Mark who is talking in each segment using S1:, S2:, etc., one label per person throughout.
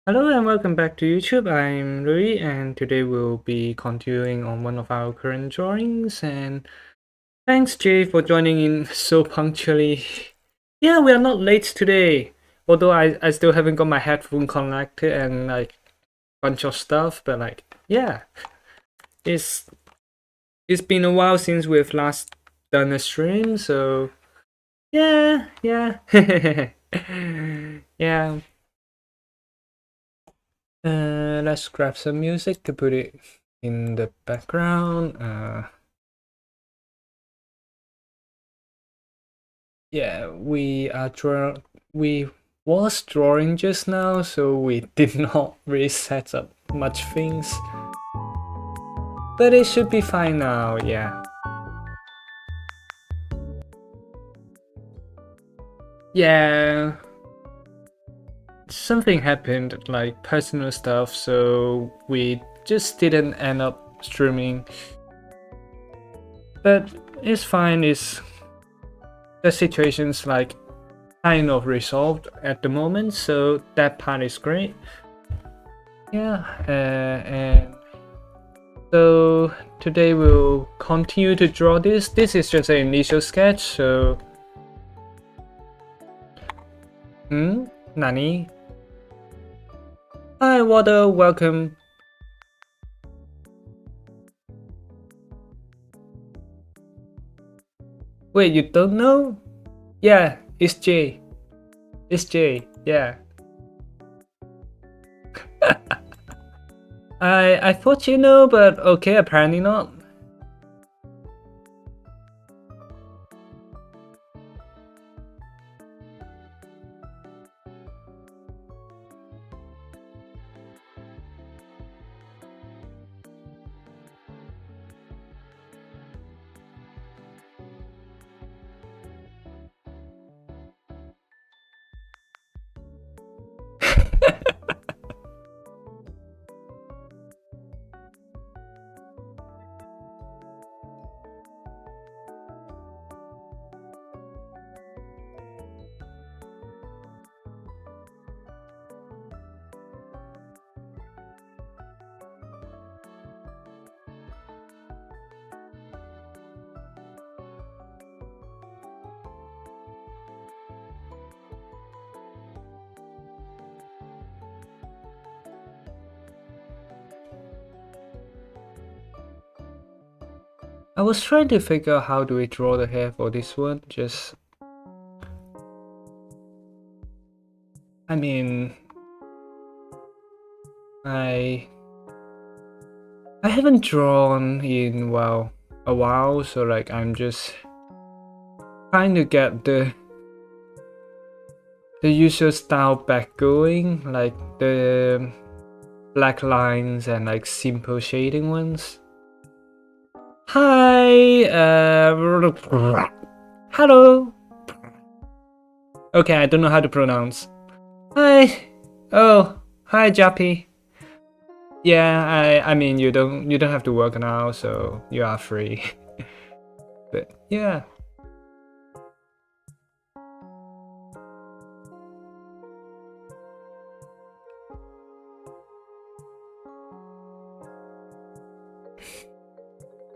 S1: Hello and welcome back to YouTube. I'm Louis and today we'll be continuing on one of our current drawings, and thanks Jay for joining in so punctually. Yeah, we are not late today. Although I still haven't got my headphone connected and like bunch of stuff, but like yeah. It's it's been a while since we've last done a stream, so yeah. Yeah. Let's grab some music to put it in the background. Yeah, we was drawing just now, so we did not really set up much things. But it should be fine now, yeah. Yeah. Something happened, like personal stuff, so we just didn't end up streaming. But it's fine, the situation's like kind of resolved at the moment, so that part is great. Yeah, and so today we'll continue to draw this. This is just an initial sketch, so Nani? Hi Water, welcome. Wait, you don't know? Yeah, it's Jay. It's Jay, yeah. I thought you know, but okay, apparently not. I was trying to figure out how do we draw the hair for this one. I mean, I haven't drawn in a while, so like I'm just trying to get the usual style back going, like the black lines and like simple shading ones. Hi, hello. Okay, I don't know how to pronounce. Hi. Oh, hi, Jappy. Yeah, I mean you don't have to work now, so you are free. But yeah.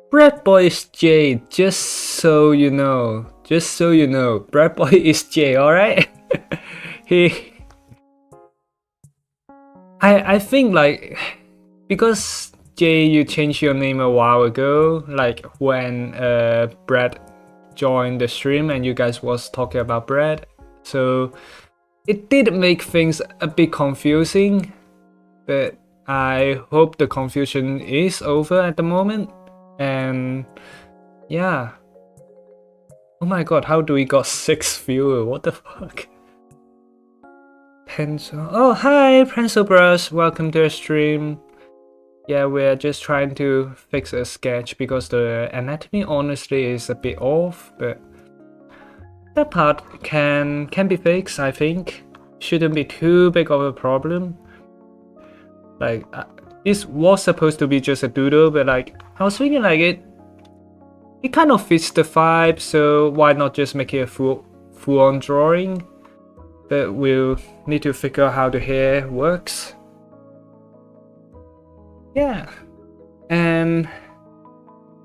S1: Bread Boy is Jay, just so you know. Just so you know. Bread Boy is Jay, alright? I think like because Jay, you changed your name a while ago, like when Brad joined the stream and you guys was talking about Brad, so it did make things a bit confusing, but I hope the confusion is over at the moment. And yeah. Oh my god, how do we got 6 viewers? What the fuck? Pencil. Oh, hi, Pencil Bros. Welcome to the stream. Yeah, we're just trying to fix a sketch because the anatomy honestly is a bit off, but that part can be fixed, I think. Shouldn't be too big of a problem. Like, this was supposed to be just a doodle, but like, I was thinking like it kind of fits the vibe, so why not just make it a full-on drawing? But we'll need to figure out how the hair works. Yeah. And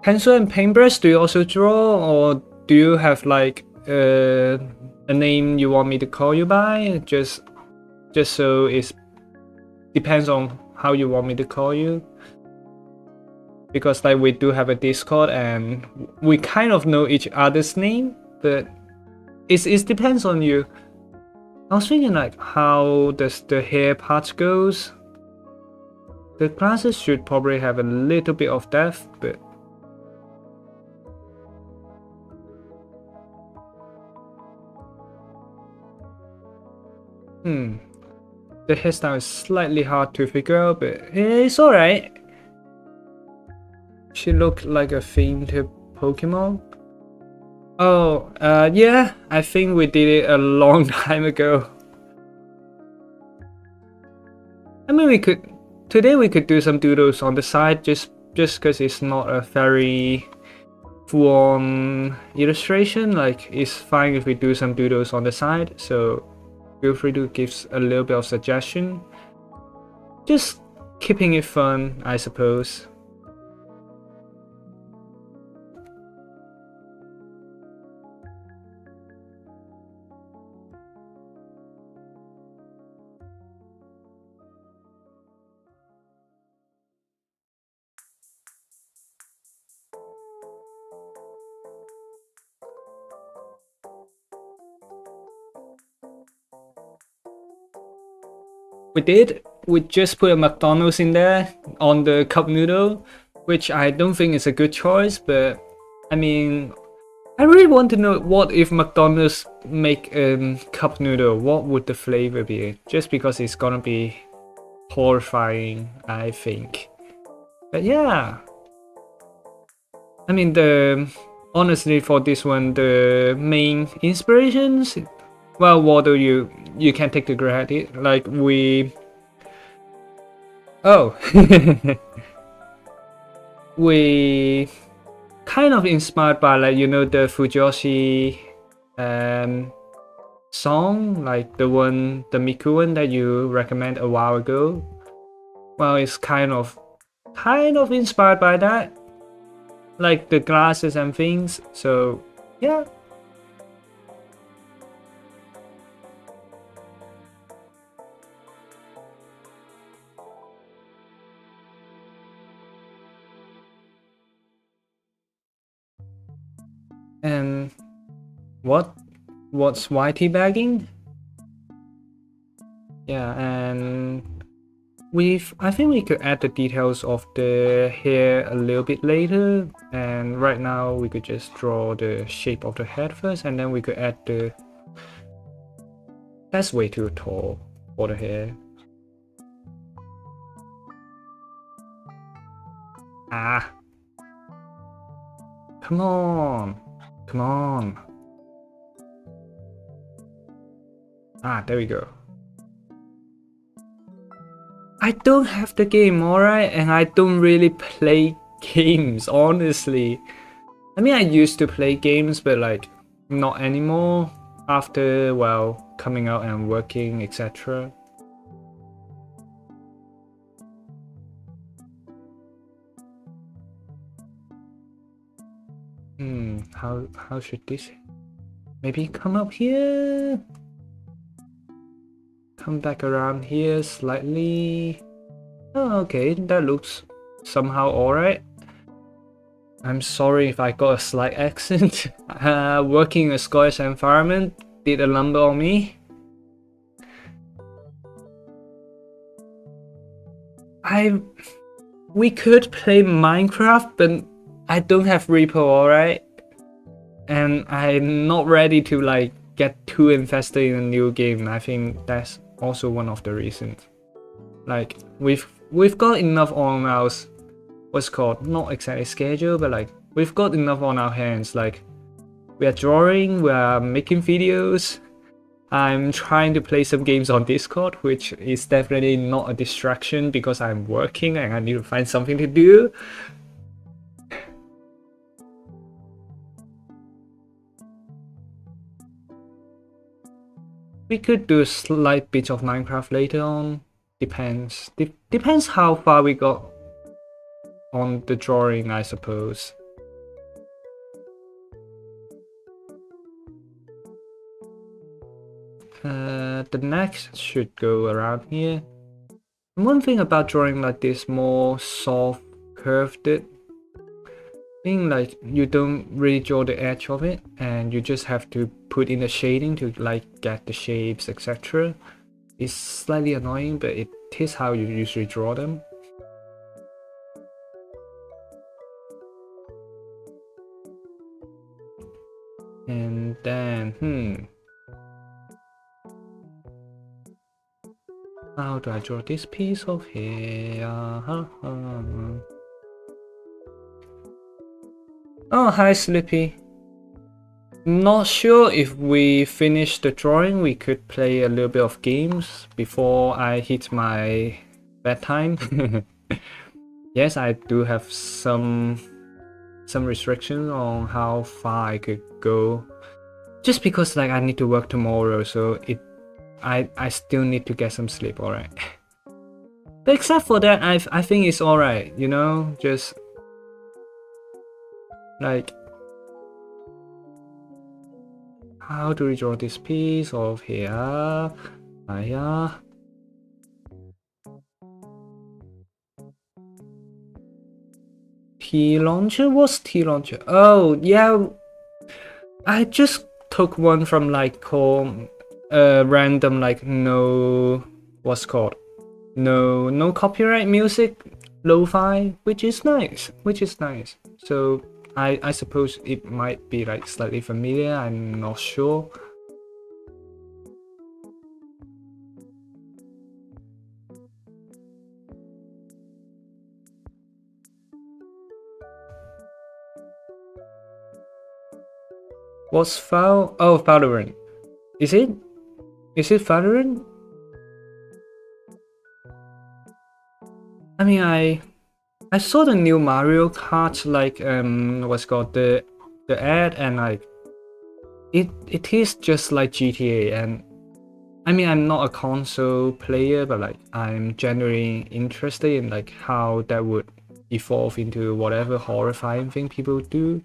S1: pencil and paintbrush, do you also draw, or do you have like a name you want me to call you by? Just so it depends on how you want me to call you. Because like we do have a Discord and we kind of know each other's name, but it depends on you. I was thinking like, how does the hair part goes? The glasses should probably have a little bit of depth, but the hairstyle is slightly hard to figure out, but it's alright. She looked like a themed Pokemon. Oh, yeah, I think we did it a long time ago. I mean, today we could do some doodles on the side, just because it's not a very full-on illustration. Like, it's fine if we do some doodles on the side, so feel free to give a little bit of suggestion. Just keeping it fun, I suppose. We did. We just put a McDonald's in there on the cup noodle, which I don't think is a good choice, but I mean, I really want to know what if McDonald's make a cup noodle, what would the flavor be? Just because it's gonna be horrifying, I think. But yeah. I mean, honestly for this one, the main inspirations, well, Waddle, you can take the credit. Like we kind of inspired by, like, you know, the Fujoshi song, like the Miku one that you recommended a while ago. Well, it's kind of inspired by that, like the glasses and things. So yeah. And what's YT bagging? Yeah, and I think we could add the details of the hair a little bit later, and right now we could just draw the shape of the head first, and then we could add that's way too tall for the hair. Ah, come on. Ah, there we go. I don't have the game, alright, and I don't really play games, honestly. I mean, I used to play games, but like, not anymore, after, well, coming out and working, etc. How should this... Maybe come up here? Come back around here slightly. Oh, okay, that looks somehow alright. I'm sorry if I got a slight accent. Working in a Scottish environment did a number on me. We could play Minecraft, but I don't have repo, alright? And I'm not ready to like get too invested in a new game. I think that's also one of the reasons. Like we've got enough on our what's called, not exactly schedule, but like we've got enough on our hands. Like we are drawing, we are making videos. I'm trying to play some games on Discord, which is definitely not a distraction because I'm working and I need to find something to do. We could do a slight bit of Minecraft later on. Depends how far we got on the drawing, I suppose. The next should go around here. And one thing about drawing like this more soft curved thing, like you don't really draw the edge of it and you just have to put in the shading to like get the shapes, etc. It's slightly annoying, but it is how you usually draw them. And then how do I draw this piece of hair? Oh, hi Slippy. Not sure if we finish the drawing, we could play a little bit of games before I hit my bedtime. Yes, I do have some restrictions on how far I could go. Just because like I need to work tomorrow, so I still need to get some sleep, alright. But except for that, I think it's alright, you know, just like how do we draw this piece of here? T-launcher? What's T-launcher? Oh yeah, I just took one from like random like no copyright music, lo-fi, which is nice. So I suppose it might be like slightly familiar, I'm not sure. What's Val? Oh, Valorant. Is it Valorant? I mean, I saw the new Mario Kart like what's called the ad, and like it is just like GTA. And I mean, I'm not a console player, but like I'm genuinely interested in like how that would evolve into whatever horrifying thing people do.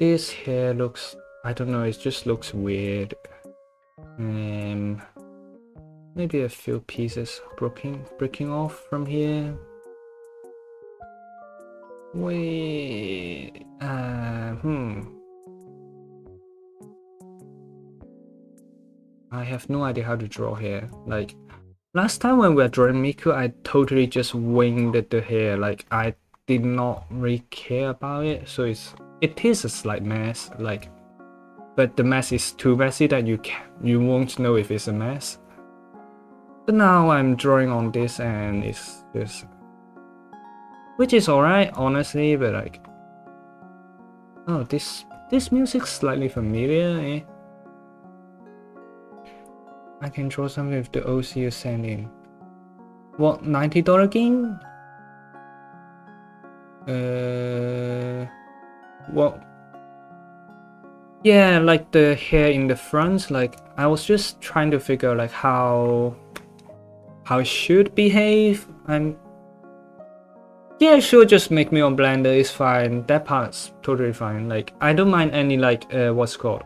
S1: This hair looks, I don't know, it just looks weird. Maybe a few pieces breaking off from here. Wait, I have no idea how to draw hair. Like last time when we were drawing Miku, I totally just winged the hair. Like I did not really care about it, so it is a slight mess. Like, but the mess is too messy that you won't know if it's a mess. But now I'm drawing on this and it's just, which is alright honestly, but like, oh, this music's slightly familiar, eh? I can draw something with the OC you sent in. What, $90 game? What? Yeah, like the hair in the front. Like I was just trying to figure like how it should behave. And yeah, sure, just make me on Blender, it's fine. That part's totally fine. Like I don't mind any like what's called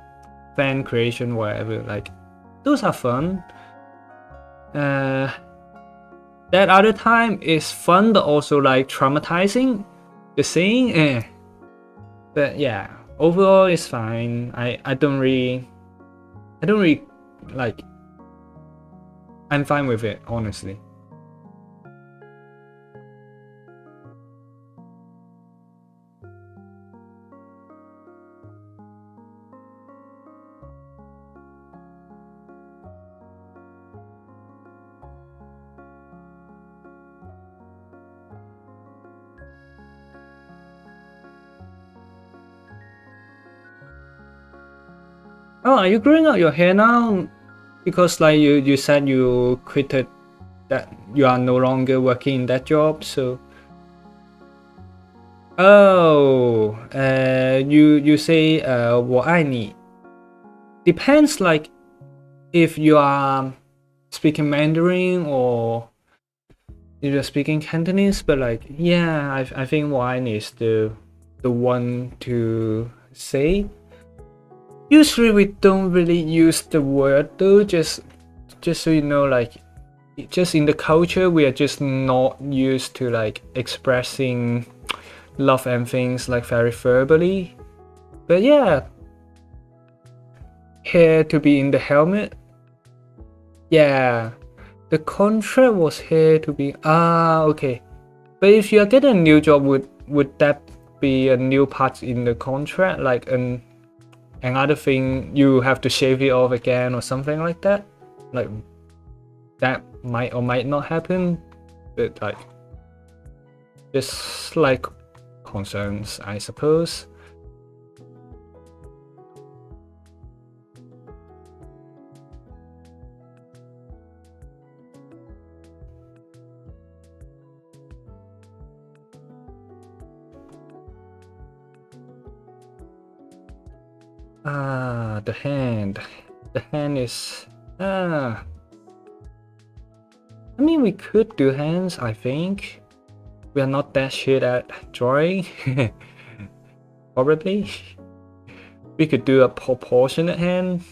S1: fan creation, whatever. Like those are fun. That other time is fun, but also like traumatizing. The saying, but yeah, overall it's fine. I don't really like. I'm fine with it, honestly. Oh, are you growing out your hair now? Because like you said you quitted that, you are no longer working in that job, so. Oh, you say 我爱你 depends, like if you are speaking Mandarin or if you're speaking Cantonese, but like yeah, I think wine is the one to say. Usually we don't really use the word though, just so you know, like just in the culture we are just not used to like expressing love and things like very verbally. But yeah, here to be in the helmet. Yeah, the contract was here to be okay. But if you are getting a new job, would that be a new part in the contract, like another thing you have to shave it off again or something like that? Like that might or might not happen, but like just like concerns, I suppose. The hand. The hand is I mean we could do hands, I think. We are not that shit at drawing. Probably. We could do a proportionate hand.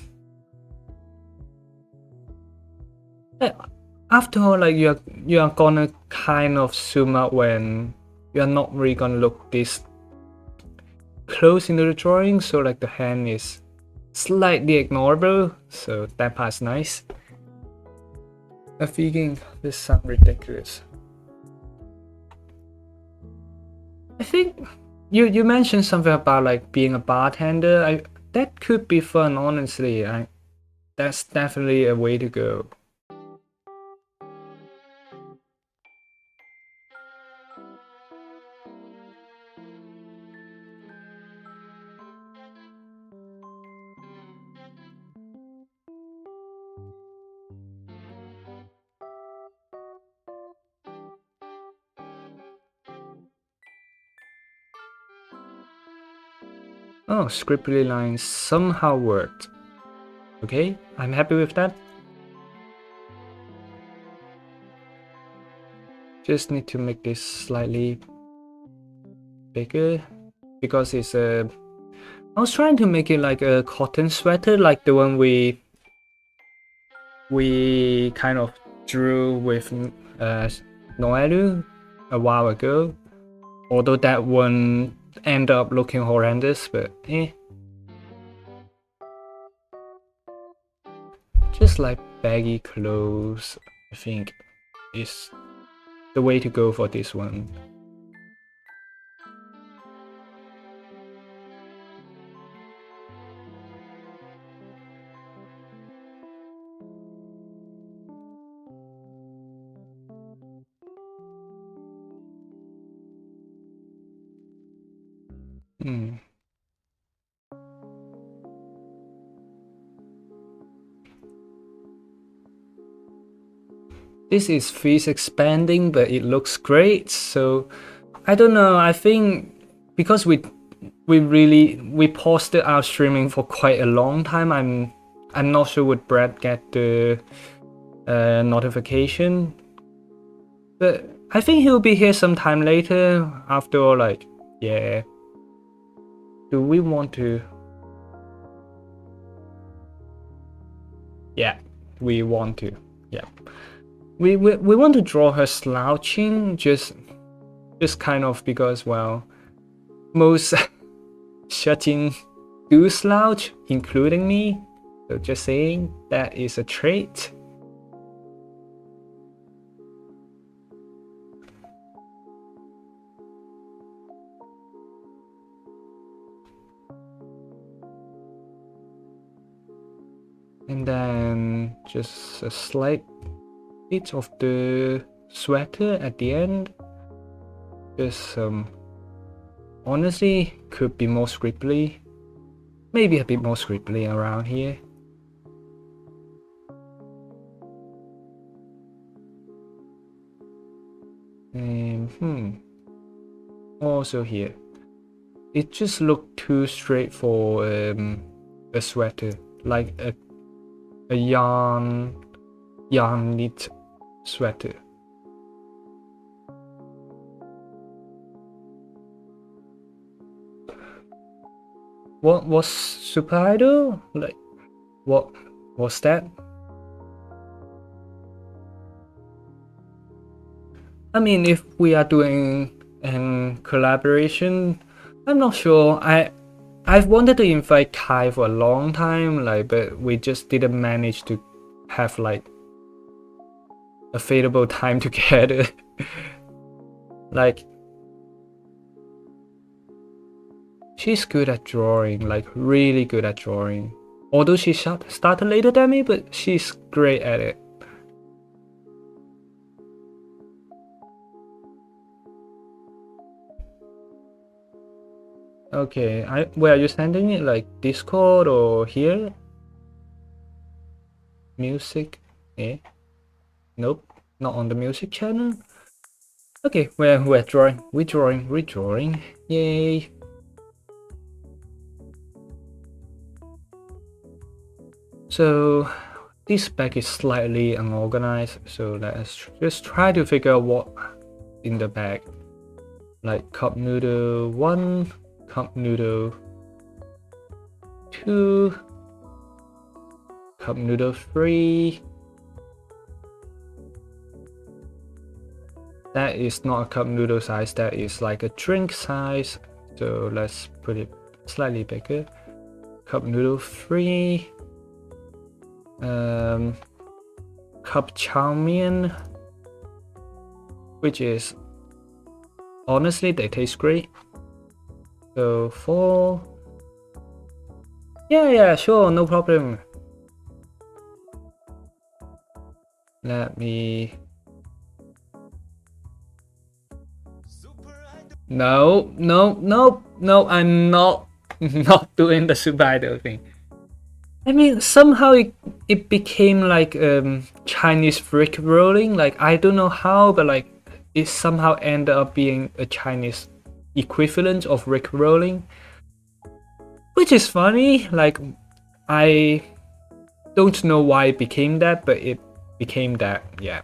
S1: After all, like you are gonna kind of zoom out when you're not really gonna look this close into the drawing, so like the hand is slightly ignorable, so that part's nice. I'm thinking this sounds ridiculous. I think you mentioned something about like being a bartender. That could be fun, honestly. That's definitely a way to go. Oh, scribbly lines somehow worked. Okay, I'm happy with that. Just need to make this slightly bigger because it's a. I was trying to make it like a cotton sweater, like the one we kind of drew with Noelu a while ago. Although that one ended up looking horrendous, but eh. Just like baggy clothes, I think, is the way to go for this one. This is face expanding, but it looks great. So I don't know. I think because we paused our streaming for quite a long time. I'm not sure would Brad get the notification, but I think he'll be here sometime later. After all, like yeah. Do we want to? Yeah, we want to. Yeah. We want to draw her slouching, just kind of because, well, most shutting do slouch, including me. So just saying that is a trait. And then just a slight bit of the sweater at the end. Just honestly could be more scribbly. Maybe a bit more scribbly around here. Also here. It just looked too straight for a sweater, like a a yarn knit sweater. What was Super Idol? Like, what was that? I mean, if we are doing a collaboration, I'm not sure. I've wanted to invite Kai for a long time, like, but we just didn't manage to have like a favorable time together. Like, she's good at drawing, like really good at drawing. Although she started later than me, but she's great at it. Okay, where are you sending it? Like Discord or here? Music? Eh? Nope, not on the music channel. Okay, we're drawing. We're drawing. Yay! So this bag is slightly unorganized, so let's just try to figure out what in the bag. Like cup noodle 1, cup noodle 2, cup noodle 3. That is not a cup noodle size, that is like a drink size. So let's put it slightly bigger. Cup noodle 3. Cup chow mein, which is honestly they taste great. So 4. Yeah, sure, no problem. Let me. No, I'm not doing the Super Idol thing. I mean, somehow it became like Chinese brick rolling. Like, I don't know how, but like it somehow ended up being a Chinese equivalent of brick rolling, which is funny. Like, I don't know why it became that, but it became that. Yeah.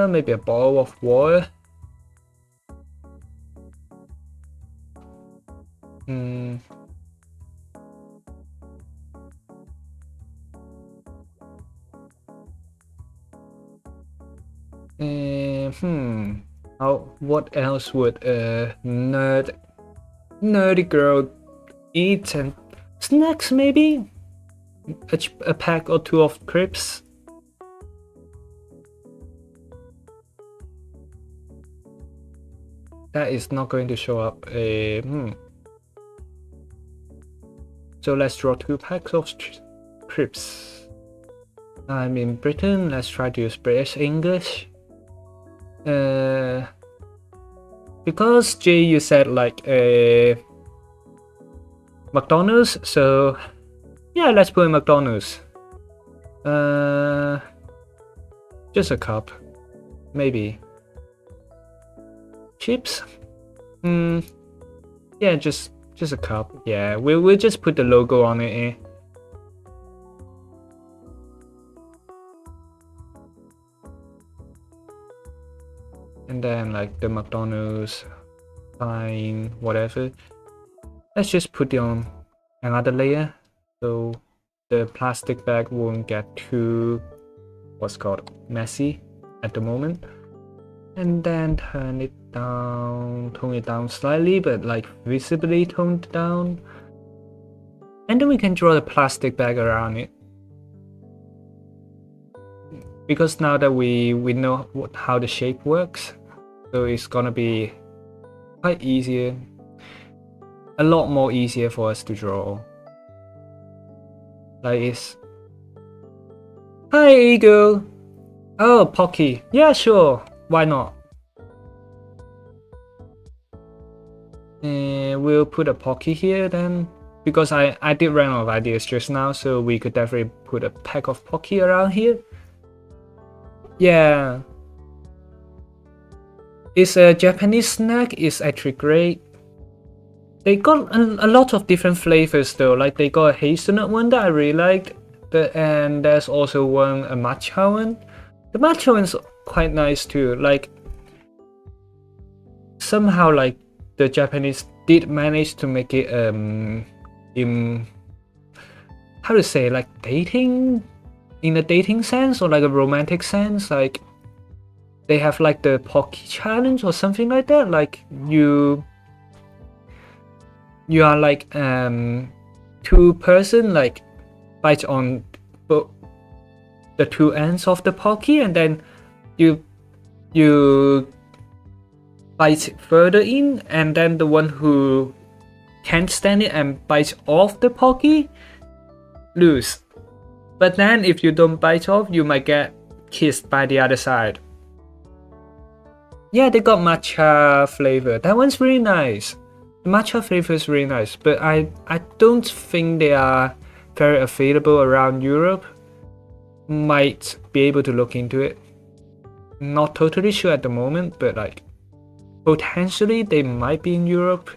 S1: Maybe a bottle of water. What else would a nerdy girl eat? And snacks, maybe a pack or 2 of crisps. That is not going to show up. So let's draw 2 packs of crisps. I'm in Britain. Let's try to use British English. Because Jay, you said like McDonald's, so yeah, let's put in McDonald's. Just a cup, maybe. Chips? Yeah, just a cup. Yeah, we'll just put the logo on it. And then like the McDonald's sign, whatever. Let's just put it on another layer so the plastic bag won't get too messy at the moment. And then tone it down slightly, but like visibly toned down. And then we can draw the plastic bag around it. Because now that we know how the shape works, so it's gonna be quite easier, a lot more easier for us to draw. Like it's, hi Eagle. Oh, Pocky. Yeah, sure. Why not? We'll put a Pocky here then, because I did run out of ideas just now, so we could definitely put a pack of Pocky around here. Yeah. It's a Japanese snack. It's actually great. They got a lot of different flavors though. Like they got a hazelnut one that I really liked, and there's also a matcha one. The matcha one's quite nice too. Like somehow like the Japanese did manage to make it in how to say, like dating, in a dating sense or like a romantic sense. Like they have like the Pocky challenge or something like that. Like you are like two person like bite on the two ends of the Pocky, and then you bite further in, and then the one who can't stand it and bites off the Pocky lose. But then if you don't bite off, you might get kissed by the other side. Yeah, they got matcha flavor. That one's really nice. The matcha flavor is really nice, but I don't think they are very available around Europe. Might be able to look into it. Not totally sure at the moment, but like potentially they might be in Europe.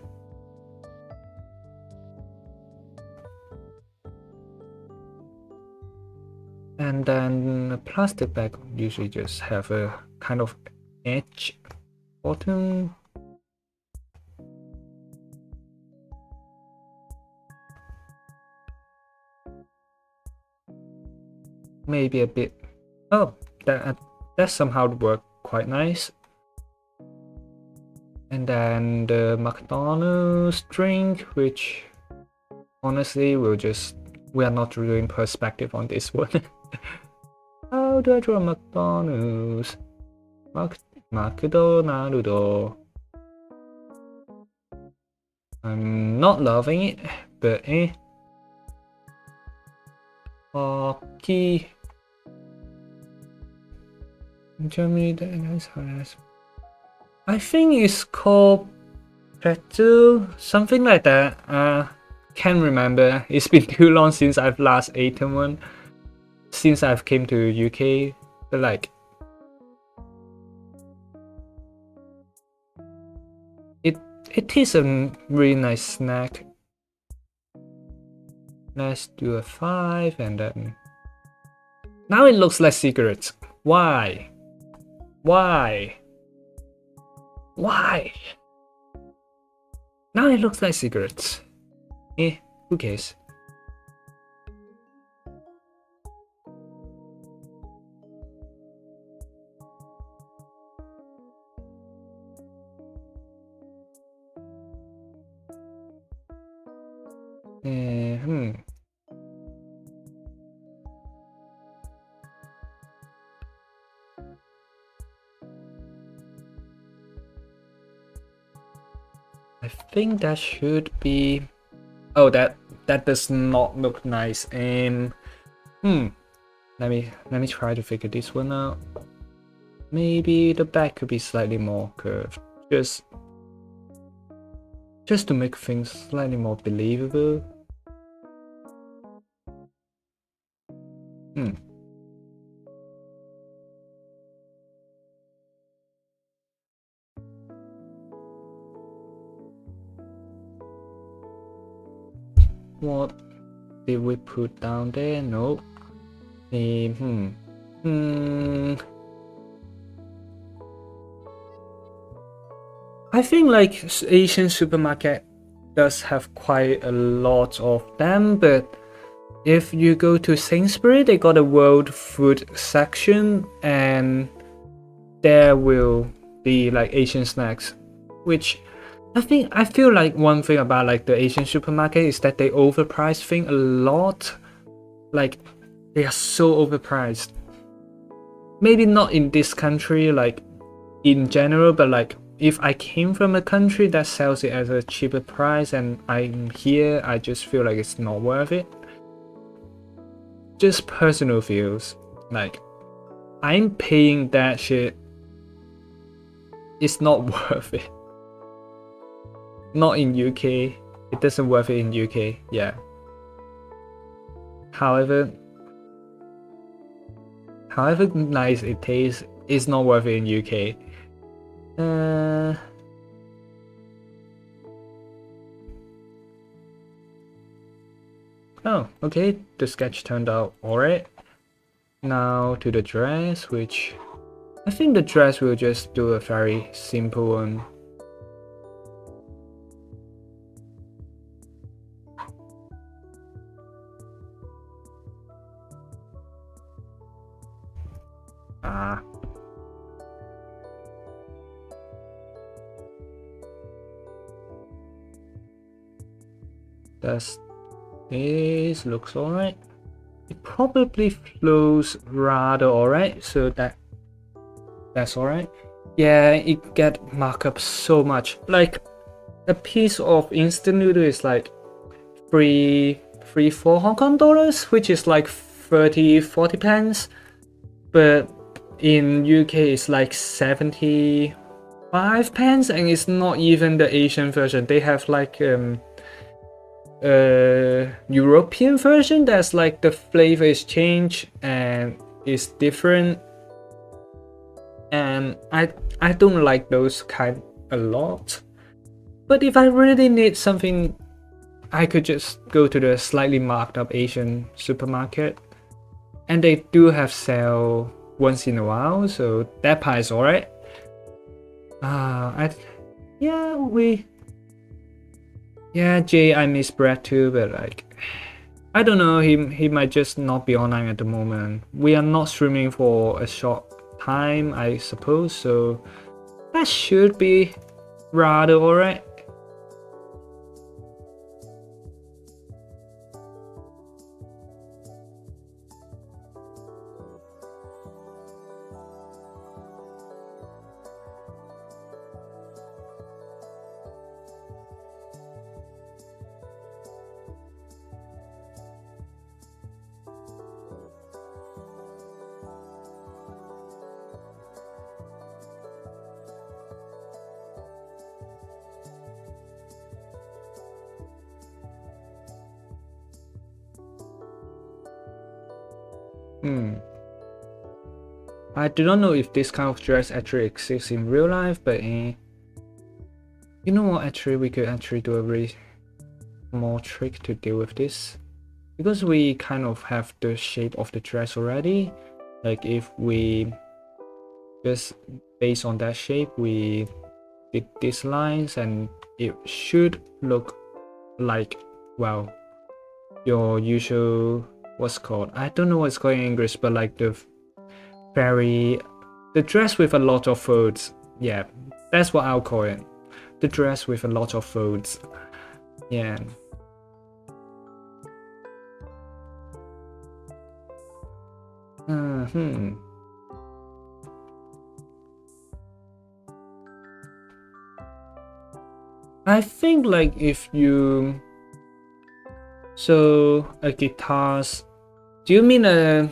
S1: And then a plastic bag usually just have a kind of edge bottom. Maybe a bit. Oh, that somehow worked quite nice. And then the McDonald's drink, which honestly we are not doing perspective on this one. How do I draw McDonald's? McDonald's. I'm not loving it, but Pocky. In Germany, I think it's called Pretzel, something like that. Can't remember. It's been too long since I've last eaten one. Since I've came to UK, but like it is a really nice snack. Let's do a 5, and then now it looks like cigarettes. Why? Why? Why? Now it looks like cigarettes. Who cares? I think that should be. Oh, that does not look nice. Let me try to figure this one out. Maybe the back could be slightly more curved, just to make things slightly more believable. What did we put down there? No. I think like Asian supermarket does have quite a lot of them, but if you go to Sainsbury, they got a world food section, and there will be like Asian snacks, which I feel like one thing about like the Asian supermarket is that they overprice things a lot. Like they are so overpriced. Maybe not in this country, like in general, but like if I came from a country that sells it at a cheaper price and I'm here, I just feel like it's not worth it. Just personal feels. Like I'm paying that shit. It's not worth it. Not in UK. It doesn't worth it in UK. Yeah. However nice it tastes, it's not worth it in UK. Oh, okay, the sketch turned out alright. Now to the dress, which I think the dress will just do a very simple one. Ah. This looks alright. It probably flows rather alright, so that's alright. Yeah, it get marked up so much. Like a piece of instant noodle is like 4 Hong Kong dollars, which is like 30-40 pence. But in UK it's like 75 pence, and it's not even the Asian version. They have like European version that's like the flavor is changed and is different, and I don't like those kind a lot. But if I really need something, I could just go to the slightly marked up Asian supermarket, and they do have sale once in a while, so that part is alright. Jay, I miss Brad too, but like, I don't know, he might just not be online at the moment. We are not streaming for a short time, I suppose, so that should be rather alright. I do not know if this kind of dress actually exists in real life, but you know what, actually we could actually do a really small trick to deal with this. Because we kind of have the shape of the dress already, like if we just based on that shape we did these lines, and it should look like, well, your usual, what's called, I don't know what's called in English, but like the dress with a lot of folds. Yeah, that's what I'll call it. The dress with a lot of folds. Yeah. I think like if you, so a guitars, do you mean a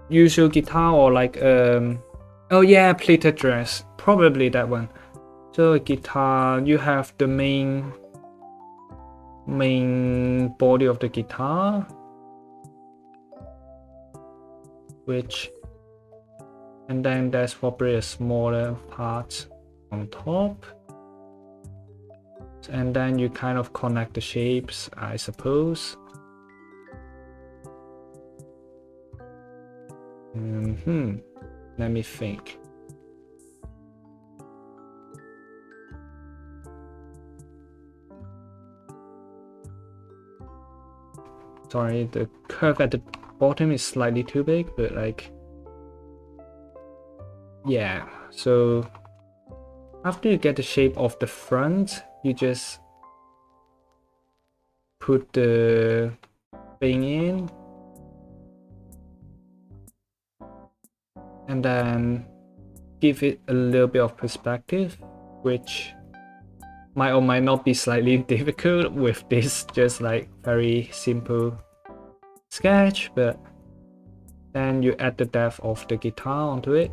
S1: usual guitar or like oh yeah, pleated dress, probably that one. So a guitar, you have the main body of the guitar, and then there's probably a smaller part on top, and then you kind of connect the shapes, I suppose. Let me think. Sorry, the curve at the bottom is slightly too big, but like, yeah. So after you get the shape of the front, you just put the thing in, and then give it a little bit of perspective, which might or might not be slightly difficult with this just like very simple sketch, but then you add the depth of the guitar onto it.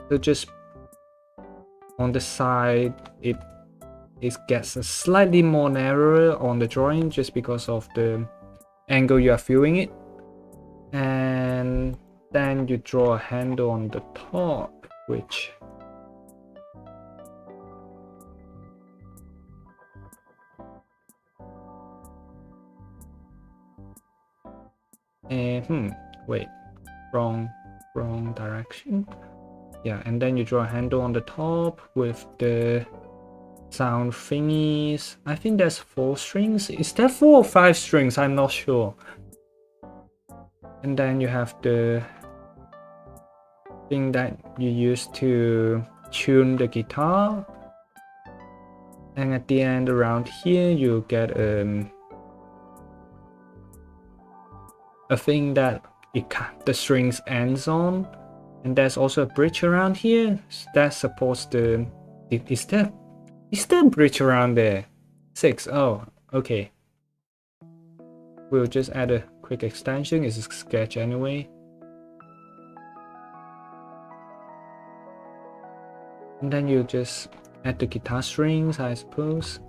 S1: So just on the side, it gets a slightly more narrower on the drawing just because of the angle you are viewing it, and then then you draw a handle on the top, which wait, wrong direction. Yeah, and then you draw a handle on the top with the sound thingies. I think there's 4 strings. Is there 4 or 5 strings? I'm not sure. And then you have the thing that you use to tune the guitar. And at the end around here you get a thing that the strings ends on. And there's also a bridge around here that supports the... Is there a bridge around there? 6. Oh, okay. We'll just add a quick extension. It's a sketch anyway. And then you just add the guitar strings, I suppose.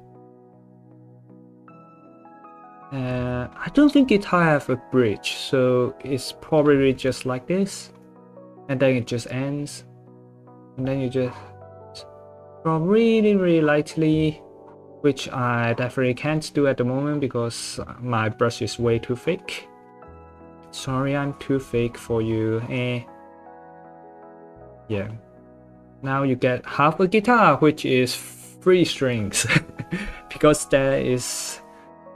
S1: I don't think guitar have a bridge, so it's probably just like this. And then it just ends. And then you just draw really lightly, which I definitely can't do at the moment because my brush is way too thick. Sorry, I'm too thick for you. Yeah. Now you get half a guitar, which is 3 strings, because there is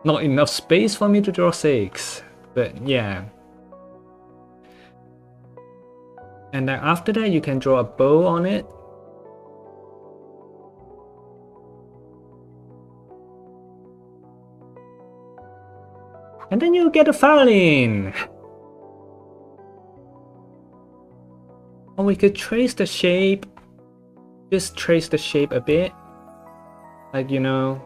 S1: not enough space for me to draw 6. But yeah. And then after that, you can draw a bow on it. And then you get a violin. Or we could trace the shape. Just trace the shape a bit. Like, you know.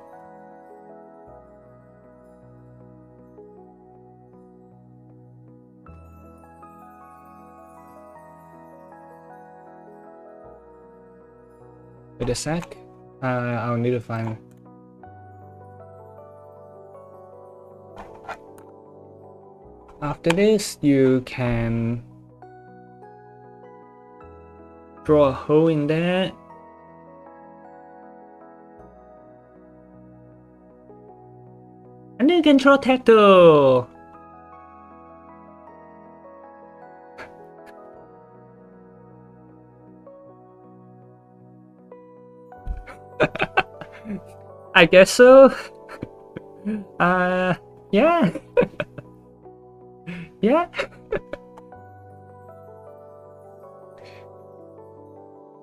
S1: Wait a sec. I'll need to find. After this, you can draw a hole in there. And then you can draw tactile. I guess so. Yeah. Yeah.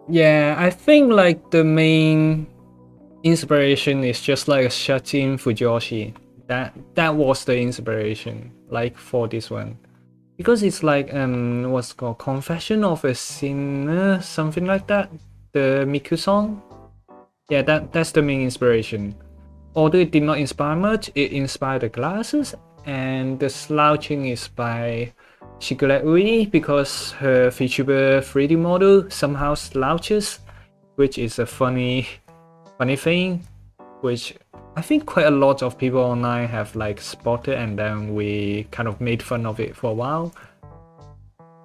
S1: Yeah, I think like the main inspiration is just like a Shatin Fujoshi. That was the inspiration, like for this one. Because it's like what's called Confession of a Sinner, something like that. The Miku song. Yeah, that's the main inspiration. Although it did not inspire much, it inspired the glasses, and the slouching is by Shigure Ui because her VTuber 3D model somehow slouches, which is a funny thing, which I think quite a lot of people online have like spotted, and then we kind of made fun of it for a while.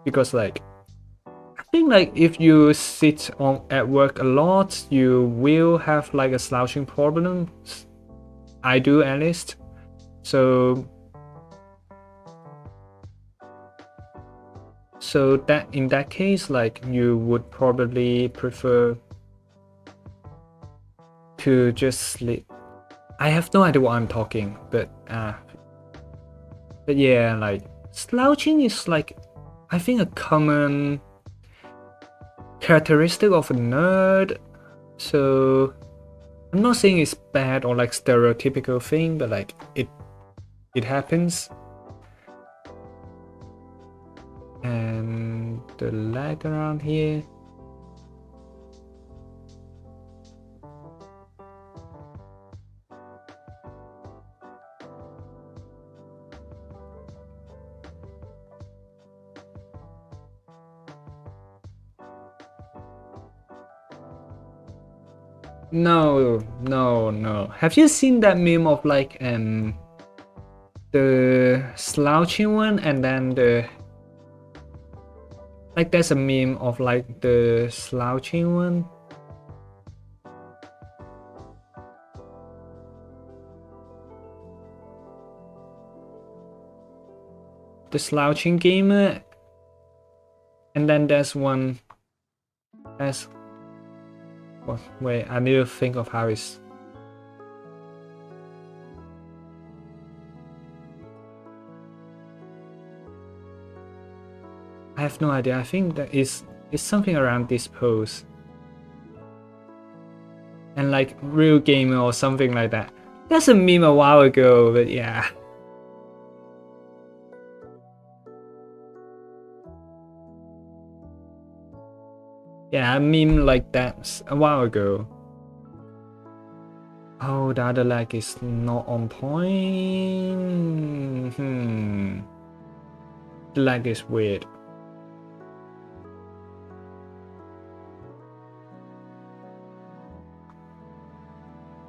S1: Because like, I think like if you sit at work a lot, you will have like a slouching problem. I do at least. So that in that case, like you would probably prefer to just sleep. I have no idea what I'm talking, but yeah, like slouching is like, I think, a common characteristic of a nerd. So I'm not saying it's bad or like stereotypical thing, but like it happens. And the leg around here. No. Have you seen that meme of like the slouching one and then Like there's a meme of like the slouching one. The slouching gamer. And then there's one as well, wait, I need to think of how it's I have no idea. I think that is something around this pose. And like real gamer or something like that. That's a meme a while ago, but yeah. Yeah, a meme like that a while ago. Oh, the other leg is not on point. The leg is weird.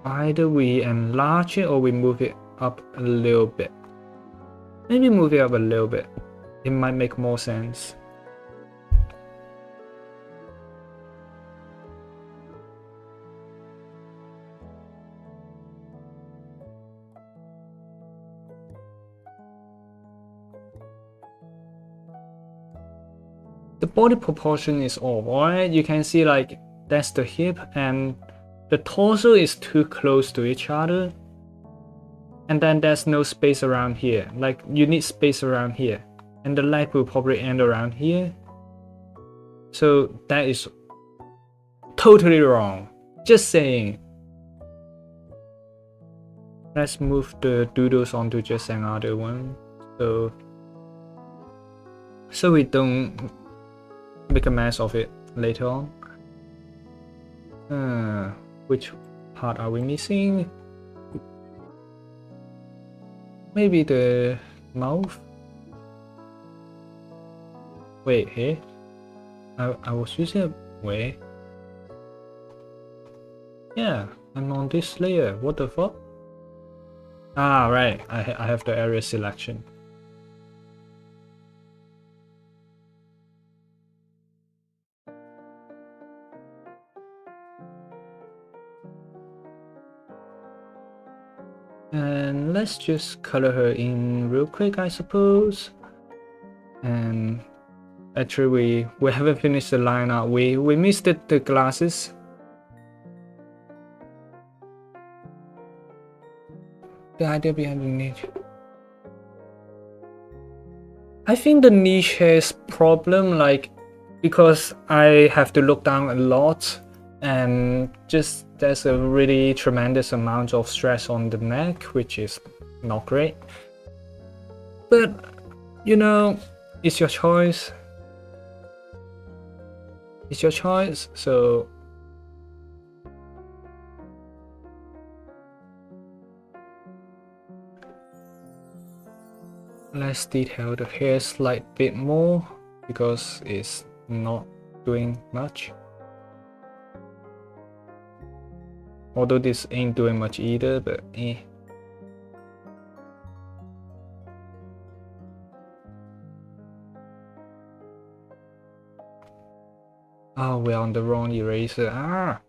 S1: Either we enlarge it or we move it up a little bit. Maybe move it up a little bit. It might make more sense. The body proportion is off, alright? You can see like that's the hip and the torso is too close to each other. And then there's no space around here. Like you need space around here. And the leg will probably end around here. So that is totally wrong. Just saying. Let's move the doodles onto just another one. So we don't make a mess of it later on. Which part are we missing? Maybe the mouth? Wait, hey? I was using a... Wait. Yeah, I'm on this layer. What the fuck? Ah, right. I have the area selection. And let's just color her in real quick, I suppose. And actually, we haven't finished the lineup. We missed the glasses. The idea behind the niche. I think the niche has problem, like because I have to look down a lot, and just there's a really tremendous amount of stress on the neck, which is not great. But you know, it's your choice. It's your choice, so let's detail the hair slight bit more because it's not doing much. Although this ain't doing much either, but eh. Oh, we're on the wrong eraser. Ah!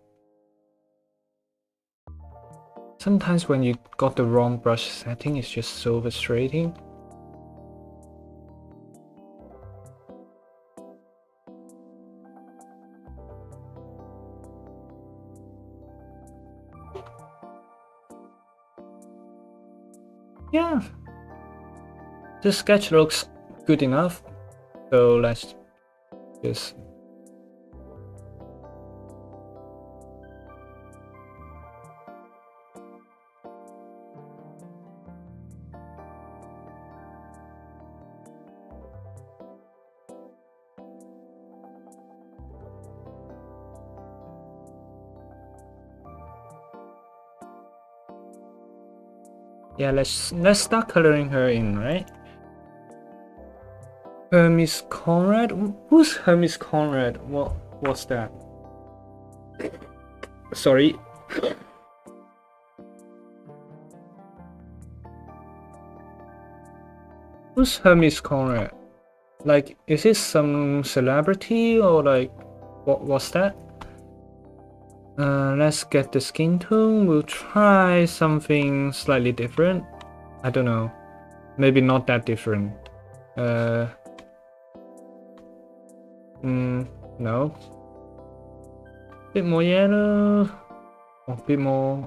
S1: Sometimes when you got the wrong brush setting, it's just so frustrating. Yeah, the sketch looks good enough, so let's just yeah, let's start coloring her in, right? Hermes Conrad? Who's Hermes Conrad? What's that? Sorry. Who's Hermes Conrad? Like, is this some celebrity or like, what was that? Let's get the skin tone. We'll try something slightly different. I don't know. Maybe not that different. No. Bit more yellow. A bit more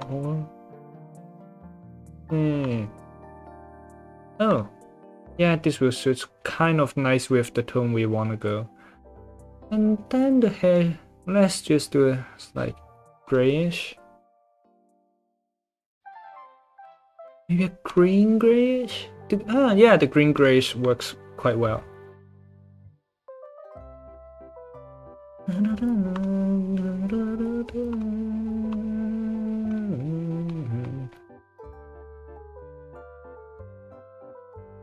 S1: orange. Oh. Yeah, this will suit kind of nice with the tone we want to go. And then the hair, let's just do a like grayish. Maybe a green grayish? Yeah, the green grayish works quite well.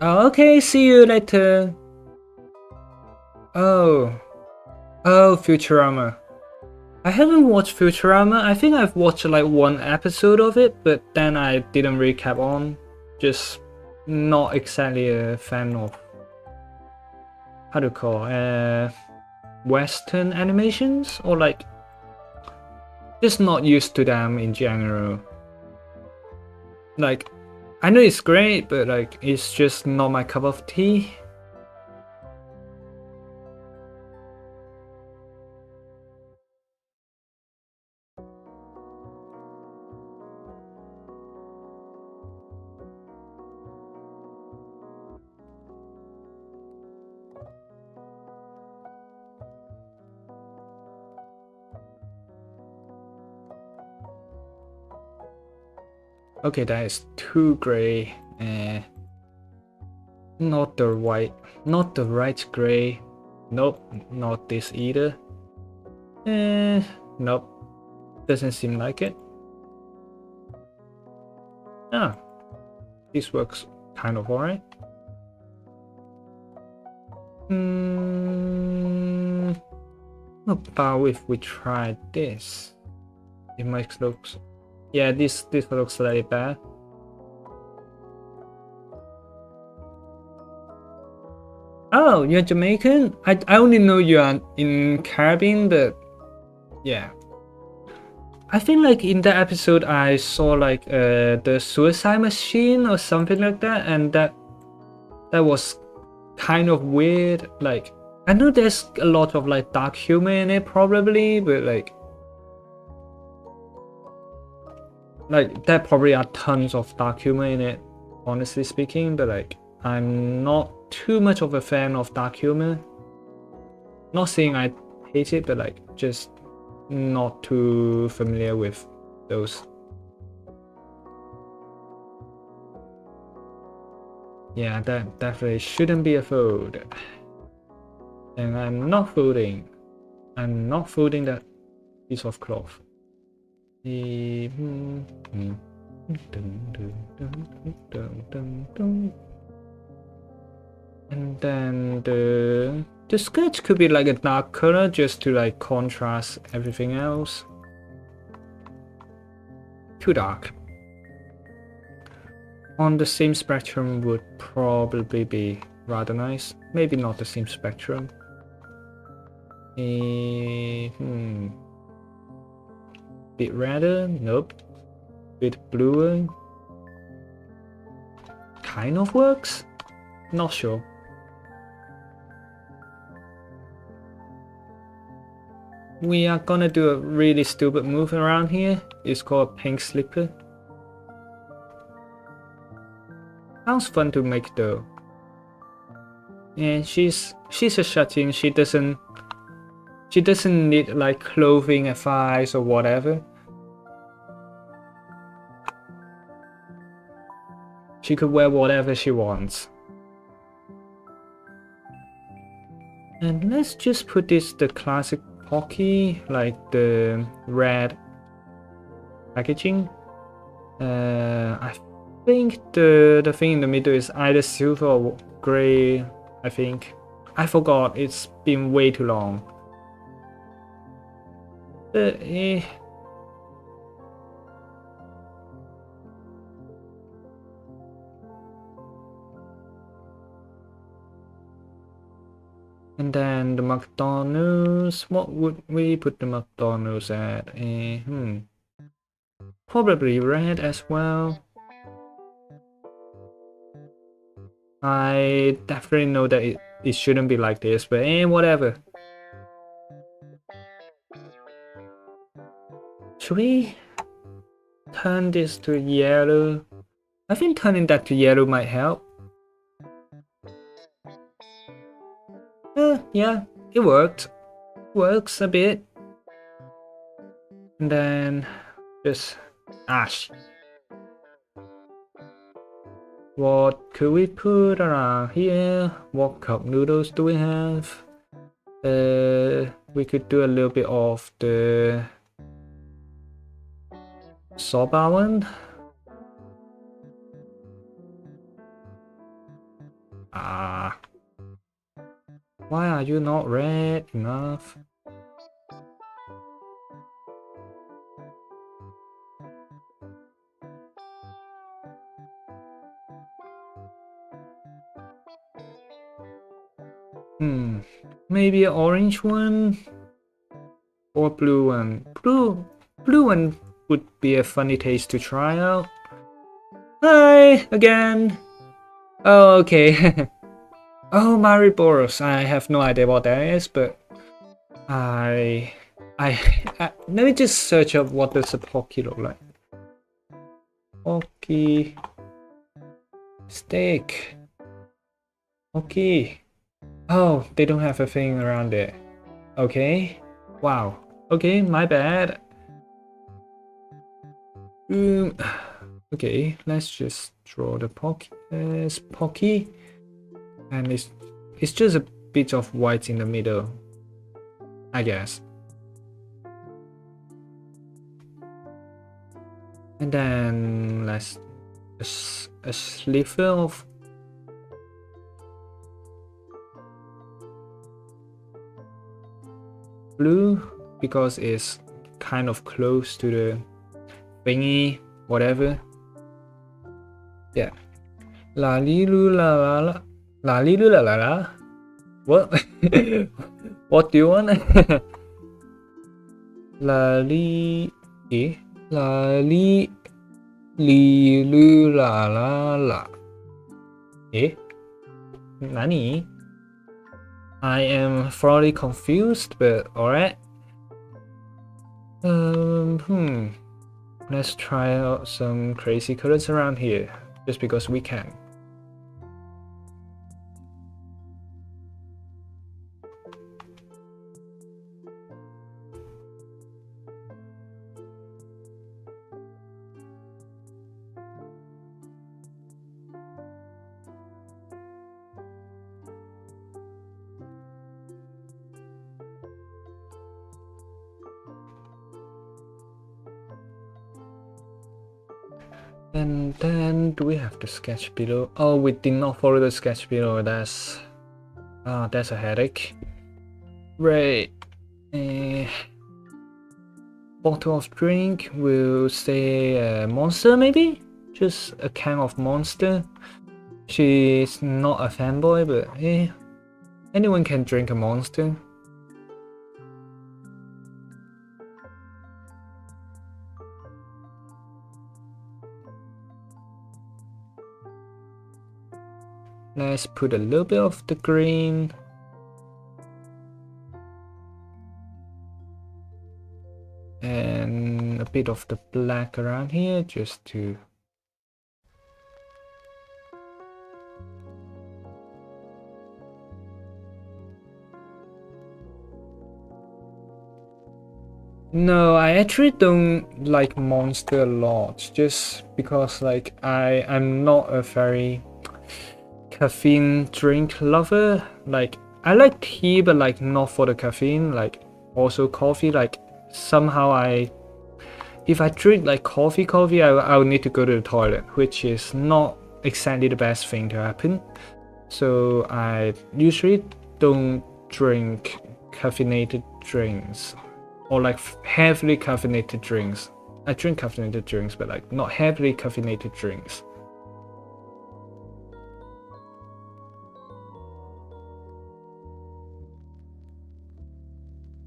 S1: Oh, okay, see you later. Oh, Futurama. I haven't watched Futurama. I think I've watched like one episode of it, but then I didn't recap on. Just not exactly a fan of, how to call, Western animations, or like just not used to them in general. Like, I know it's great, but like it's just not my cup of tea. Okay, that is too gray. Not the right gray. Nope, not this either. Nope, doesn't seem like it. Ah, this works kind of alright. About if we try this? It might look. Yeah, this looks slightly bad. Oh, you're Jamaican? I only know you are in Caribbean, but yeah. I think like in that episode I saw like the suicide machine or something like that, and that was kind of weird. Like, I know there's a lot of like dark humor in it probably, but like there probably are tons of dark humor in it, honestly speaking, but like I'm not too much of a fan of dark humor. Not saying I hate it, but like just not too familiar with those. Yeah, that definitely shouldn't be a fold. And I'm not folding. I'm not folding that piece of cloth. And then the sketch could be like a dark color just to like contrast everything else. Too dark. On the same spectrum would probably be rather nice. Maybe not the same spectrum. Bit redder? Nope. Bit bluer? Kind of works? Not sure. We are gonna do a really stupid move around here. It's called Pink Slipper. Sounds fun to make though. And she's a shut-in. She doesn't need like clothing advice or whatever. She could wear whatever she wants. And let's just put this the classic Pocky, like the red packaging. I think the thing in the middle is either silver or gray. I think. I forgot. It's been way too long. And then the McDonald's, what would we put the McDonald's at? Probably red as well. I definitely know that it shouldn't be like this, but whatever. Should we turn this to yellow? I think turning that to yellow might help. Yeah, it worked. Works a bit. And then just ash. What could we put around here? What cup noodles do we have? We could do a little bit of the soba one. Why are you not red enough? Maybe an orange one or blue one. Blue one would be a funny taste to try out. Hi again. Oh, okay. Oh, Mariboros. I have no idea what that is, but I let me just search up what does a Pocky look like. Pocky steak. Pocky. Oh, they don't have a thing around it. Okay. Wow. Okay, my bad. Okay, let's just draw the Pocky as Pocky. And it's just a bit of white in the middle, I guess. And then let's a sliver of blue because it's kind of close to the thingy, whatever. Yeah. La li lu la la la la li lu la la la. What? What do you want? La li la li li lu la la la. Nani? I am thoroughly confused, but alright. Let's try out some crazy colors around here, just because we can. And then do we have the sketch below? Oh, we did not follow the sketch below. That's a headache. Right. Bottle of drink will say Monster, maybe? Just a can of Monster. She's not a fanboy, but anyone can drink a Monster. Let's put a little bit of the green. And a bit of the black around here just to No, I actually don't like Monster a lot, just because like I'm not a very caffeine drink lover. Like I like tea, but like not for the caffeine. Like also coffee. Like somehow if I drink like coffee, I would need to go to the toilet, which is not exactly the best thing to happen. So I usually don't drink caffeinated drinks or like heavily caffeinated drinks. I drink caffeinated drinks, but like not heavily caffeinated drinks.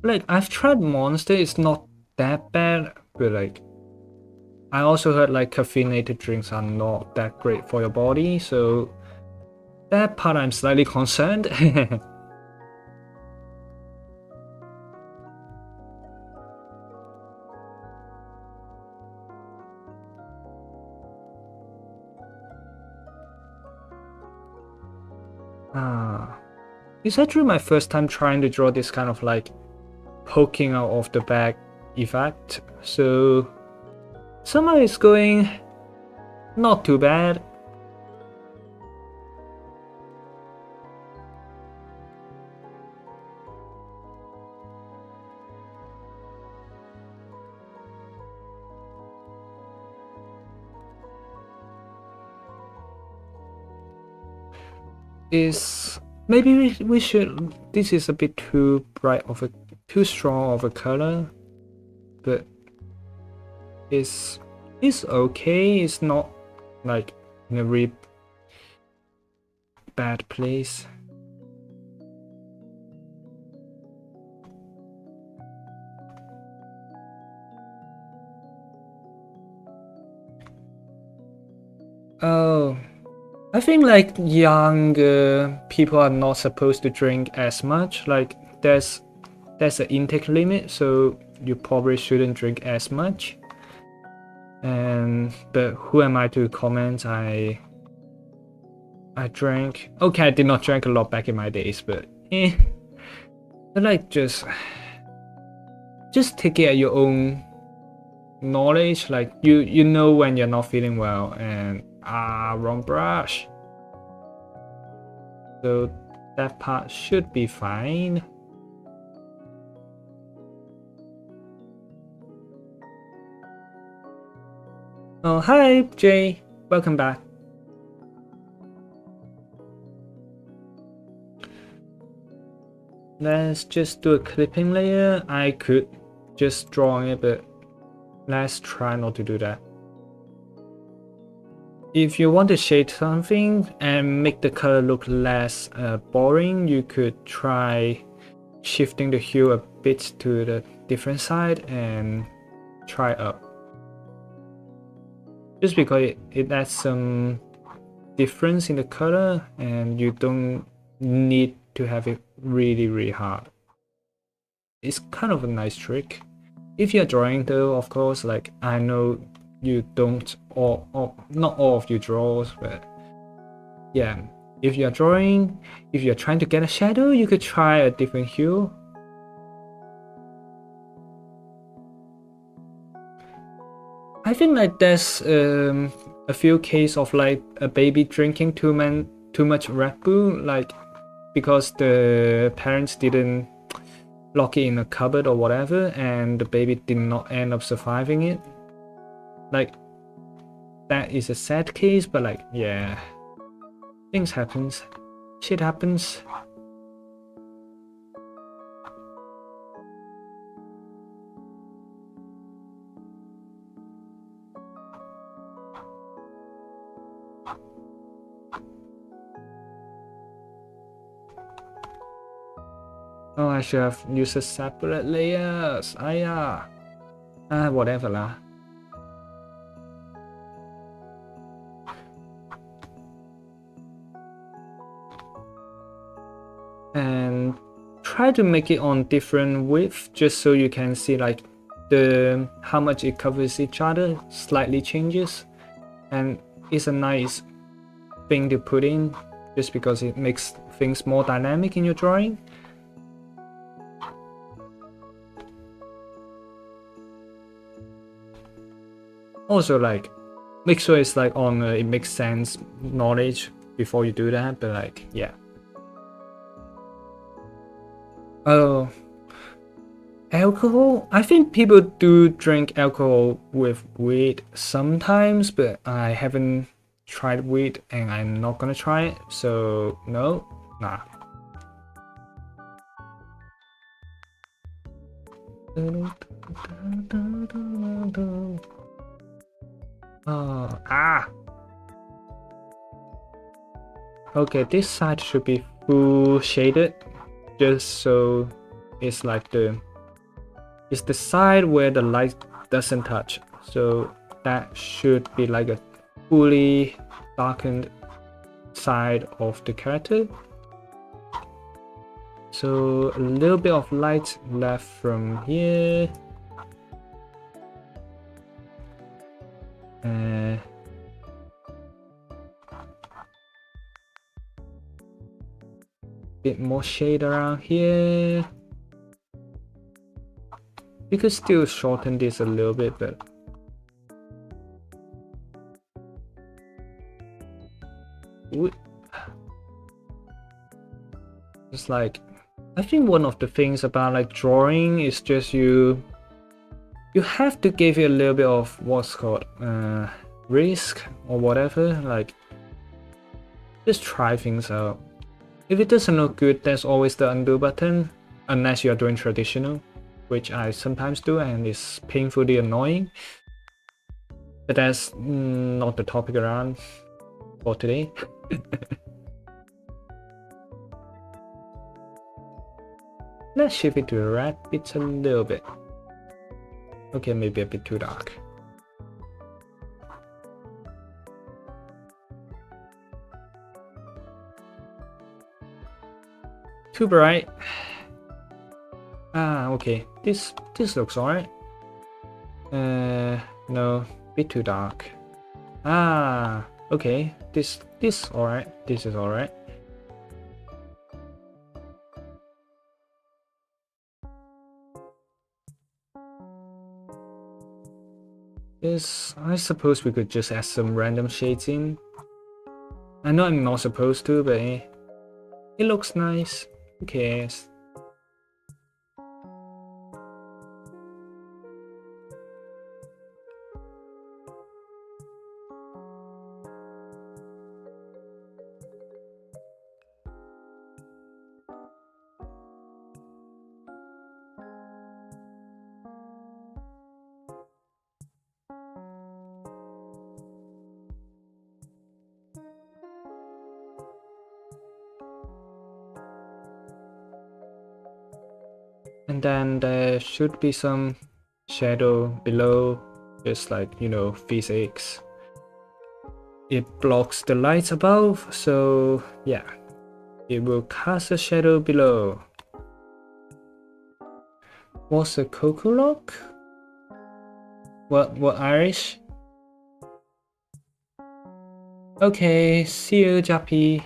S1: Like, I've tried Monster, it's not that bad, but like, I also heard like caffeinated drinks are not that great for your body, so that part I'm slightly concerned. It's actually my first time trying to draw this kind of like poking out of the bag effect, so somehow it's going not too bad. Is maybe we should, this is a bit too bright of a, too strong of a color, but it's okay. It's not like in a really bad place. Oh, I think like younger people are not supposed to drink as much. Like there's an intake limit, so you probably shouldn't drink as much. And but who am I to comment? I drank. Okay, I did not drink a lot back in my days, but but like just take it at your own knowledge. Like you know when you're not feeling well, and wrong brush. So that part should be fine. Oh, hi, Jay. Welcome back. Let's just do a clipping layer. I could just draw on it, but let's try not to do that. If you want to shade something and make the color look less boring, you could try shifting the hue a bit to the different side and try up. Just because it adds some difference in the color, and you don't need to have it really hard. It's kind of a nice trick. If you're drawing though, of course, like I know you don't, or not all of you draws, but yeah, if you're drawing, if you're trying to get a shadow, you could try a different hue. I think like there's a few cases of like a baby drinking too much Red Bull, like because the parents didn't lock it in a cupboard or whatever, and the baby did not end up surviving it. Like that is a sad case, but like yeah, things happens, shit happens. Oh, I should have used a separate layers. Whatever lah. And try to make it on different width, just so you can see like the how much it covers each other slightly changes, and it's a nice thing to put in just because it makes things more dynamic in your drawing. Also, like, make sure it's like on it makes sense knowledge before you do that, but like, yeah. Oh, alcohol? I think people do drink alcohol with weed sometimes, but I haven't tried weed and I'm not gonna try it, so no, nah. Okay, this side should be full shaded, just so it's like the is the side where the light doesn't touch. So that should be like a fully darkened side of the character. So a little bit of light left from here. Bit more shade around here. You could still shorten this a little bit, but it's like, I think one of the things about like drawing is just you have to give it a little bit of what's called risk or whatever. Like, just try things out. If it doesn't look good, there's always the undo button, unless you're doing traditional, which I sometimes do and it's painfully annoying. But that's not the topic around for today. Let's shift it to the red bits a little bit. Okay, maybe a bit too dark. Too bright. Ah, okay. This looks alright. No, bit too dark. Ah, okay. This alright. This is alright. This, I suppose we could just add some random shades in. I know I'm not supposed to, but it looks nice. Who cares? And then there should be some shadow below, just like, you know, physics. It blocks the lights above, so yeah, it will cast a shadow below. What's a Coco Lock? What Irish? Okay, see you, Jappy.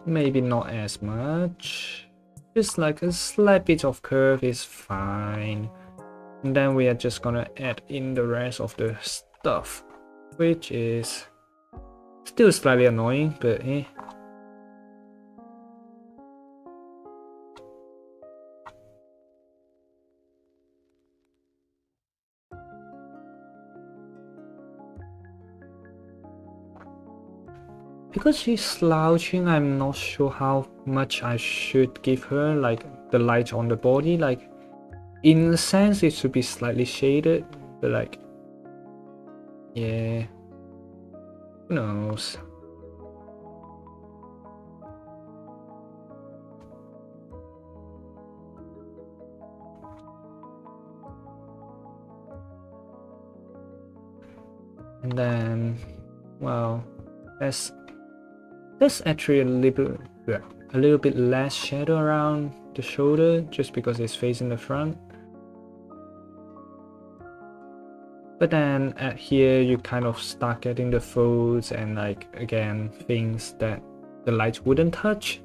S1: Maybe not as much. Just like a slight bit of curve is fine. And then we are just gonna add in the rest of the stuff, which is still slightly annoying, but eh. Because she's slouching, I'm not sure how much I should give her, like, the light on the body. Like, in a sense, it should be slightly shaded, but like, yeah, who knows. And then, well, there's actually a little bit less shadow around the shoulder, just because it's facing the front. But then at here, you kind of start getting the folds and, like, again, things that the light wouldn't touch.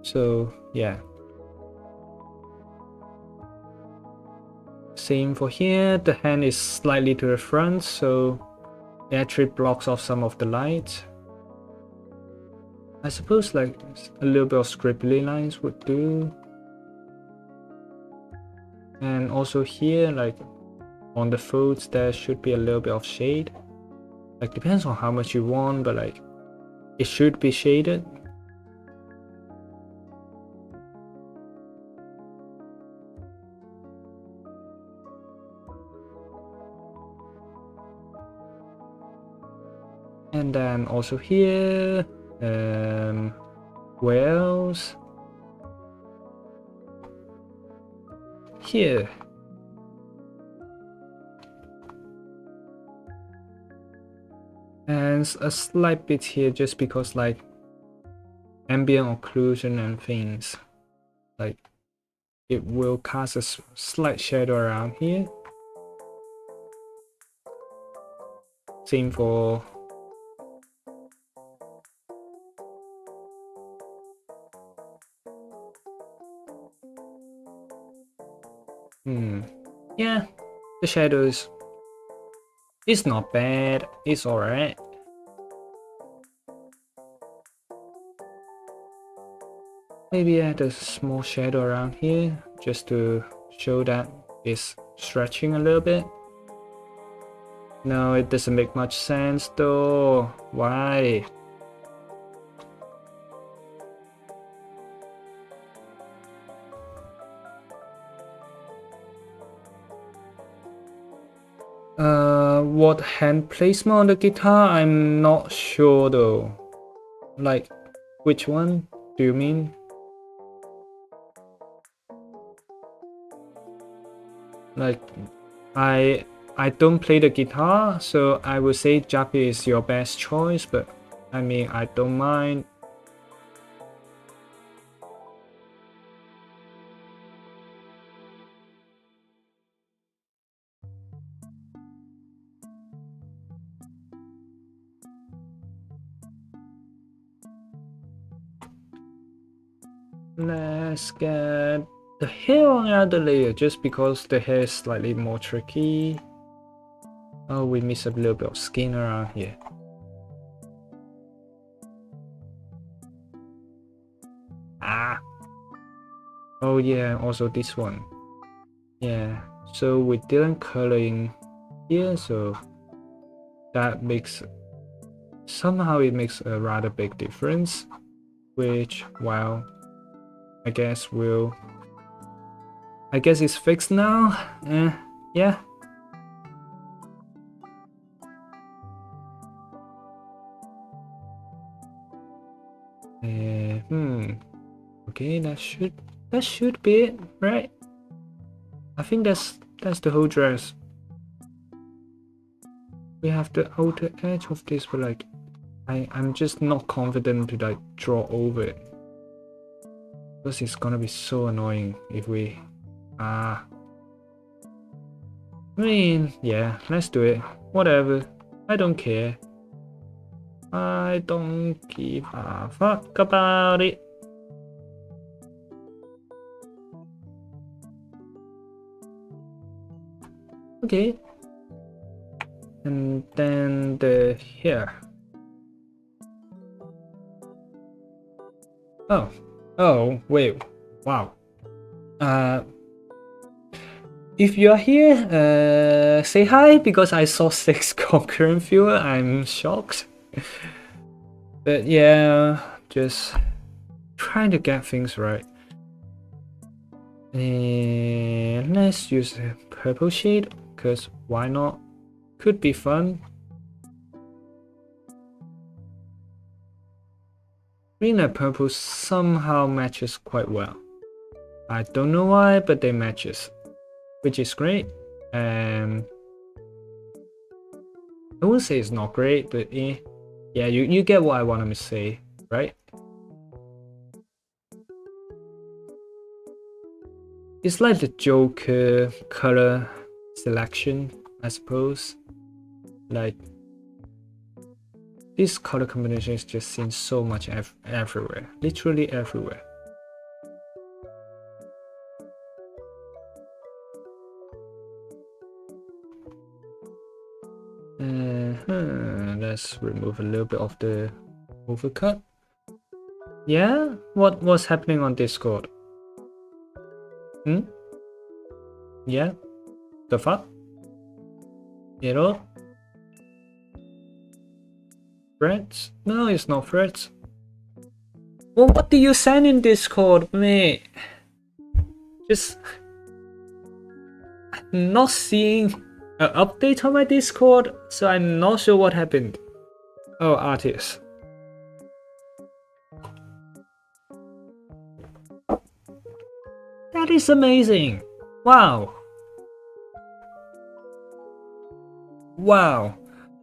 S1: So yeah. Same for here, the hand is slightly to the front, so it actually blocks off some of the light. I suppose like a little bit of scribbly lines would do. And also here, like on the folds, there should be a little bit of shade. Like, depends on how much you want, but like it should be shaded. And then also here, where else? Here. And a slight bit here just because like ambient occlusion and things. Like it will cast a slight shadow around here. Same for yeah, the shadows. It's not bad, it's alright. Maybe add a small shadow around here just to show that it's stretching a little bit. No, it doesn't make much sense though. Why? What hand placement on the guitar? I'm not sure though. Like, which one do you mean? Like, I don't play the guitar, so I would say Jappy is your best choice, but I mean, I don't mind. Let's get the hair on the other layer just because the hair is slightly more tricky. Oh, we miss a little bit of skin around here. Ah. Oh yeah, also this one. Yeah, so we didn't color in here, so that makes somehow it makes a rather big difference, which, well, I guess it's fixed now. Yeah. Okay, that should be it, right? I think that's the whole dress. We have the outer edge of this, but like I'm just not confident to like draw over it. Because it's gonna be so annoying if we I mean, yeah, let's do it. Whatever. I don't care. I don't give a fuck about it. Okay. And then the hair. Oh, wait. Wow. If you are here, say hi because I saw 6 concurrent viewer. I'm shocked. But yeah, just trying to get things right. And let's use a purple shade, because why not? Could be fun. Green and purple somehow matches quite well. I don't know why, but they matches, which is great. I wouldn't say it's not great, but yeah, you get what I want to say, right? It's like the Joker color selection, I suppose. Like, this color combination is just seen so much everywhere, literally everywhere. Let's remove a little bit of the overcut. Yeah, what was happening on Discord? Yeah, the fuck? You know? Threads? No, it's not threads. Well, what do you send in Discord, mate? Just not seeing an update on my Discord, so I'm not sure what happened. Oh, artist. That is amazing. Wow. Wow.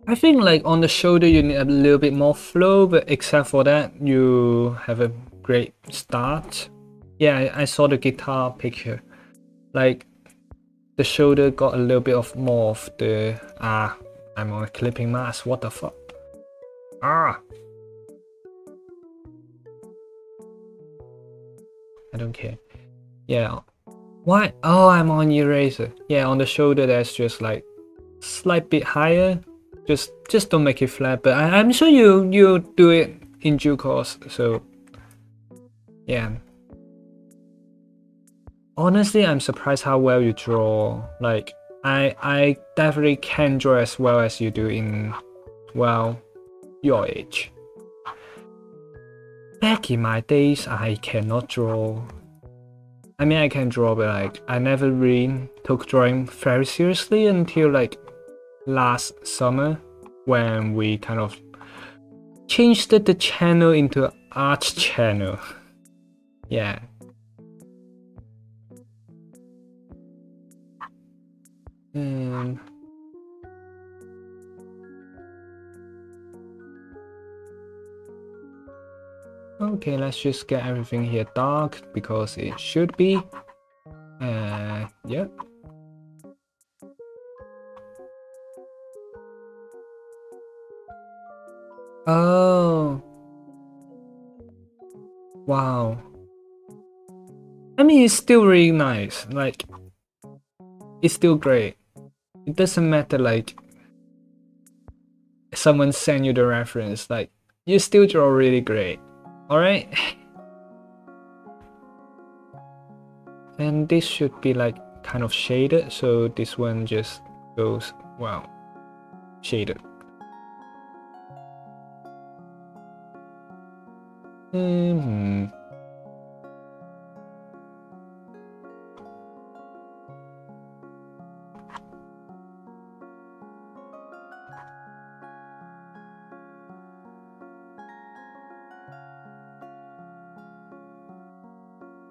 S1: I think like on the shoulder you need a little bit more flow, but except for that, you have a great start. Yeah, I saw the guitar picture. Like the shoulder got a little bit of more of the I'm on a clipping mask. What the fuck? I don't care. Yeah. Why? Oh, I'm on eraser. Yeah, on the shoulder there's just like slight bit higher. Just don't make it flat. But I'm sure you do it in due course. So yeah. Honestly, I'm surprised how well you draw. Like I definitely can draw as well as you do in, well, your age. Back in my days, I cannot draw. I mean, I can draw, but like I never really took drawing very seriously until like last summer when we kind of changed the channel into art channel. Yeah. Okay, let's just get everything here dark because it should be. Yep. Oh. Wow. I mean, it's still really nice. Like, it's still great. It doesn't matter, like, someone send you the reference. Like, you still draw really great. Alright? And this should be, like, kind of shaded. So this one just goes, wow, shaded.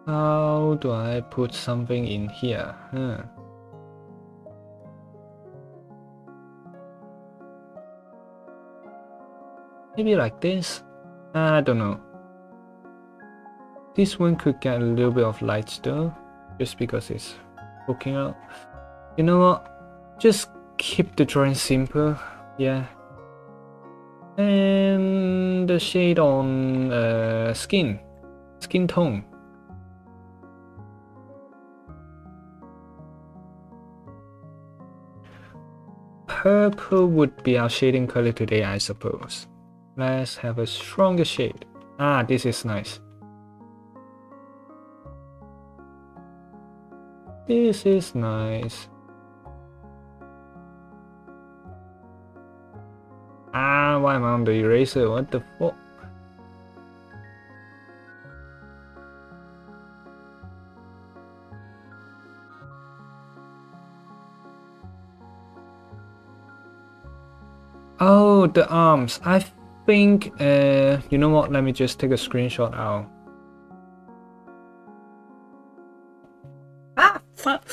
S1: How do I put something in here? Maybe like this? I don't know. This one could get a little bit of light though, just because it's poking out. You know what? Just keep the drawing simple, yeah. And the shade on skin tone. Purple would be our shading color today, I suppose. Let's have a stronger shade. This is nice. This is nice. Why am I on the eraser? What the fuck? Oh, the arms. I think, you know what? Let me just take a screenshot out. Fuck.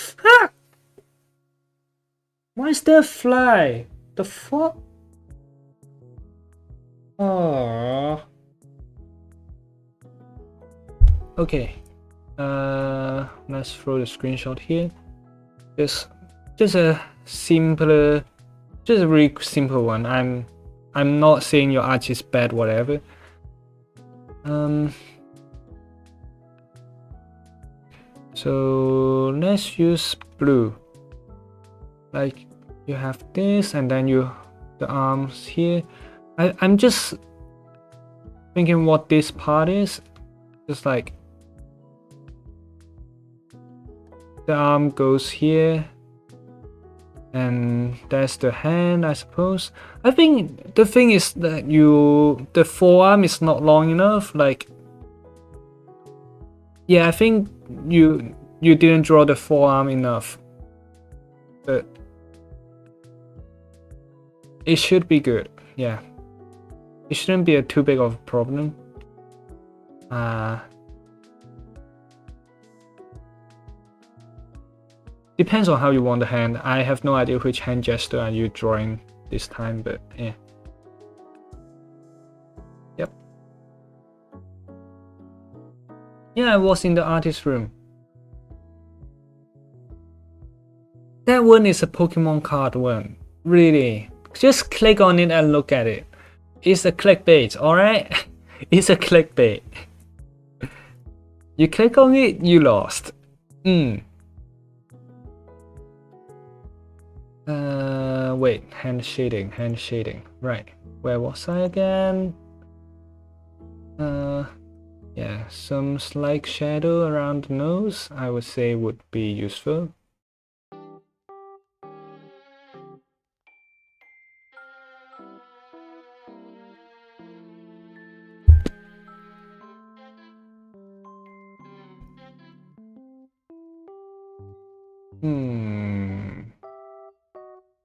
S1: Why is there a fly? The fuck? Oh. Okay. Let's throw the screenshot here. Just a simpler, just a really simple one. I'm not saying your art is bad, whatever. So let's use blue. Like you have this, and then the arms here. I'm just thinking what this part is. Just like the arm goes here, and that's the hand, I suppose. I think the thing is that the forearm is not long enough. Like, yeah, I think you didn't draw the forearm enough, but it should be good. Yeah. It shouldn't be too big of a problem. Depends on how you want the hand. I have no idea which hand gesture are you drawing this time, but yeah. Yep. Yeah, I was in the artist room. That one is a Pokemon card one. Really. Just click on it and look at it. It's a clickbait, alright? It's a clickbait. You click on it, you lost. Wait, hand shading. Right, where was I again? Yeah, some slight shadow around the nose, I would say would be useful.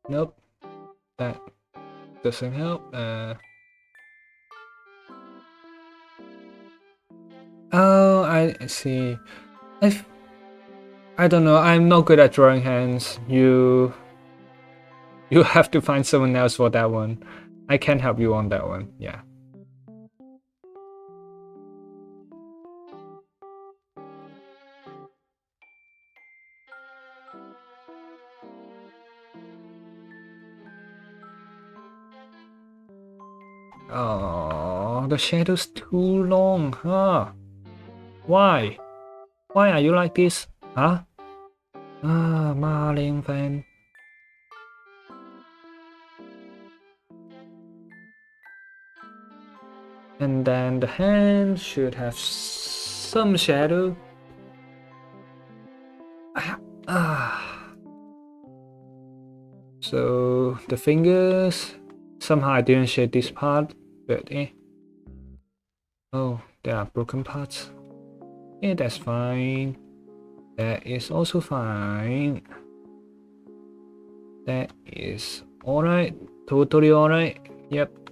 S1: Nope, that doesn't help. Oh, I see. I don't know. I'm not good at drawing hands. You have to find someone else for that one. I can't help you on that one. Yeah. Oh, the shadow's too long, huh? Why? Why are you like this? Huh? Marlin fan. And then the hand should have some shadow. So the fingers, somehow I didn't shade this part, but eh. Oh, there are broken parts. Yeah, that's fine. That is also fine. That is alright, totally alright. Yep.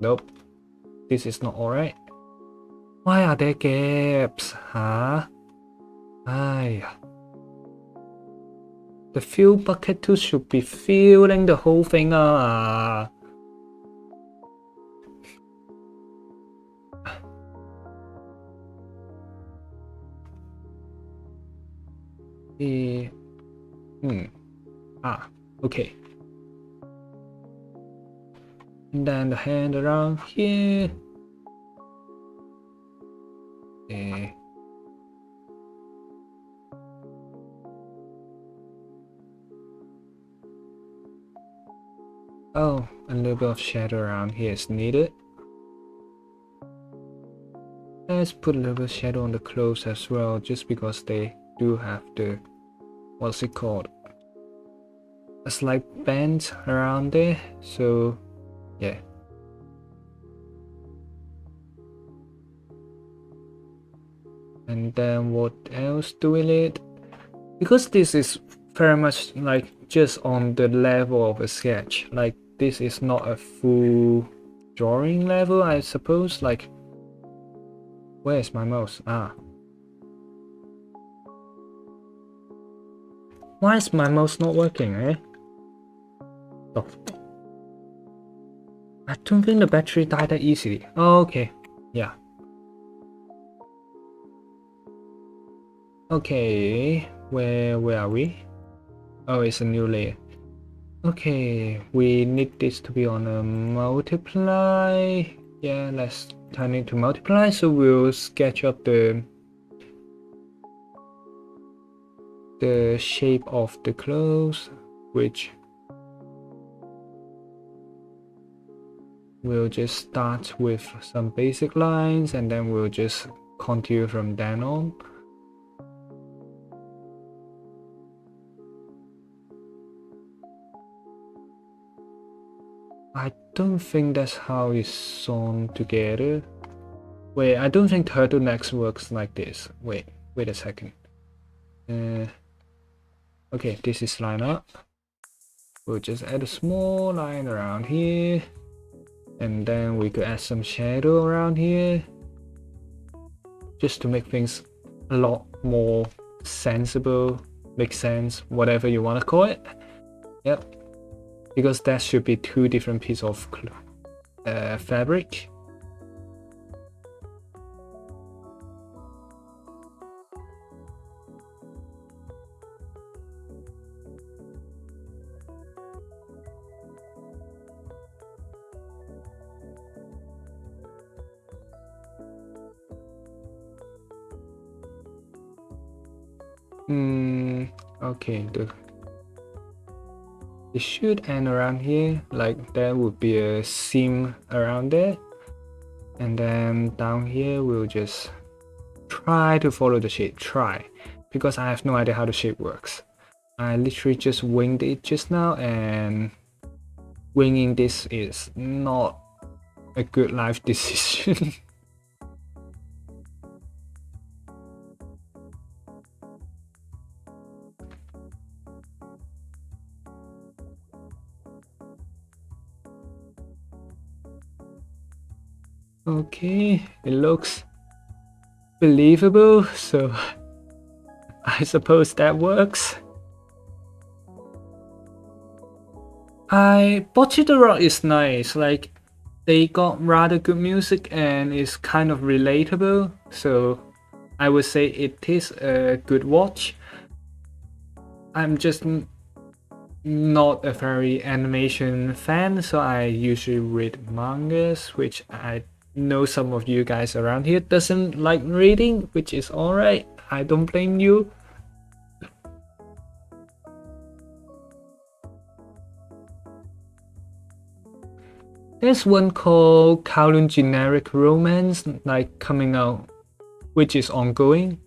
S1: Nope, this is not alright. Why are there gaps? Huh? The fill bucket tool should be filling the whole thing up. Okay. And then the hand around here. Oh, a little bit of shadow around here is needed. Let's put a little bit of shadow on the clothes as well, just because they do have the, what's it called? A slight bend around there, so yeah. And then what else do we need? Because this is very much like just on the level of a sketch, like this is not a full drawing level, I suppose. Like, where's my mouse? Why is my mouse not working, eh? Oh. I don't think the battery died that easily. Oh, okay, yeah. Okay, where are we? Oh, it's a new layer. Okay, we need this to be on a multiply. Yeah, let's turn it to multiply. So we'll sketch up the shape of the clothes, which we'll just start with some basic lines, and then we'll just continue from then on. I don't think that's how it's sewn together. Wait, I don't think turtlenecks works like this. Wait a second. Okay, this is line up. We'll just add a small line around here. And then we could add some shadow around here, just to make things a lot more sensible, make sense, whatever you want to call it. Yep, because that should be two different pieces of fabric. Okay, it should end around here, like there would be a seam around there, and then down here we'll just try to follow the shape, because I have no idea how the shape works. I literally just winged it just now, and winging this is not a good life decision. Okay, it looks believable, so I suppose that works. Bocce the Rock is nice, like they got rather good music and it's kind of relatable, so I would say it is a good watch. I'm just not a very animation fan, so I usually read mangas, which I know some of you guys around here doesn't like reading, which is alright. I don't blame you. There's one called Kowloon Generic Romance, like coming out, which is ongoing,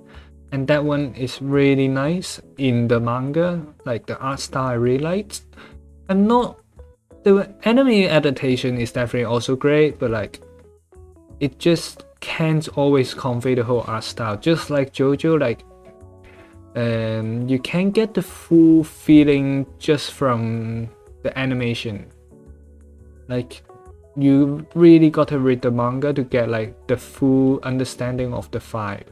S1: and that one is really nice in the manga. Like the art style I really liked. The anime adaptation is definitely also great, but like it just can't always convey the whole art style. Just like JoJo, like you can't get the full feeling just from the animation. Like you really gotta read the manga to get like the full understanding of the vibe.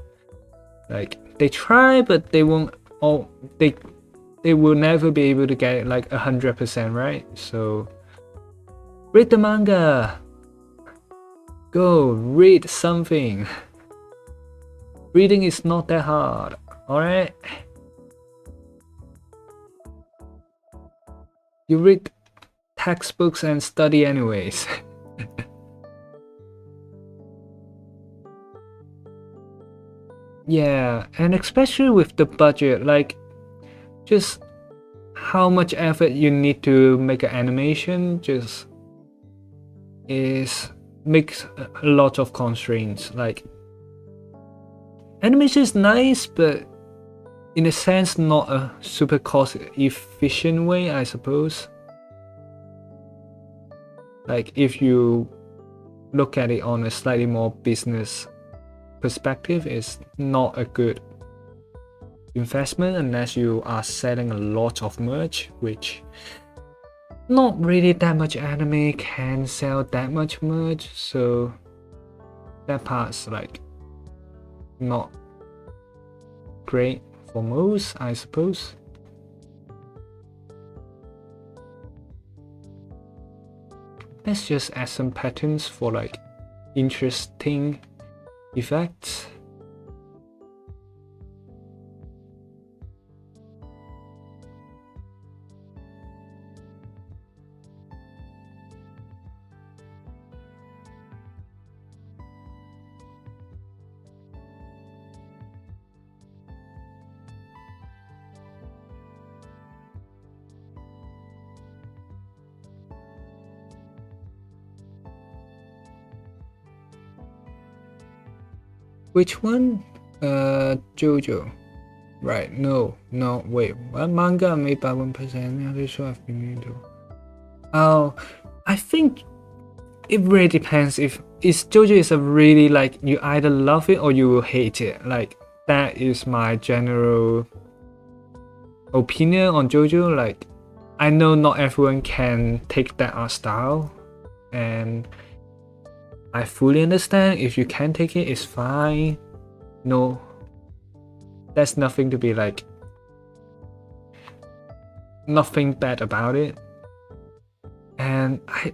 S1: Like they try, but they won't. They will never be able to get it like 100%, right? So read the manga. Go read something. Reading is not that hard, alright? You read textbooks and study anyways. Yeah, and especially with the budget, like just how much effort you need to make an animation just makes a lot of constraints. Like animation is nice, but in a sense not a super cost efficient way, I suppose. Like if you look at it on a slightly more business perspective, it's not a good investment unless you are selling a lot of merch, which not really that much anime can sell that much merch, so that part's like not great for most, I suppose. Let's just add some patterns for like interesting effects. Which one? JoJo. Right, no, wait, what manga made by 1%? How show I've been meaning to. Oh, I think it really depends if JoJo is a really like you either love it or you will hate it. Like that is my general opinion on JoJo. Like I know not everyone can take that art style, and I fully understand. If you can't take it, it's fine. No, there's nothing to be like, nothing bad about it. And I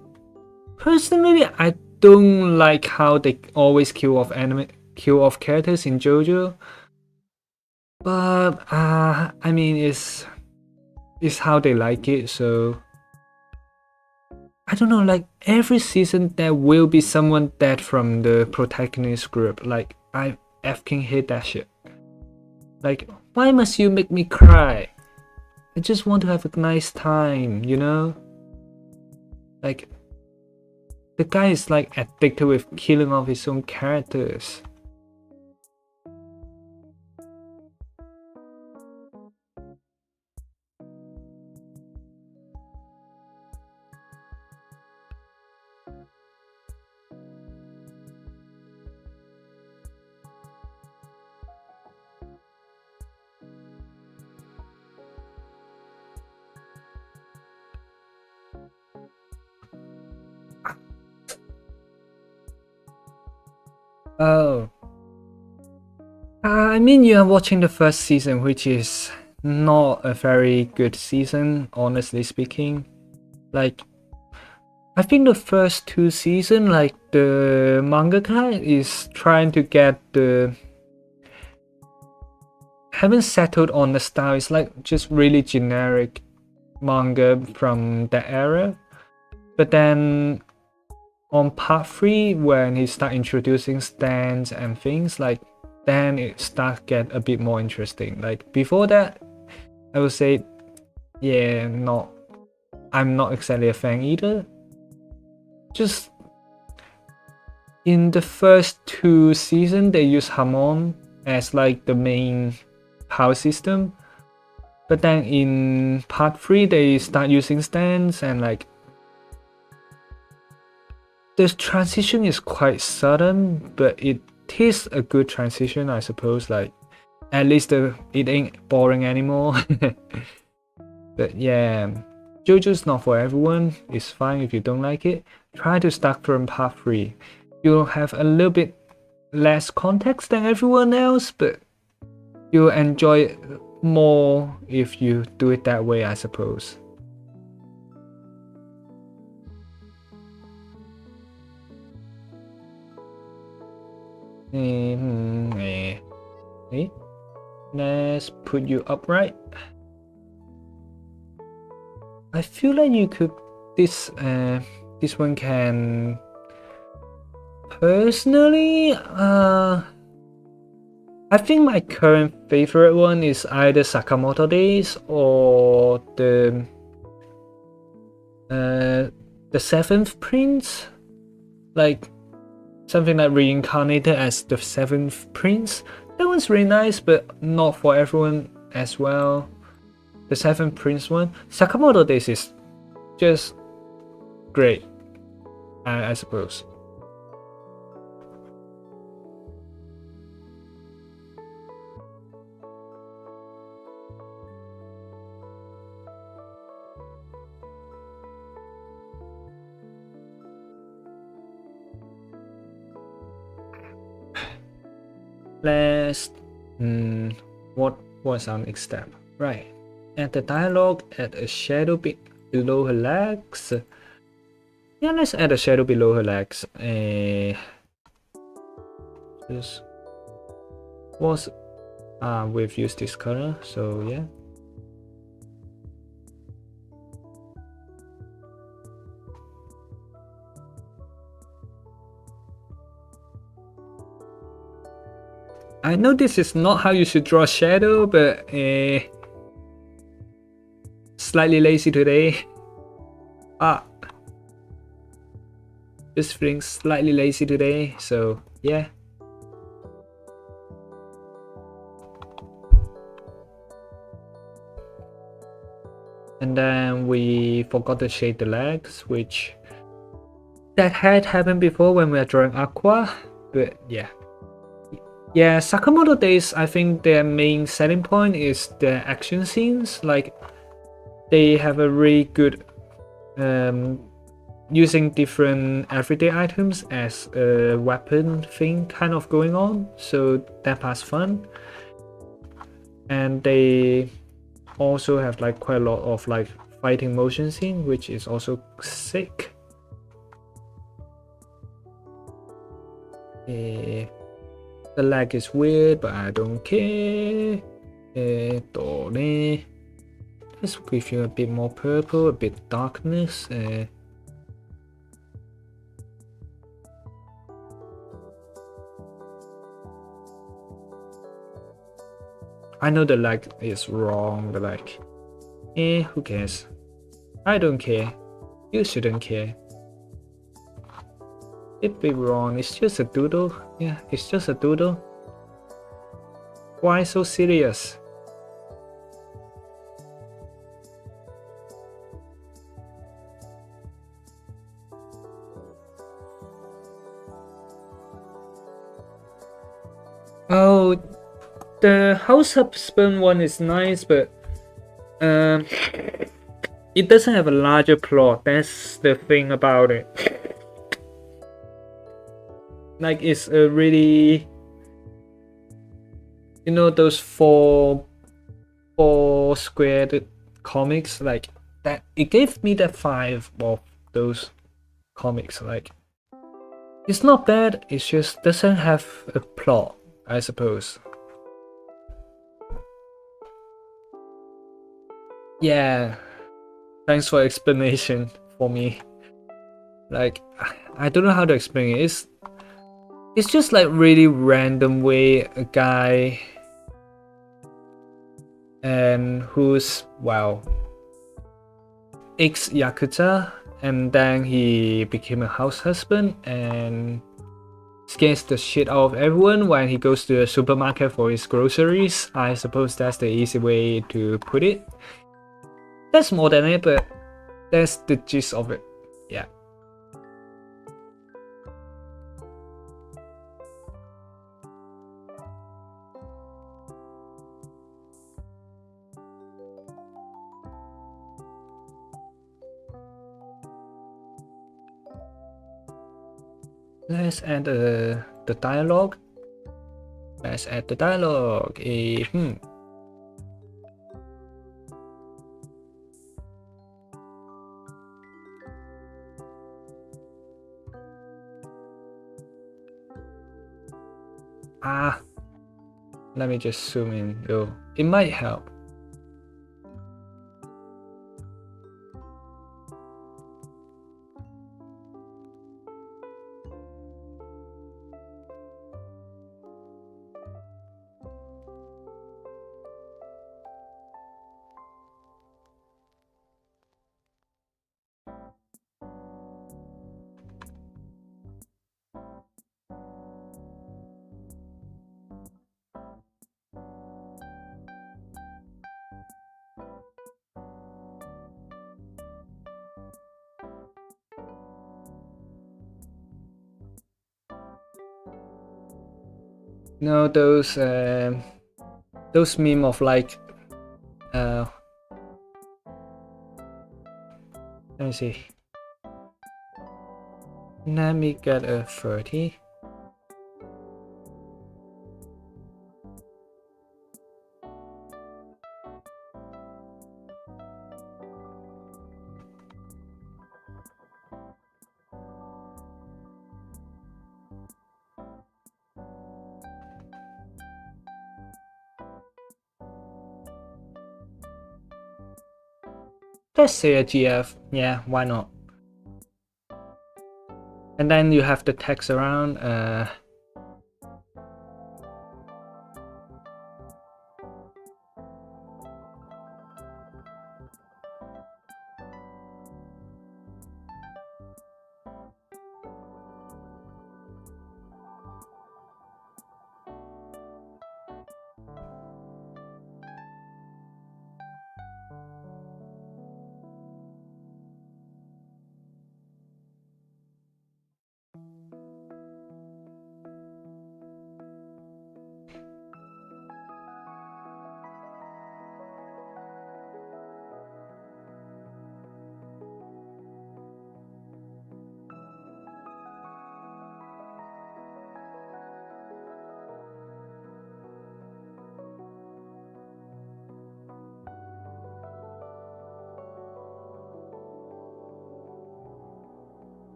S1: personally, I don't like how they always kill off characters in JoJo. But I mean, it's how they like it. So I don't know. Like every season, there will be someone dead from the protagonist group. Like I effing hate that shit. Like, why must you make me cry? I just want to have a nice time, you know? Like, the guy is like addicted with killing off his own characters. Oh. I mean, you are watching the first season, which is not a very good season, honestly speaking. Like, I think the first 2 seasons, like, the mangaka is trying to get the... haven't settled on the style. It's like just really generic manga from that era. But then on part 3, when he start introducing stands and things, like, then it start get a bit more interesting. Like before that, I would say, yeah, I'm not exactly a fan either. Just in the first 2 seasons, they use Hamon as like the main power system, but then in part 3, they start using stands, and like the transition is quite sudden, but it is a good transition, I suppose. Like at least it ain't boring anymore. But yeah, JoJo's not for everyone. It's fine if you don't like it. Try to start from part 3. You'll have a little bit less context than everyone else, but you'll enjoy it more if you do it that way, I suppose. Let's put you upright. I feel like you could this one can personally I think my current favorite one is either Sakamoto Days or the Seventh Prince, like something like reincarnated as the Seventh Prince. That one's really nice, but not for everyone as well. The Seventh Prince one, Sakamoto Days, is just great, I suppose. Let's what was our next step? Right. Add the dialogue, add a shadow below her legs. Yeah, let's add a shadow below her legs. Just was we've used this color, so yeah. I know this is not how you should draw shadow, but slightly lazy today. Just feeling slightly lazy today, so yeah. And then we forgot to shade the legs, which that had happened before when we were drawing Aqua, but yeah. Yeah, Sakamoto Days, I think their main selling point is the action scenes. Like, they have a really good using different everyday items as a weapon thing kind of going on, so that part's fun. And they also have like quite a lot of like fighting motion scene, which is also sick. The lag is weird, but I don't care. Let's give you a bit more purple, a bit darkness. I know the lag is wrong, but like, who cares? I don't care. You shouldn't care. It'd be wrong. It's just a doodle. Yeah, it's just a doodle. Why so serious? Oh, the house husband one is nice, but it doesn't have a larger plot. That's the thing about it. Like, it's a really, you know, those four squared comics, like that. It gave me the 5 of those comics. Like, it's not bad. It just doesn't have a plot, I suppose. Yeah, thanks for explanation for me. Like, I don't know how to explain it. It's just like really random way a guy and who's, well, ex-yakuza, and then he became a house husband and scares the shit out of everyone when he goes to a supermarket for his groceries. I suppose that's the easy way to put it. That's more than it, but that's the gist of it. Yeah. Let's add the dialogue. Let's add the dialogue. Let me just zoom in though. It might help. No, those meme of like let me see. Let me get a 30. Let's say a GF. Yeah, why not? And then you have the text around.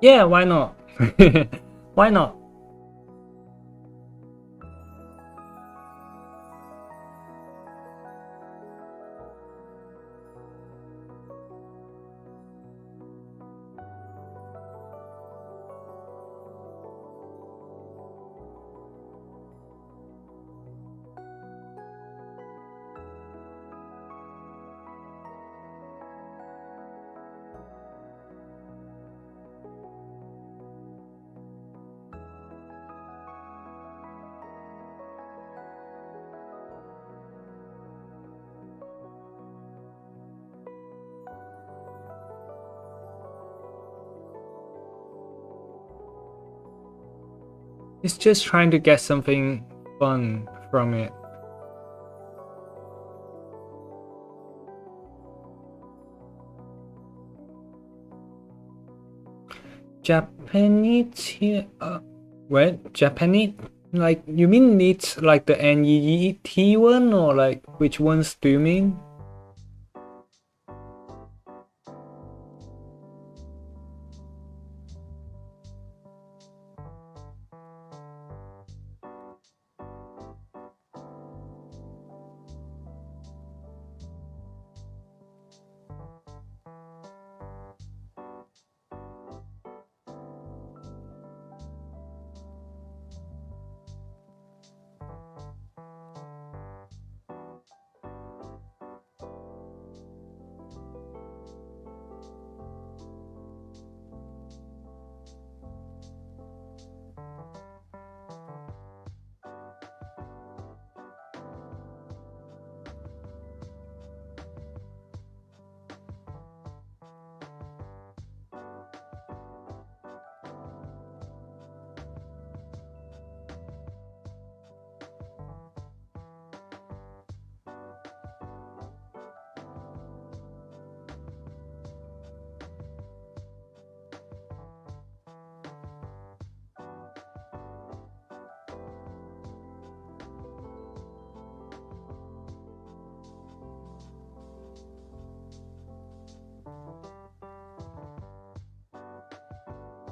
S1: Yeah, why not? Why not? It's just trying to get something fun from it. Japanese here. What? Japanese? Like, you mean neat like the NEET one, or like which ones do you mean?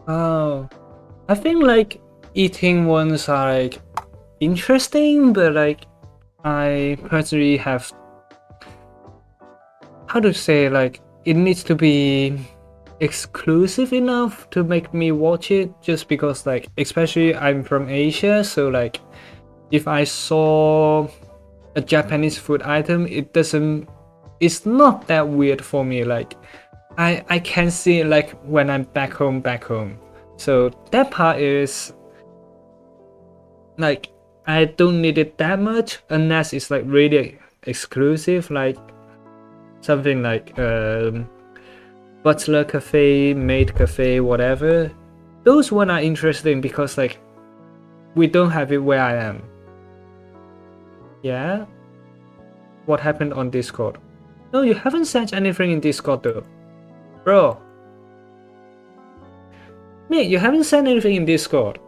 S1: Oh, I think like eating ones are like interesting, but like I personally have, how to say, like it needs to be exclusive enough to make me watch it, just because like especially I'm from Asia, so like if I saw a Japanese food item, it's not that weird for me. Like I can see it like when I'm back home. So that part is like I don't need it that much unless it's like really exclusive, like something like Butler Cafe, Maid Cafe, whatever. Those one are interesting because like we don't have it where I am. Yeah? What happened on Discord? No, you haven't sent anything in Discord though. Bro. Mate, you haven't sent anything in Discord.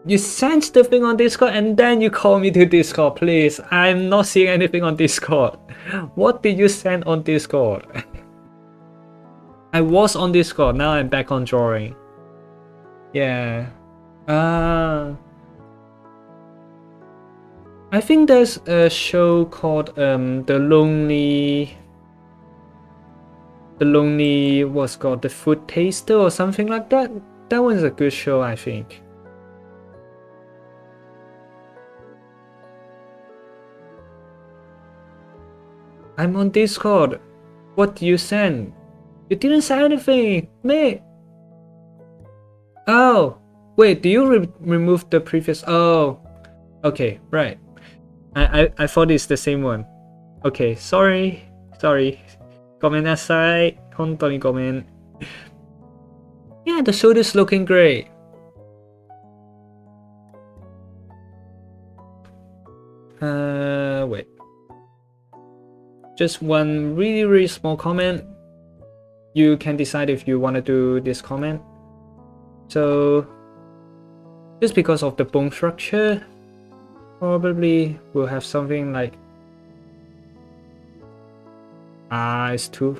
S1: You sent the thing on Discord and then you call me to Discord, please. I'm not seeing anything on Discord. What did you send on Discord? I was on Discord, now I'm back on drawing. Yeah. I think there's a show called The Lonely what's called The Food Taster or something like that. That one's a good show, I think. I'm on Discord. What do you send? You didn't send anything, mate. Oh, wait, do you remove the previous? Oh, okay, right. I thought it's the same one. Okay, sorry. ごめんなさい。本当にごめん。Yeah, the shoulder's looking great. Wait. Just one really small comment. You can decide if you want to do this comment. So, just because of the bone structure, probably we'll have something like it's too.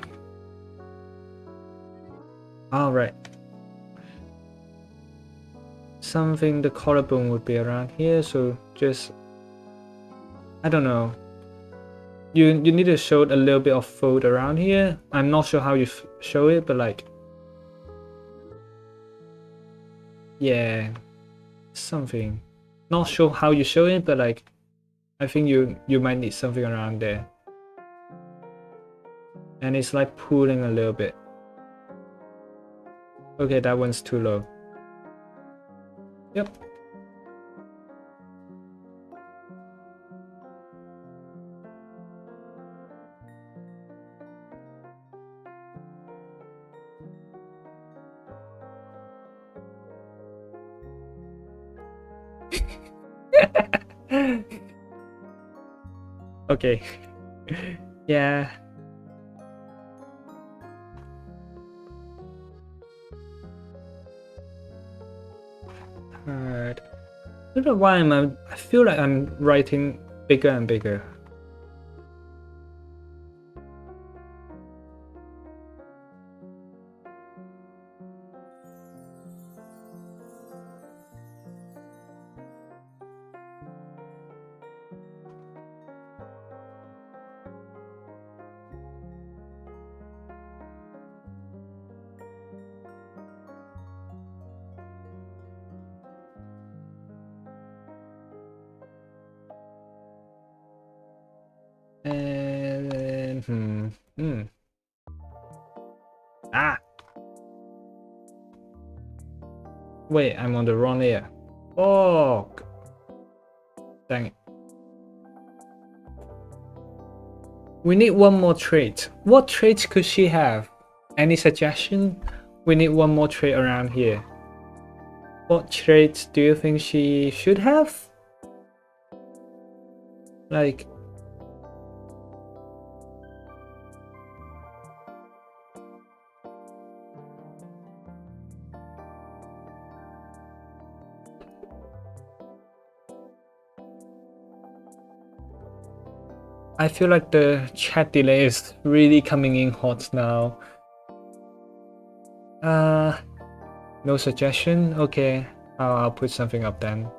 S1: All right. Something the collarbone would be around here, so just I don't know. You need to show a little bit of fold around here. I'm not sure how you show it, but like, yeah, something. Not sure how you show it, but like, I think you might need something around there. And it's like pulling a little bit. Okay, that one's too low. Yep. Okay. Yeah. Alright. I don't know why I feel like I'm writing bigger and bigger. And Ah! Wait, I'm on the wrong layer. Oh! Dang it. We need one more trait. What traits could she have? Any suggestion? We need one more trait around here. What traits do you think she should have? Like... I feel like the chat delay is really coming in hot now. No suggestion? Okay, I'll put something up then.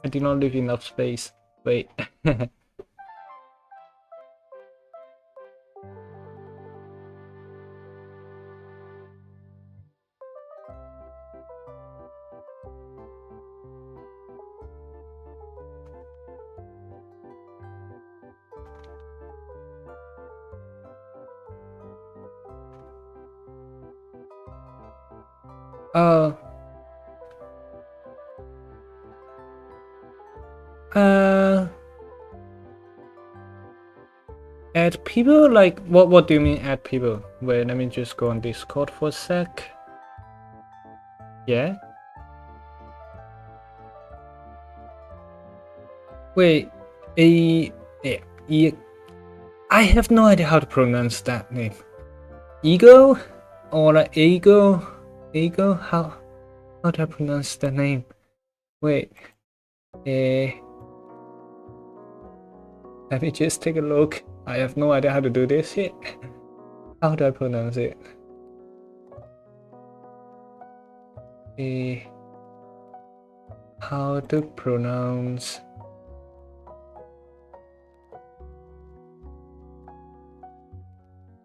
S1: I did not leave enough space. Wait. uh... Add people? Like, what do you mean add people? Wait, let me just go on Discord for a sec. Yeah? Wait, I have no idea how to pronounce that name. Ego? Or like Ego? Ego? How do I pronounce that name? Wait. Let me just take a look. I have no idea how to do this yet. How do I pronounce it? How to pronounce...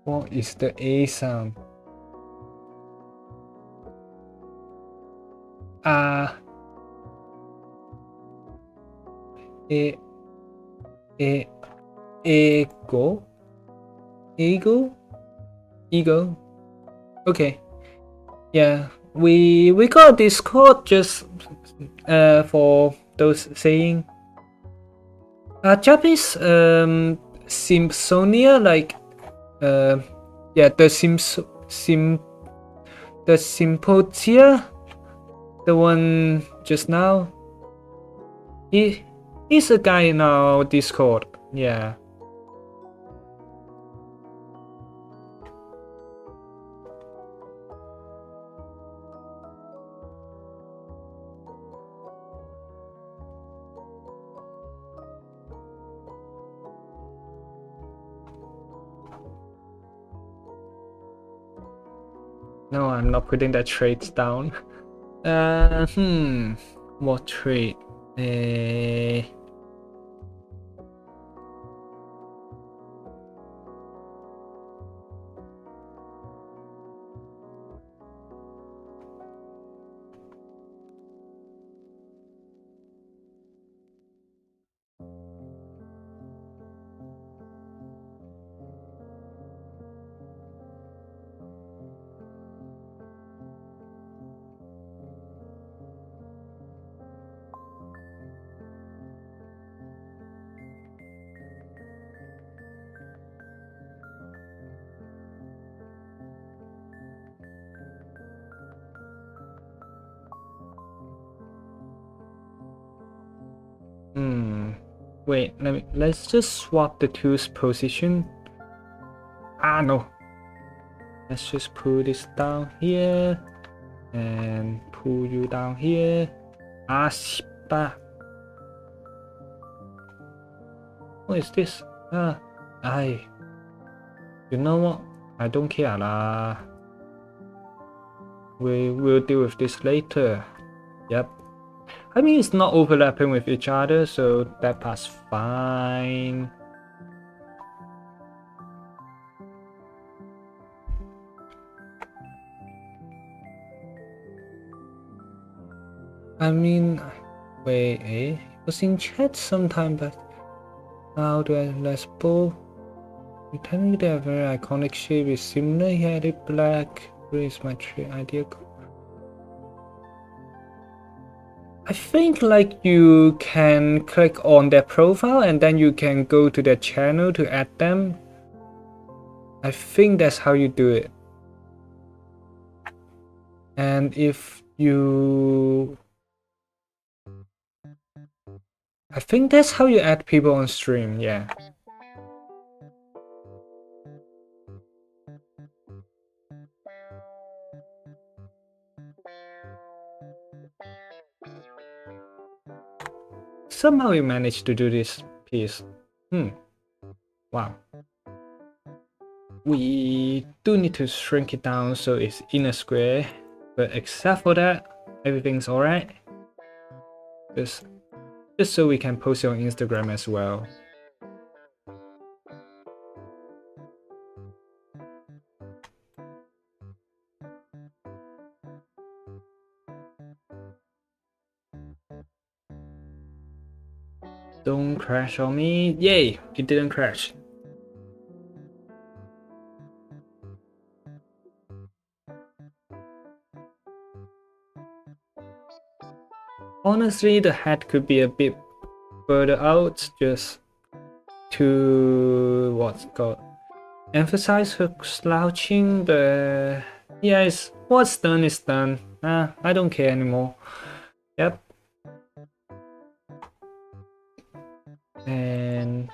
S1: What is the A sound? Ego? Ego? Okay. Yeah, we got Discord just for those saying. Japanese Simpsonia, like yeah, the Symposia, the one just now. He's a guy in our Discord. Yeah. No, I'm not putting that trades down. What trade? Wait, let's just swap the two's position. Ah no. Let's just pull this down here and pull you down here. Ah shit. What is this? You know what? I don't care lah. We will deal with this later. Yep. I mean, it's not overlapping with each other, so that part's fine. I mean, wait, it was in chat sometime back. How do I let's pull? You tell me they are very iconic shape is similar. He had it black. Where is my trade idea? I think like you can click on their profile and then you can go to their channel to add them. I think that's how you do it. And if you... I think that's how you add people on stream, yeah. Somehow we managed to do this piece. Wow. We do need to shrink it down so it's in a square, but except for that, everything's alright. Just so we can post it on Instagram as well. Don't crash on me. Yay! It didn't crash. Honestly, the head could be a bit further out just to what's called emphasize her slouching, but yeah, it's what's done is done. I don't care anymore. Yep. And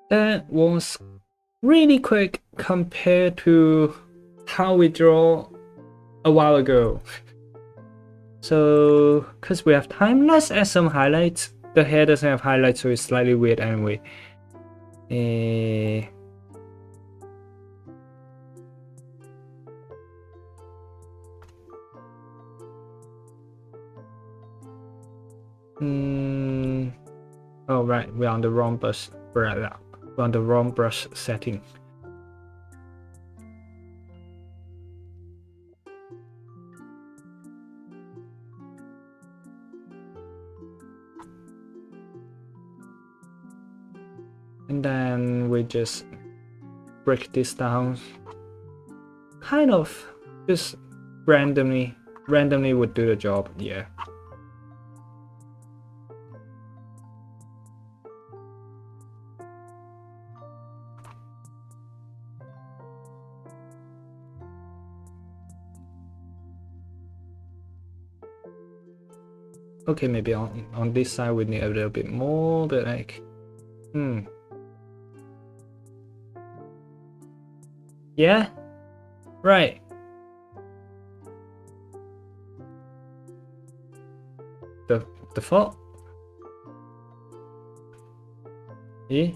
S1: that was really quick compared to how we draw a while ago. So, because we have time, let's add some highlights. The hair doesn't have highlights, so it's slightly weird anyway. Oh right, we're on the wrong brush. We're on the wrong brush setting. And then we just break this down. Kind of just randomly would do the job, yeah. Okay, maybe on this side we need a little bit more, but like, yeah, right. The fault? Yeah,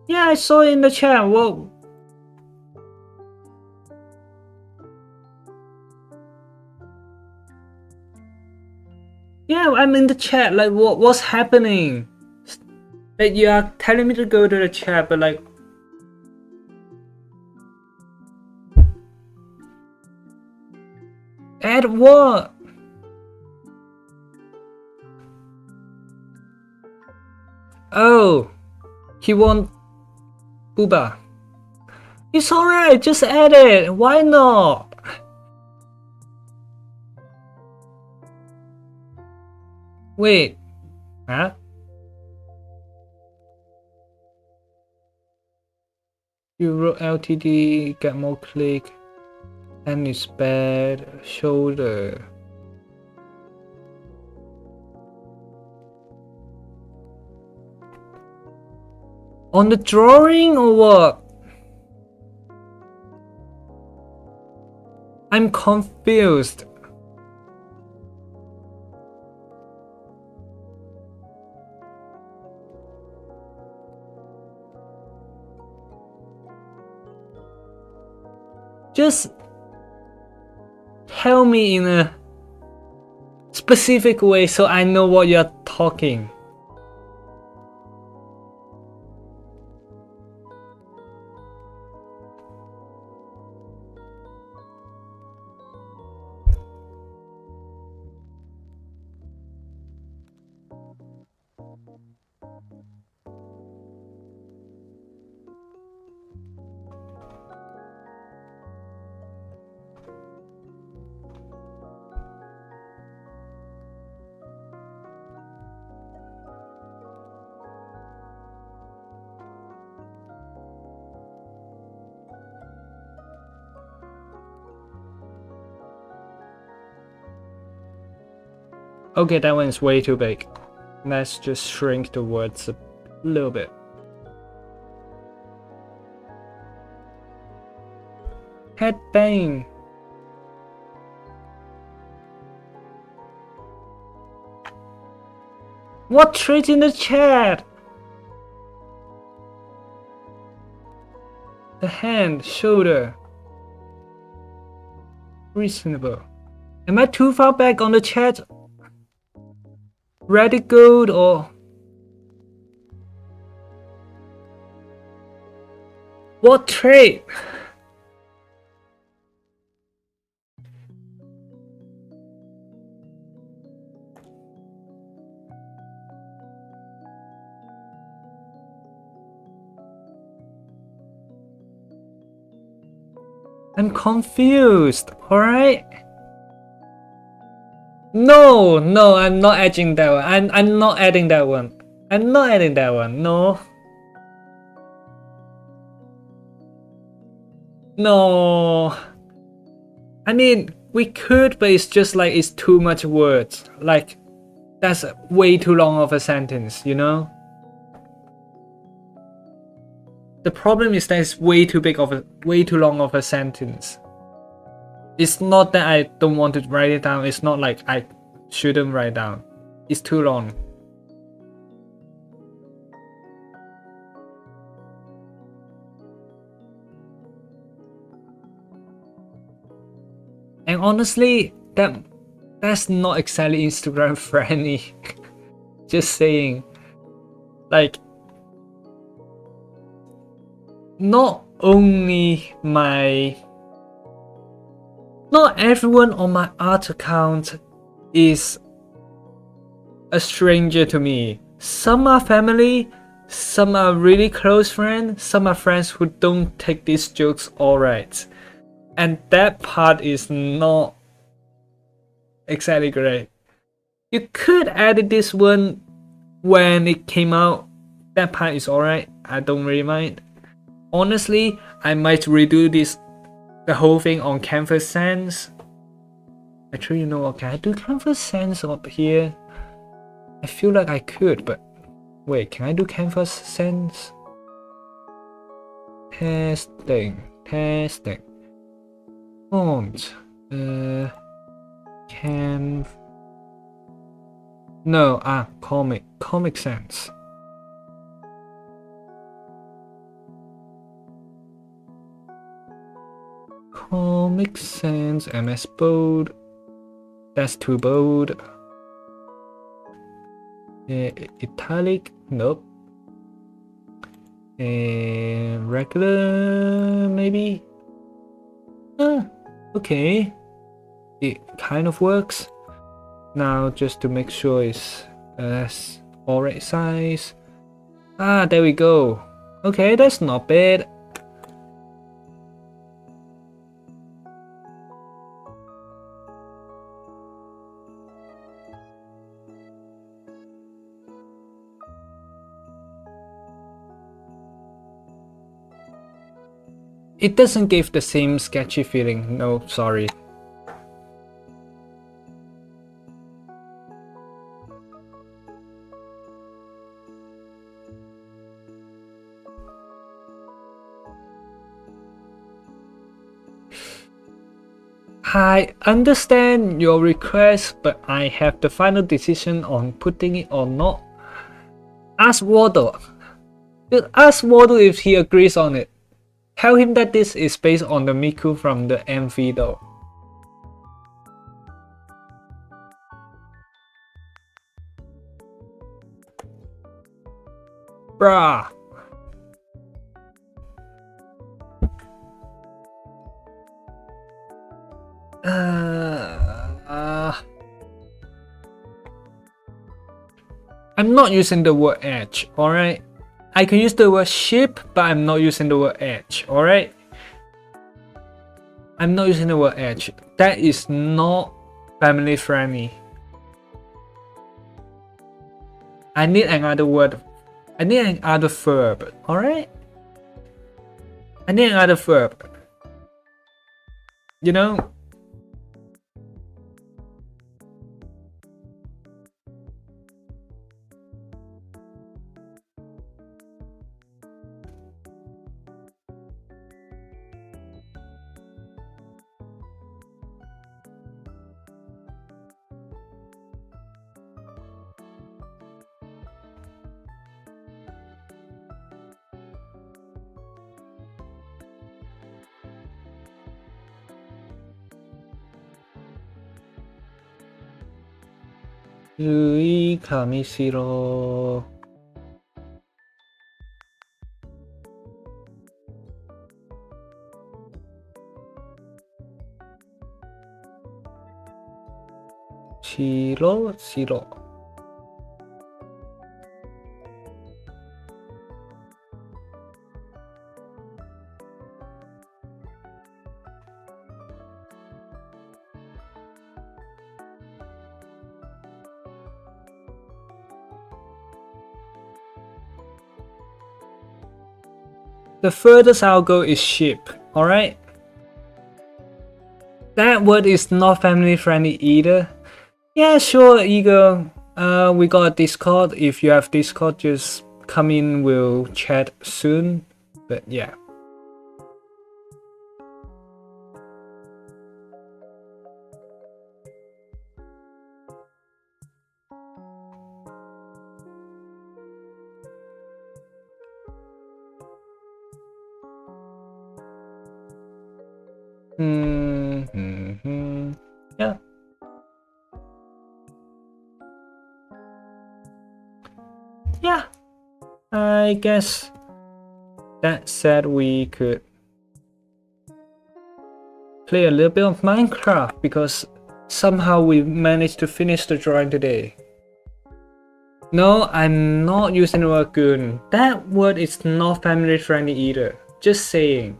S1: yeah, I saw it in the chat. Whoa. Yeah, I'm in the chat. Like, what's happening? Like, you are telling me to go to the chat, but like, add what? Oh, he want Booba. It's alright, just add it. Why not? Wait, huh? Euro LTD get more click, and it's bad. Shoulder. On the drawing or what? I'm confused. Just tell me in a specific way so I know what you're talking. Okay, that one is way too big. Let's just shrink the words a little bit. Headbang. What trait in the chat? The hand, shoulder. Reasonable. Am I too far back on the chat? Radical or what trait? I'm confused, alright? No, I'm not adding that one. I'm not adding that one. I'm not adding that one. No. No. I mean, we could, but it's just like it's too much words. Like, that's way too long of a sentence, you know? The problem is that it's way too long of a sentence. It's not that I don't want to write it down. It's not like I shouldn't write down. It's too long. And honestly, that's not exactly Instagram friendly. Just saying. Like, not everyone on my art account is a stranger to me. Some are family, some are really close friends, some are friends who don't take these jokes alright. And that part is not exactly great. You could edit this one when it came out. That part is alright. I don't really mind. Honestly, I might redo the whole thing on Canvas Sans. Actually, you know what? Can I do Canvas Sans up here? I feel like I could, but wait, can I do Canvas Sans? Testing. Font. Comic Sans. Comic Sans, MS bold. That's too bold. Italic, nope. Regular, maybe. Okay. It kind of works. Now, just to make sure it's alright size. There we go. Okay, that's not bad. It doesn't give the same sketchy feeling. No, sorry. I understand your request, but I have the final decision on putting it or not. Ask Waddle. Just ask Waddle if he agrees on it. Tell him that this is based on the Miku from the MV though. Bruh. I'm not using the word edge, alright? I can use the word ship, but I'm not using the word edge, alright? I'm not using the word edge. That is not family friendly. I need another word. I need another verb, alright? I need another verb. You know? Yui Kamishiro. Shiro. The furthest I'll go is ship, alright? That word is not family friendly either. Yeah, sure, Ego. We got a Discord. If you have Discord, just come in, we'll chat soon. But yeah. Yeah. I guess that said, we could play a little bit of Minecraft because somehow we managed to finish the drawing today. No, I'm not using the word goon. That word is not family friendly either. Just saying.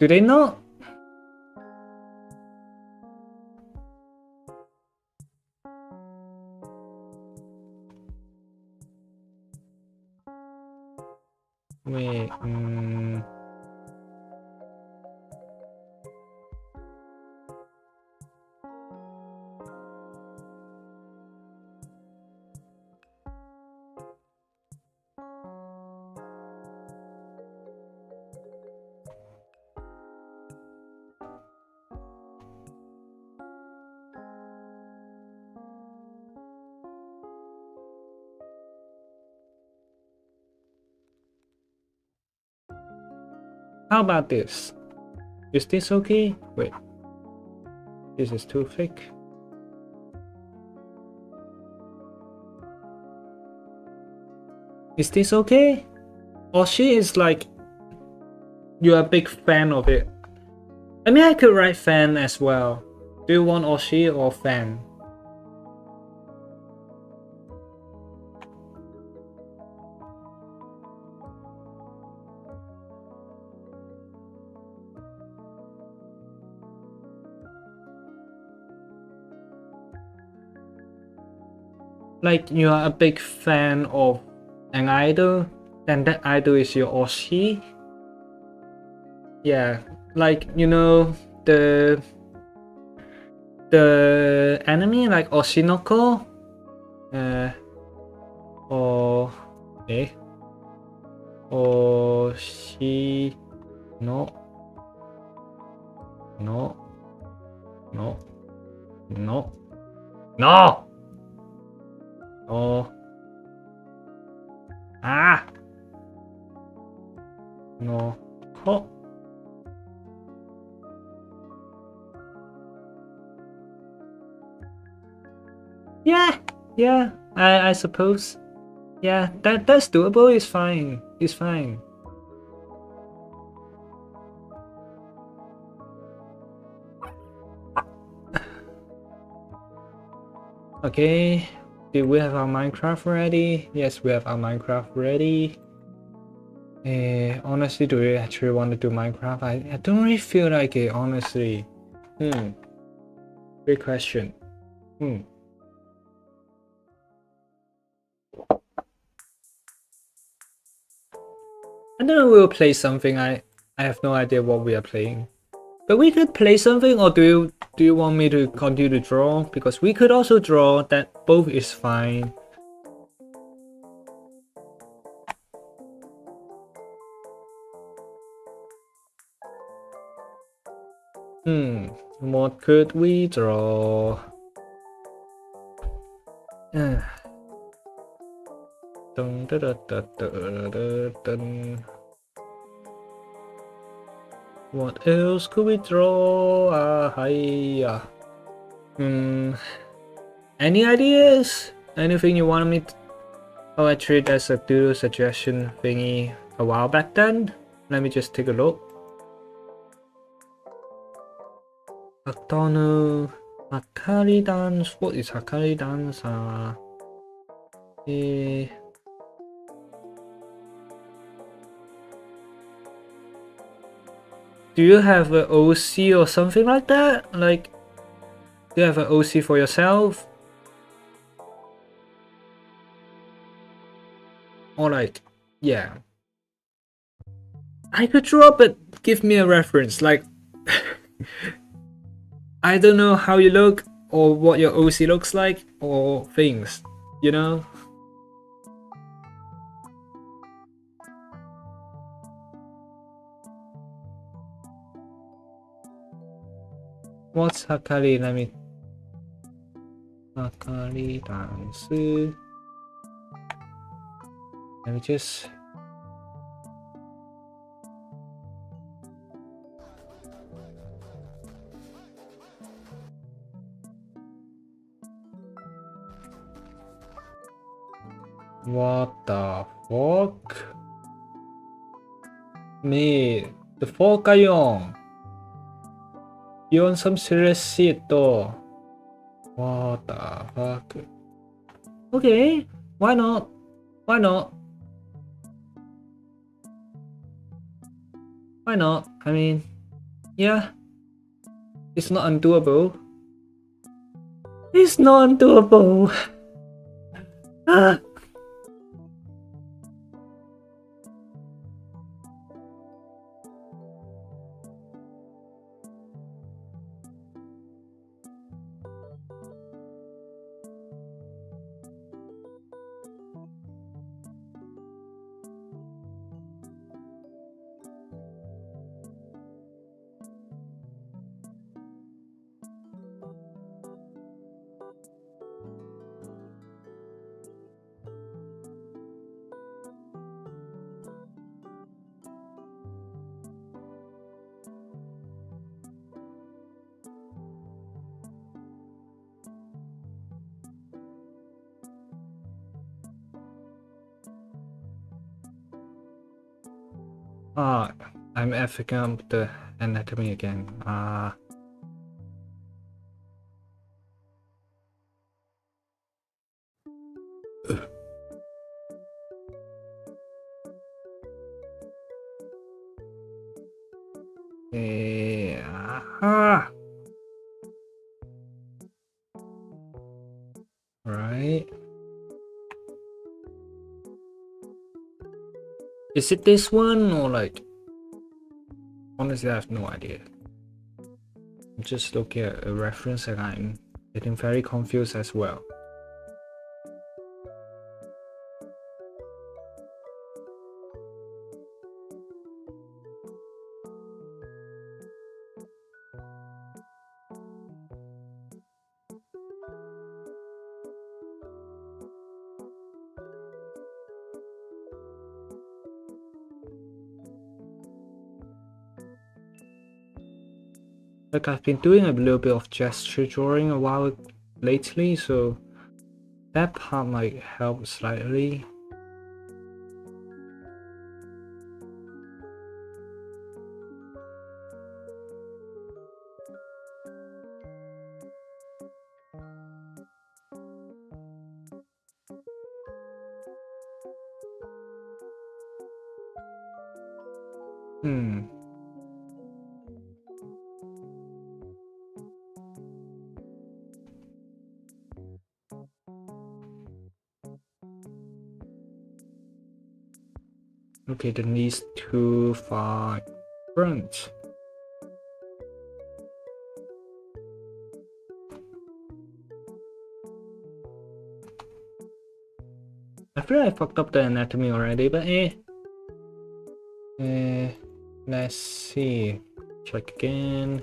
S1: Do they not? Wait, how about this? Is this okay? Wait. This is too thick. Is this okay? Or she is like, you're a big fan of it. I mean, I could write fan as well. Do you want Oshi or fan? Like, you are a big fan of an idol, and that idol is your Oshi? Yeah, like, you know, the anime like Oshinoko? Or Oshi no no no no no oh ah no ko yeah I suppose yeah that's doable. It's fine. Okay, did we have our Minecraft ready? Yes, we have our Minecraft ready. Honestly, do we actually want to do Minecraft? I don't really feel like it, honestly. Great question. I don't know, we'll play something. I have no idea what we are playing. But we could play something, or do you want me to continue to draw? Because we could also draw, that both is fine. What could we draw? Dun, dun, dun, dun, dun, dun. What else could we draw? Hiya. Any ideas? Anything you want me to... Oh, actually, that's a doodle suggestion thingy a while back then. Let me just take a look. McDonald, Hakari dance. What is Hakari dance? Do you have an OC or something like that? Like, do you have an OC for yourself? Or like, yeah. I could draw, but give me a reference. Like, I don't know how you look or what your OC looks like or things, you know? What's Hakari? Let me... Hakari dance. Let me just... What the fuck? Me, the fuck are you on? You on some serious shit though. What the fuck? Okay, why not? Why not? Why not? I mean, yeah, it's not undoable. It's not undoable. Ah. Ah, I'm effing up the anatomy again. Right. Is it this one or like? Honestly, I have no idea. I'm just looking at a reference and I'm getting very confused as well. Like I've been doing a little bit of gesture drawing a while lately, so that part might help slightly. Okay, the knees too far front. I feel like I fucked up the anatomy already, but let's see. Check again.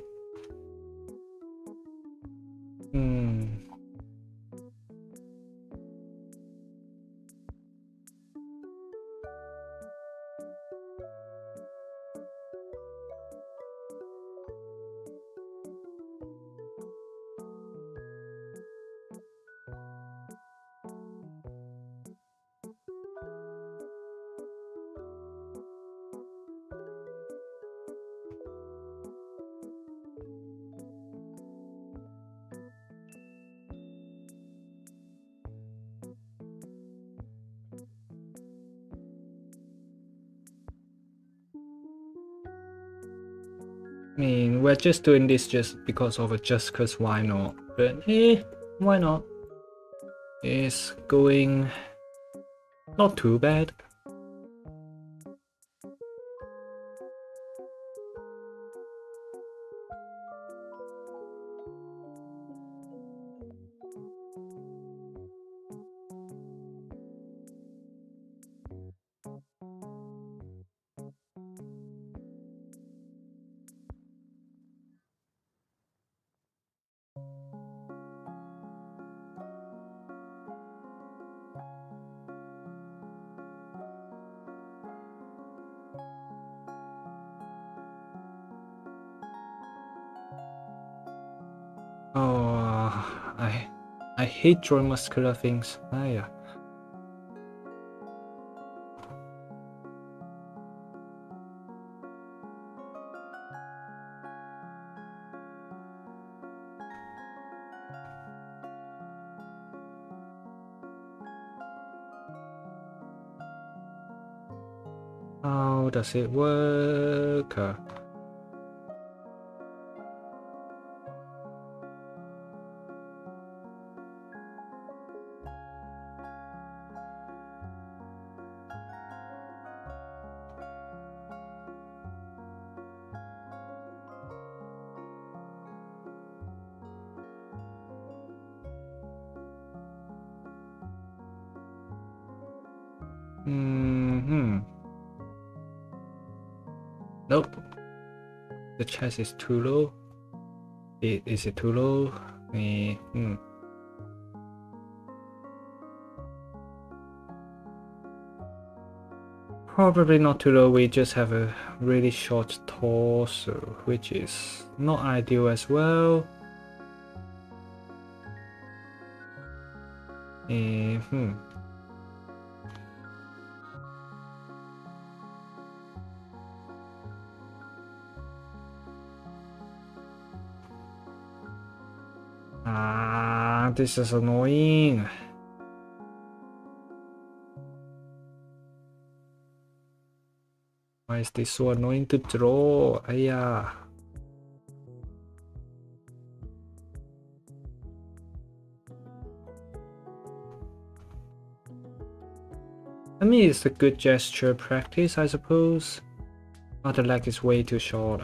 S1: I mean, we're just doing this just because of it, just cause why not? But why not? It's going not too bad. Oh, I hate drawing muscular things. Yeah. How does it work? Nope. The chest is too low. Is it too low? Probably not too low. We just have a really short torso, which is not ideal as well. This is annoying. Why is this so annoying to draw? Ayah. I mean, it's a good gesture practice, I suppose. Oh, the leg is way too short.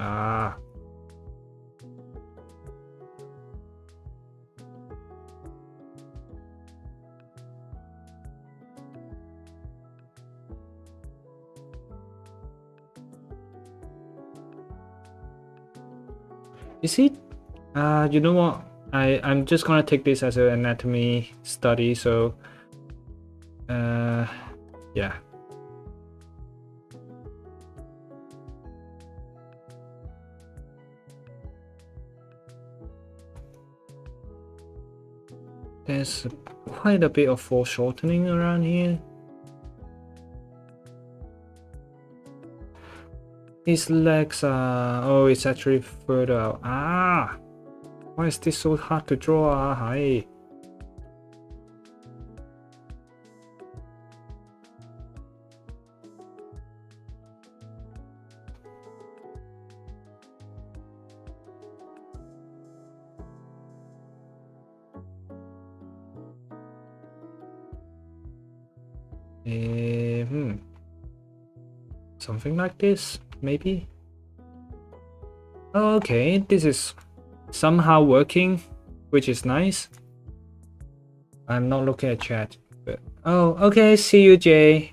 S1: You see, you know what? I'm just gonna take this as an anatomy study, so yeah. There's quite a bit of foreshortening around here. His legs are... oh, it's actually further out. Why is this so hard to draw? Hi. Something like this, maybe? Okay, this is somehow working, which is nice. I'm not looking at chat, but... oh, okay, see you, Jay.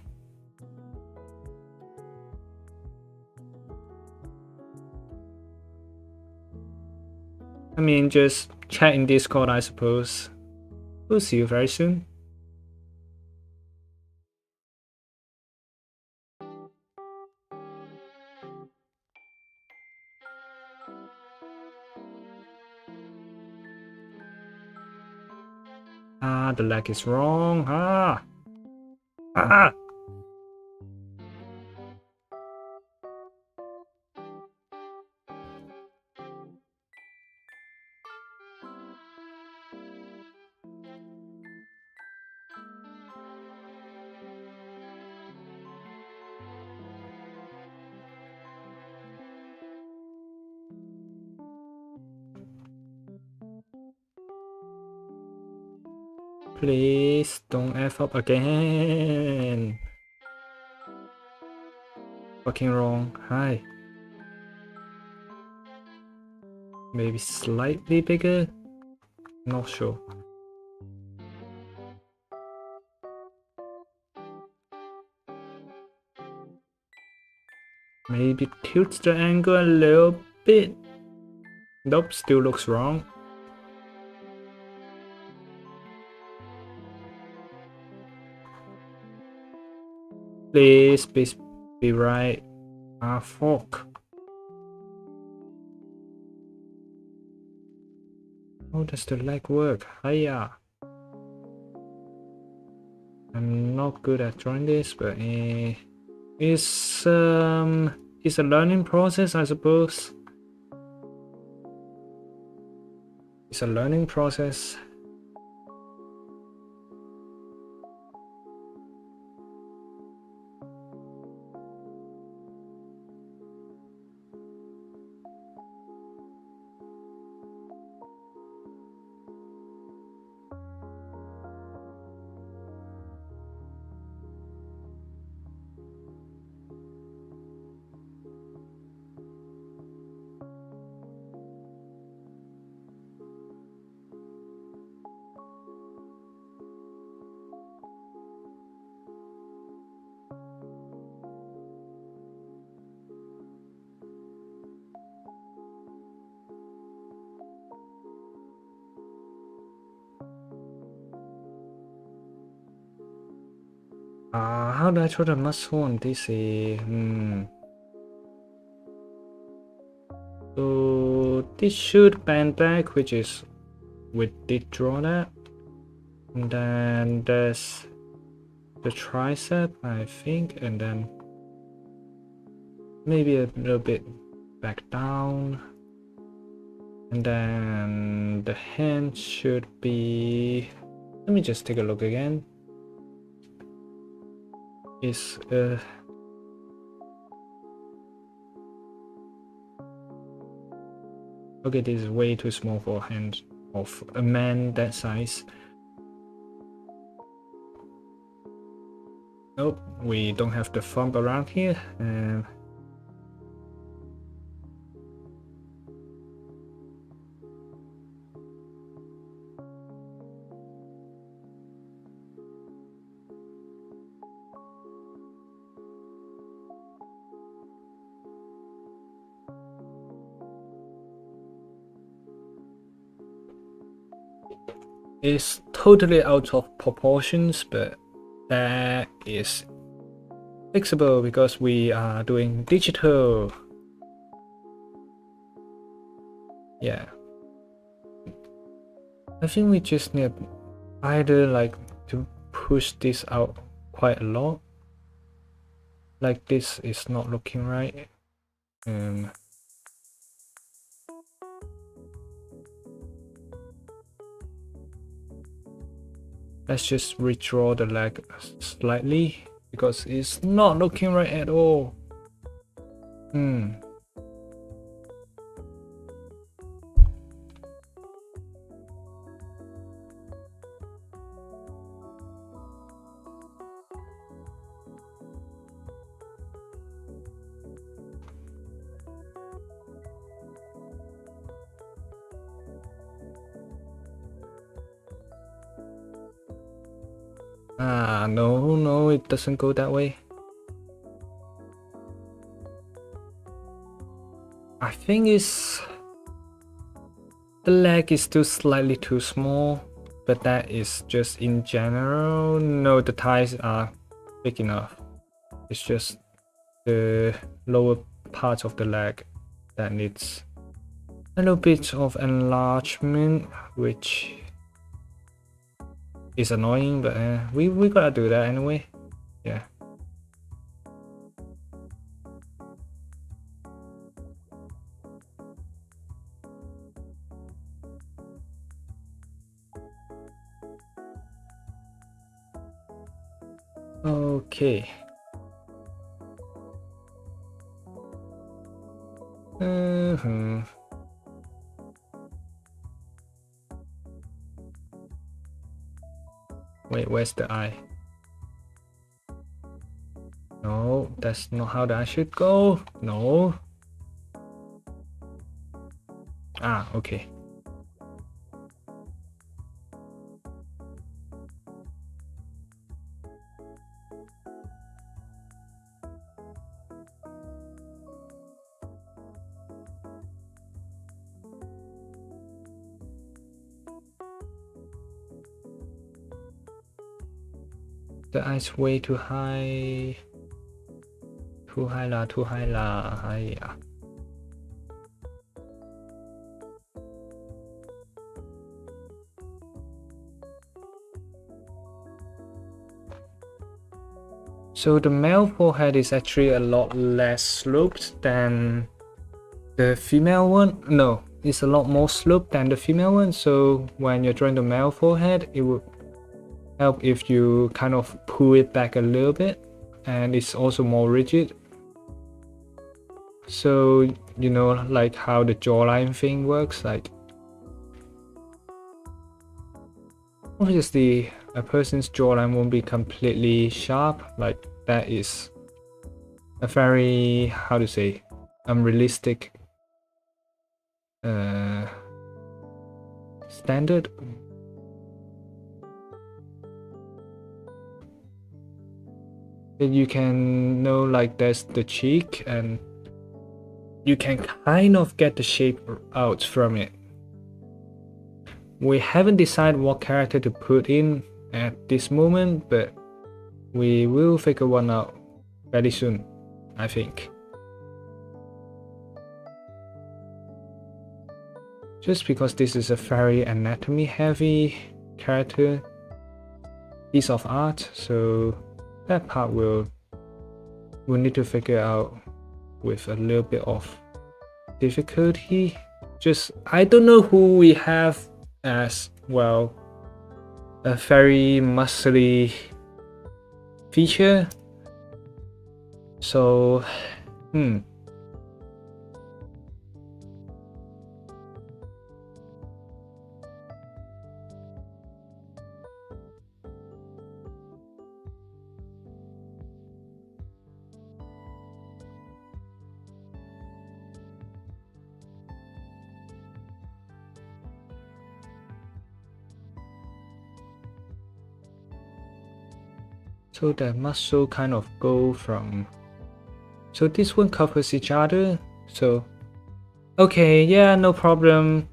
S1: I mean, just chat in Discord, I suppose. We'll see you very soon. The leg is wrong. Please don't F up again. Fucking wrong. Hi. Maybe slightly bigger? Not sure. Maybe tilt the angle a little bit. Nope, still looks wrong. Please be right. Fuck. How does the leg work? Hiya. I'm not good at drawing this, but it's a learning process, I suppose. It's a learning process. How do I draw the muscle on this? So this should bend back, which is we did draw that. And then there's the tricep, I think, and then maybe a little bit back down. And then the hand should be, let me just take a look again. Is okay, this is way too small for a hand of a man that size. Nope, we don't have the thumb around here. It's totally out of proportions, but that is fixable because we are doing digital. Yeah. I think we just need either like to push this out quite a lot. Like this is not looking right. Let's just redraw the leg slightly because it's not looking right at all. No, it doesn't go that way. I think the leg is still slightly too small, but that is just in general. No, the thighs are big enough. It's just the lower part of the leg that needs a little bit of enlargement, which is annoying, but we gotta do that anyway. Yeah. Okay. Wait, where's the eye? No, that's not how that should go. No. Okay. The eye's way too high. Too high lah. So the male forehead is actually a lot less sloped than the female one. No, it's a lot more sloped than the female one. So when you're drawing the male forehead, it would help if you kind of pull it back a little bit, and it's also more rigid. So you know, like how the jawline thing works, like obviously a person's jawline won't be completely sharp, like that is a very, how to say, unrealistic standard. You can know, like there's the cheek and you can kind of get the shape out from it. We haven't decided what character to put in at this moment, but we will figure one out very soon, I think. Just because this is a very anatomy heavy character piece of art, so that part we'll need to figure out with a little bit of difficulty. Just I don't know who we have as well a very muscly feature, so so the muscle kind of go from, so this one covers each other, so okay, yeah, no problem.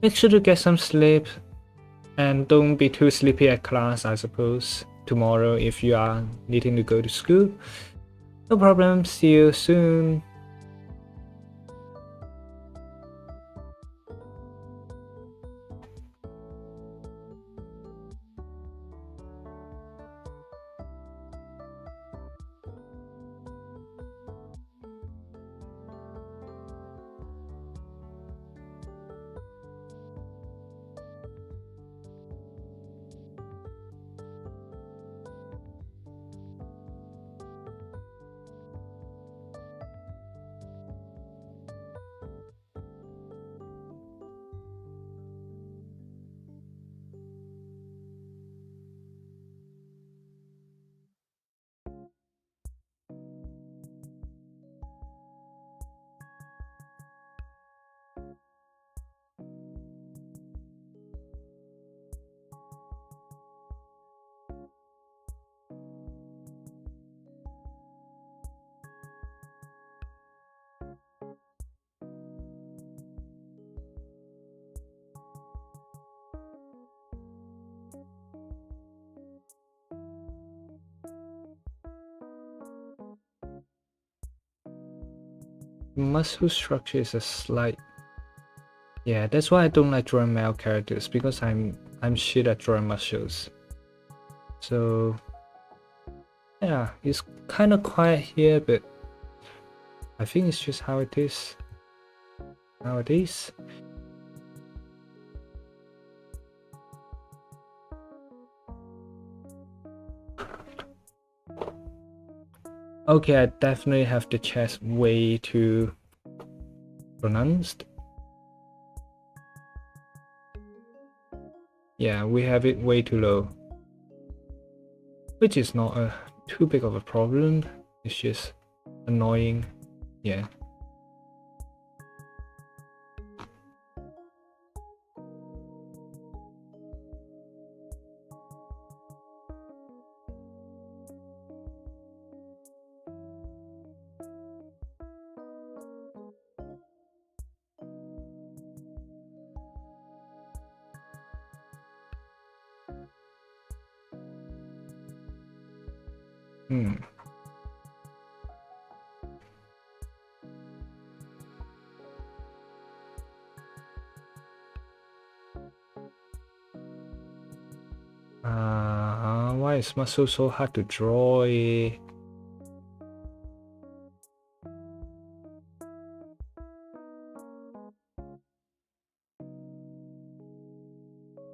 S1: Make sure to get some sleep and don't be too sleepy at class, I suppose, tomorrow if you are needing to go to school. No problem, see you soon. Muscle structure is a slight, yeah, that's why I don't like drawing male characters, because I'm shit at drawing muscles. So yeah, it's kind of quiet here, but I think it's just how it is nowadays. Okay, I definitely have the chest way too pronounced. Yeah, we have it way too low, which is not too big of a problem. It's just annoying. Yeah. Why is muscle so hard to draw?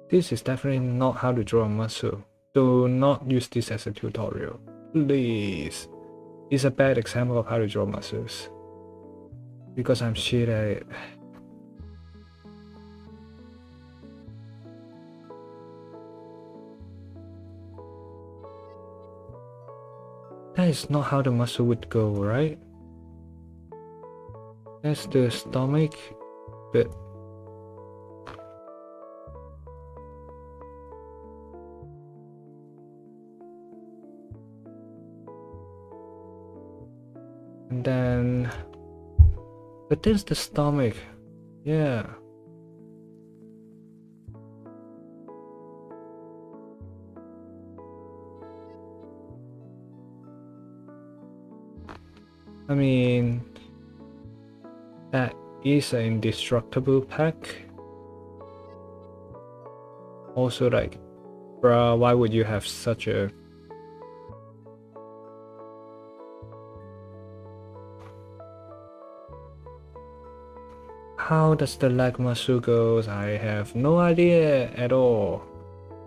S1: This is definitely not how to draw a muscle. Do not use this as a tutorial, please. It's a bad example of how to draw muscles, because I'm shit at it. That is not how the muscle would go, right? That's the stomach, but and then, but there's the stomach, yeah. I mean, that is an indestructible pack. Also, like, bruh, why would you have such a... How does the leg muscle goes? I have no idea at all.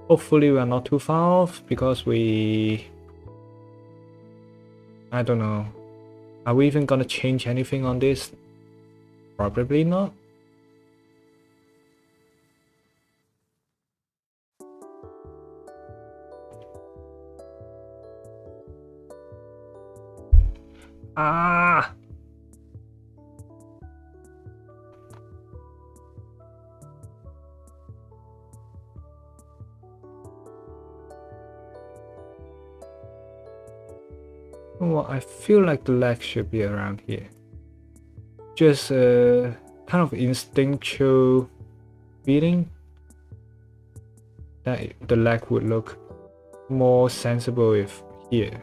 S1: Hopefully we are not too far off because I don't know. Are we even gonna change anything on this? Probably not. Ah! Well, I feel like the leg should be around here. Just a kind of instinctual feeling that the leg would look more sensible if here.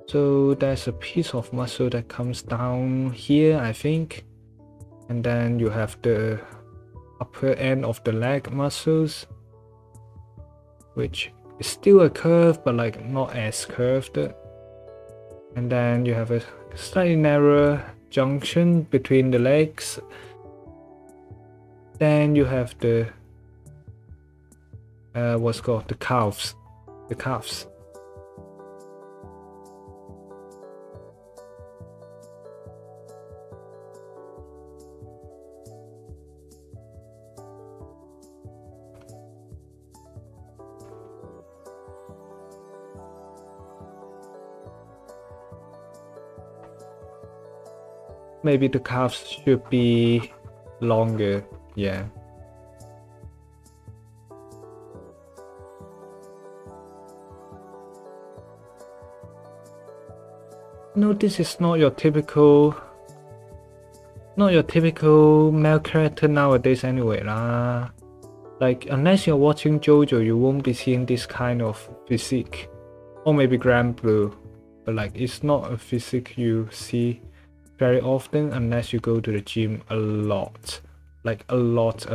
S1: So there's a piece of muscle that comes down here, I think. And then you have the upper end of the leg muscles, which is still a curve, but like not as curved. And then you have a slightly narrower junction between the legs. Then you have the what's called the calves. The calves. Maybe the calves should be longer, yeah. No, this is not your typical male character nowadays anyway lah. Like, unless you're watching JoJo, you won't be seeing this kind of physique. Or maybe Grand Blue. But like, it's not a physique you see very often unless you go to the gym a lot. Like, a lot.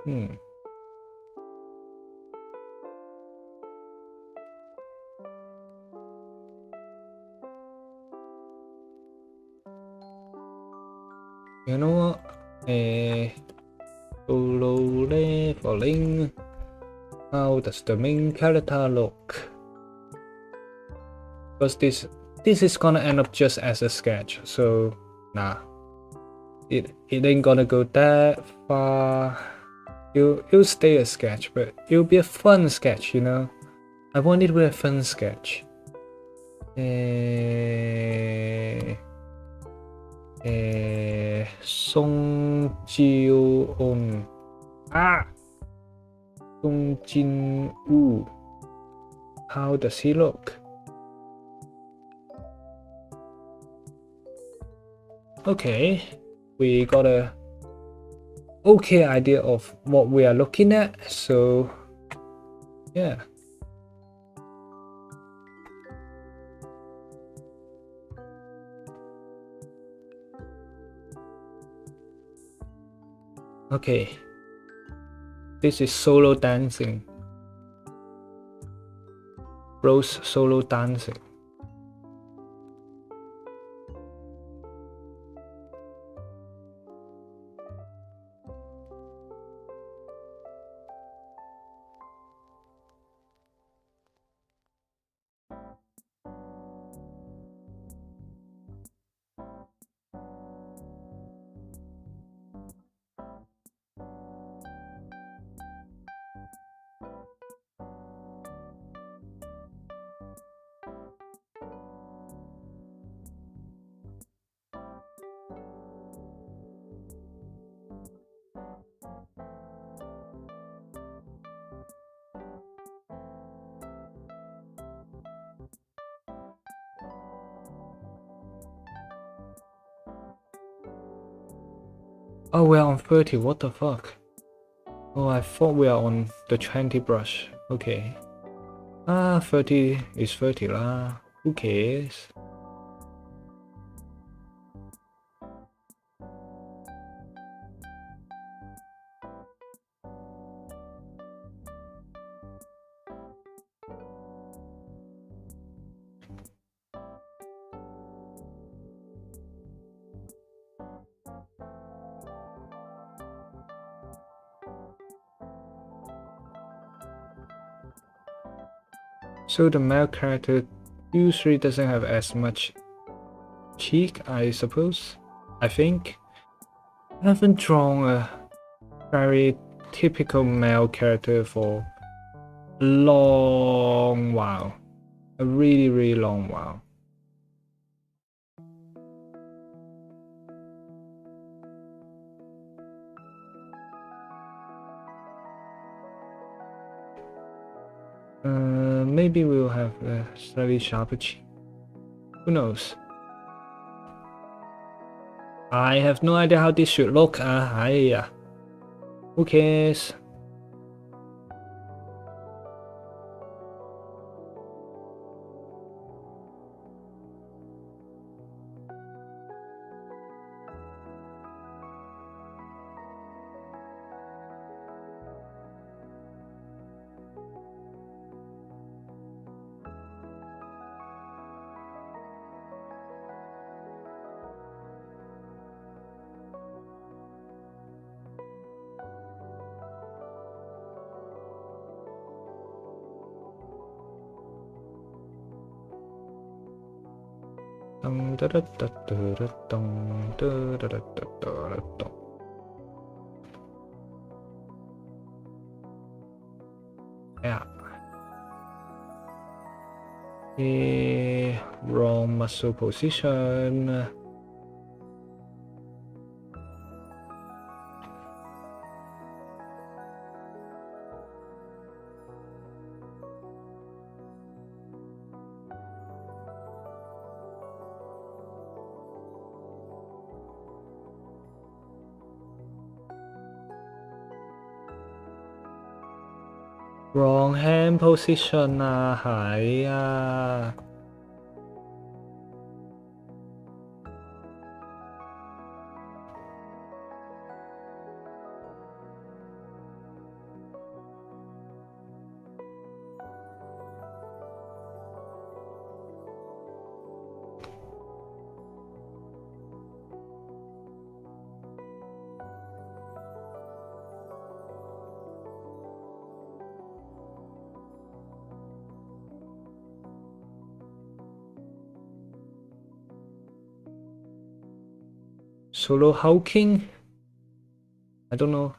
S1: Hmm. You know what? Solo leveling. How does the main character look? Because this is gonna end up just as a sketch, so nah. It ain't gonna go that far. It'll stay a sketch, but it'll be a fun sketch, you know? I want it to be a fun sketch. Song Jio-on. Song Jin-woo. How does he look? Okay, we got a okay idea of what we are looking at, so yeah. Okay, this is solo dancing. Rose solo dancing. Oh, we're on 30, what the fuck? Oh, I thought we are on the 20 brush. Okay. 30 is 30 lah. Who cares? So the male character usually doesn't have as much cheek, I suppose. I think. I haven't drawn a very typical male character for a long while. A really long while. Maybe we'll have a slightly sharper cheek. Who knows? I have no idea how this should look. Who cares? Yeah. Wrong muscle position. Wrong hand position 啊，係啊。Solo hulking? I don't know.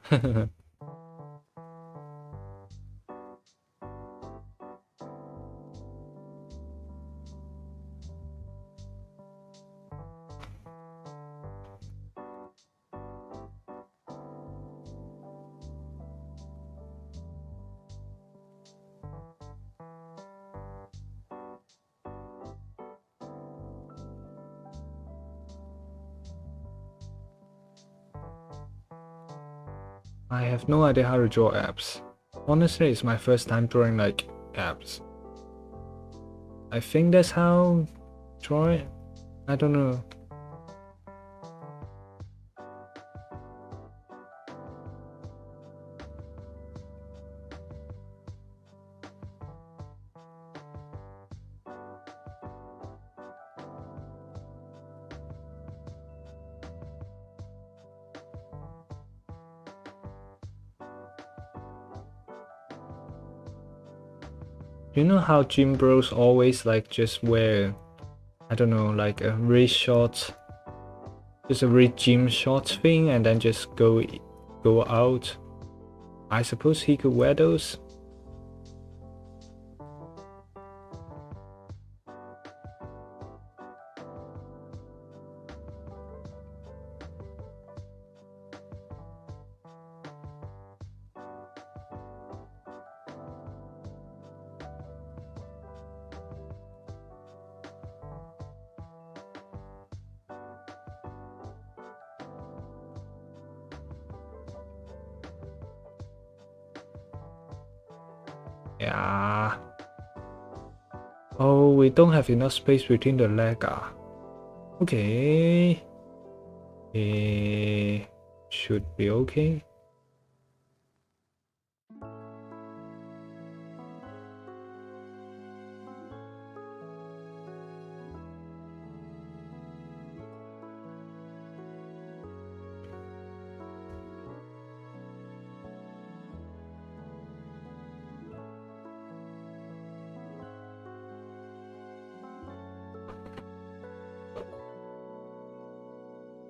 S1: I have no idea how to draw abs. Honestly, it's my first time drawing like abs. I think that's how draw it. I don't know. You know how gym bros always like just wear, I don't know, like a really short, just a really gym shorts thing and then just go out. I suppose he could wear those. Yeah. Oh, we don't have enough space between the leg. Okay. Should be okay.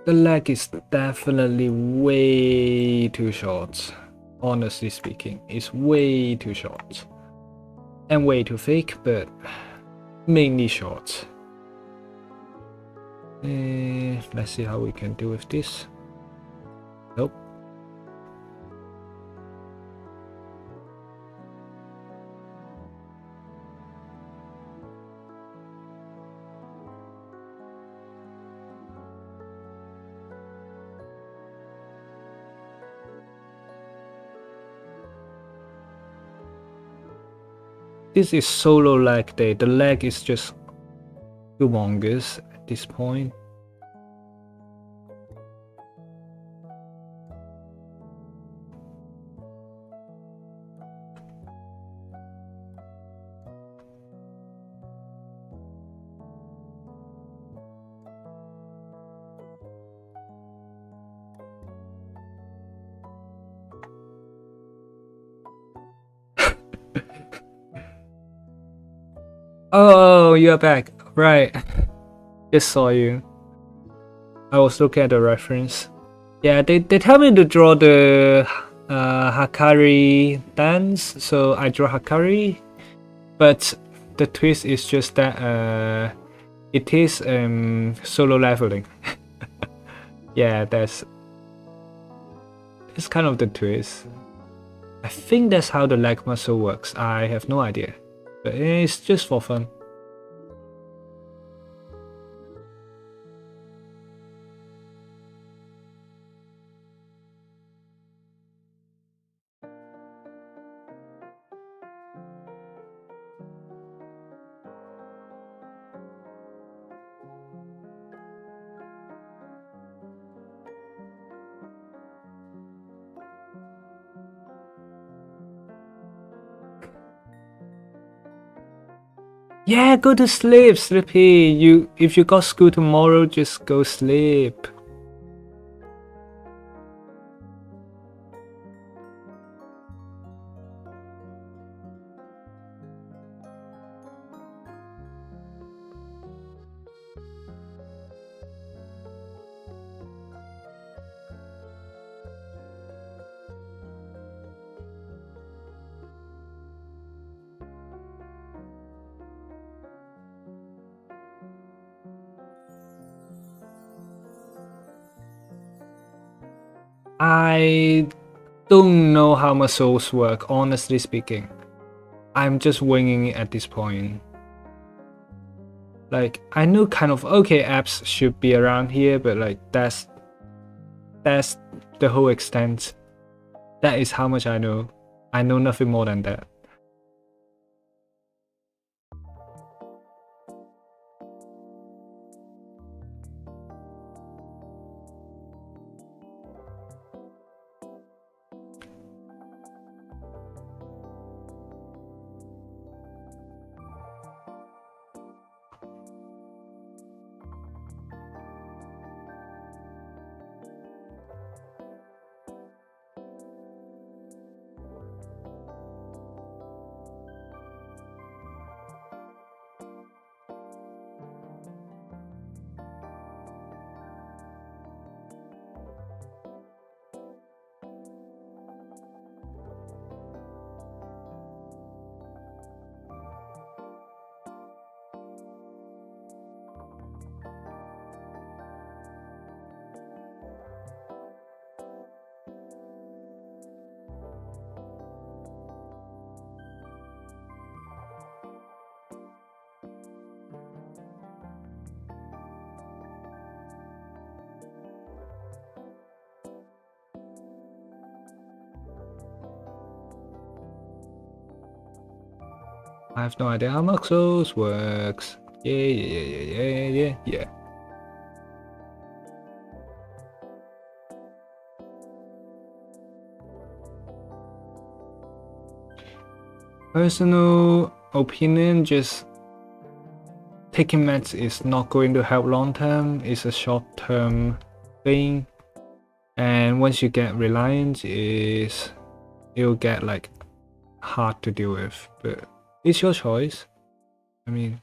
S1: The leg is definitely way too short. Honestly speaking, it's way too short. And way too thick, but mainly short. Let's see how we can deal with this. Nope. This is solo leg day. The leg is just humongous at this point. Oh, you're back. Right. Just saw you. I was looking at the reference. Yeah, they tell me to draw the Hakari dance, so I draw Hakari. But the twist is just that it is solo leveling. Yeah, that's kind of the twist. I think that's how the leg muscle works. I have no idea, but it's just for fun. Yeah, go to sleep, Sleepy. If you got school tomorrow, just go sleep. I don't know how muscles work, honestly speaking. I'm just winging it at this point. Like, I know kind of, okay, abs should be around here, but like, that's the whole extent. That is how much I know. I know nothing more than that. I have no idea how muscles works. Yeah. Personal opinion, just taking meds is not going to help long term. It's a short term thing, and once you get reliant, it'll get like hard to deal with. But it's your choice. I mean,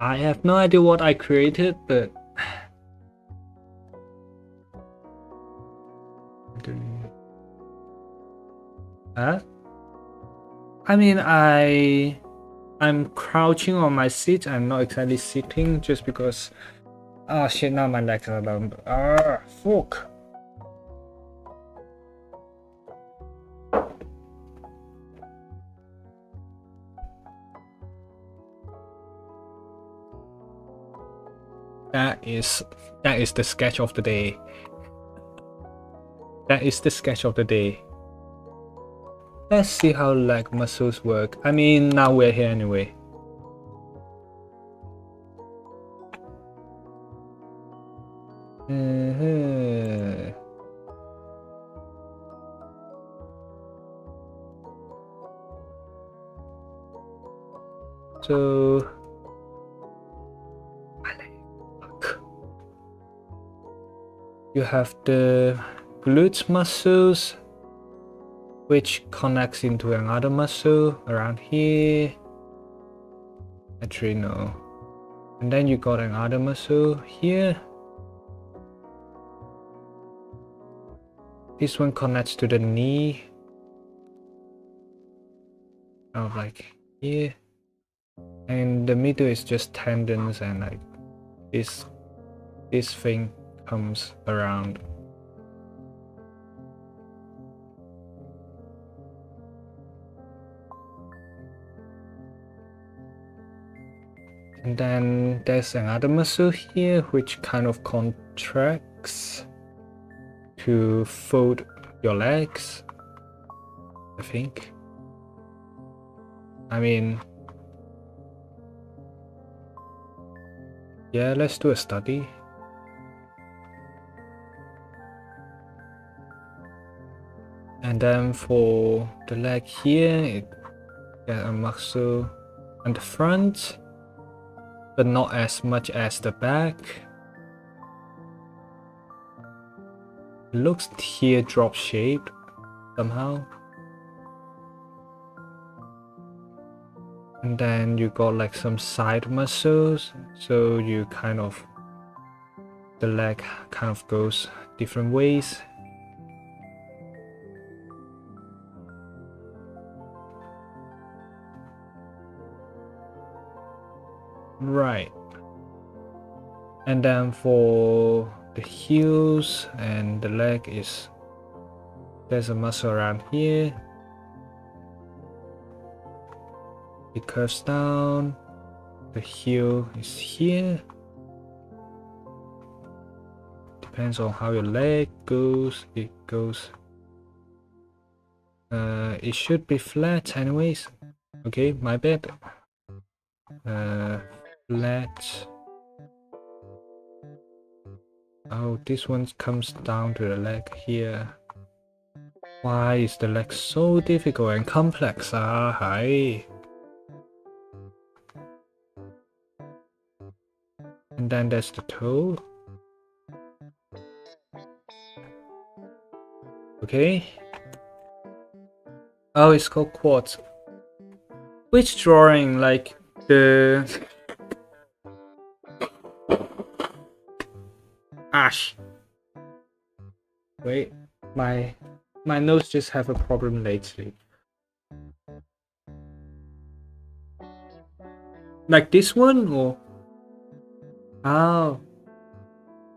S1: I have no idea what I created, but I mean, I'm crouching on my seat. I'm not exactly sitting just because. Oh shit! Now my legs are down. Ah, fuck. That is the sketch of the day. That is the sketch of the day. Let's see how leg muscles work. I mean, now we're here anyway. So you have the glutes muscles, which connects into another muscle around here. Actually, no. And then you got another muscle here. This one connects to the knee. Oh, like here. And the middle is just tendons, and like this thing comes around. And then there's another muscle here which kind of contracts to fold your legs, I think. I mean, yeah, let's do a study. And then for the leg here, it got a muscle on the front, but not as much as the back. It looks teardrop shaped somehow. And then you got like some side muscles, so you kind of, the leg kind of goes different ways. Right. And then for the heels and the leg is, there's a muscle around here. It curves down. The heel is here. Depends on how your leg goes. It goes. It should be flat anyways. Okay, my bad. Flat. Oh, this one comes down to the leg here. Why is the leg so difficult and complex? Ah, hi. And then there's the toe. Okay. Oh, it's called quartz. Which drawing? Like the ash. Wait, my nose just have a problem lately. Like this one or? Oh,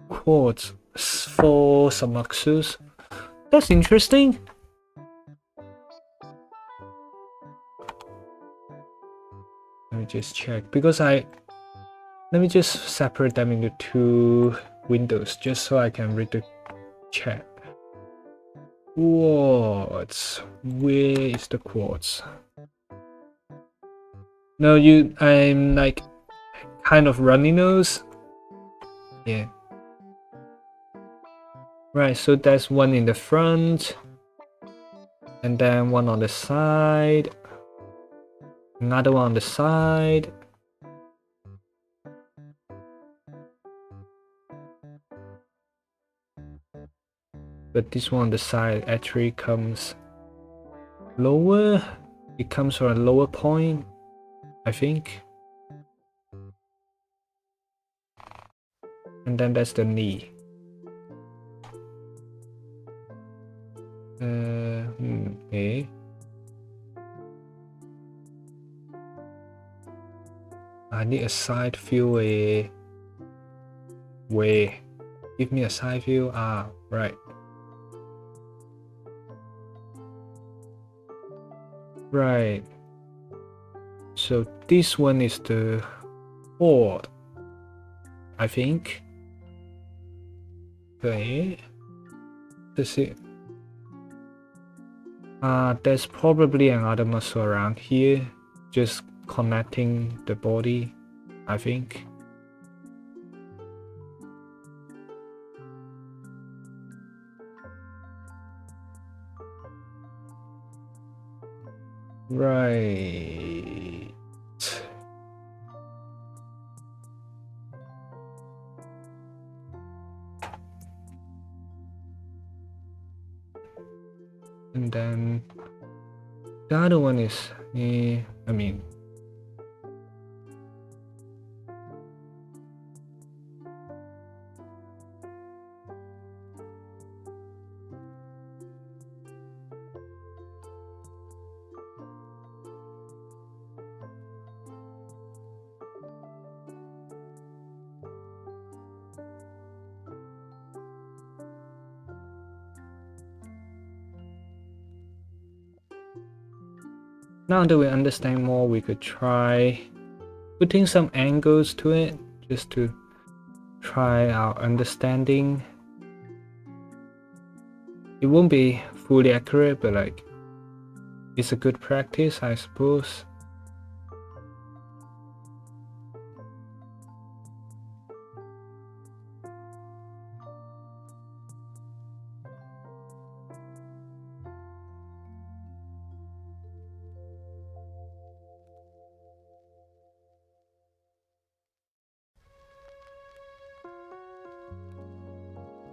S1: quartz for Samaxus. That's interesting. Let me just check because let me just separate them into two windows just so I can read the chat. Quartz. Where is the quartz? No, I'm like kind of runny nose. Yeah. Right, so there's one in the front, and then one on the side, another one on the side. But this one on the side actually comes lower. It comes from a lower point, I think. And then that's the knee. Okay. I need a side view. Way. Give me a side view. Ah, right. Right. So this one is the board, I think. Okay. That's it. There's probably another muscle around here, just connecting the body, I think. Right. And then the other one is, I mean, now that we understand more, we could try putting some angles to it just to try our understanding. It won't be fully accurate, but like it's a good practice, I suppose.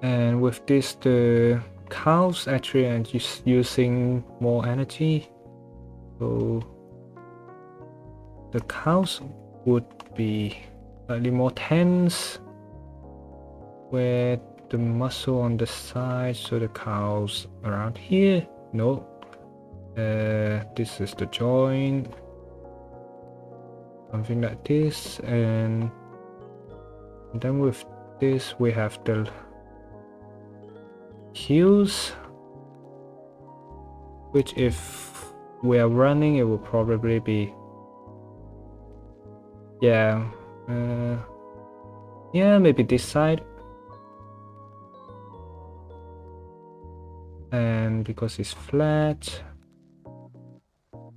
S1: And with this, the cows actually are just using more energy. So the cows would be slightly more tense, where the muscle on the side, so the cows around here. No. This is the joint. Something like this, and then with this we have the heels, which if we are running it will probably be yeah maybe this side, and because it's flat,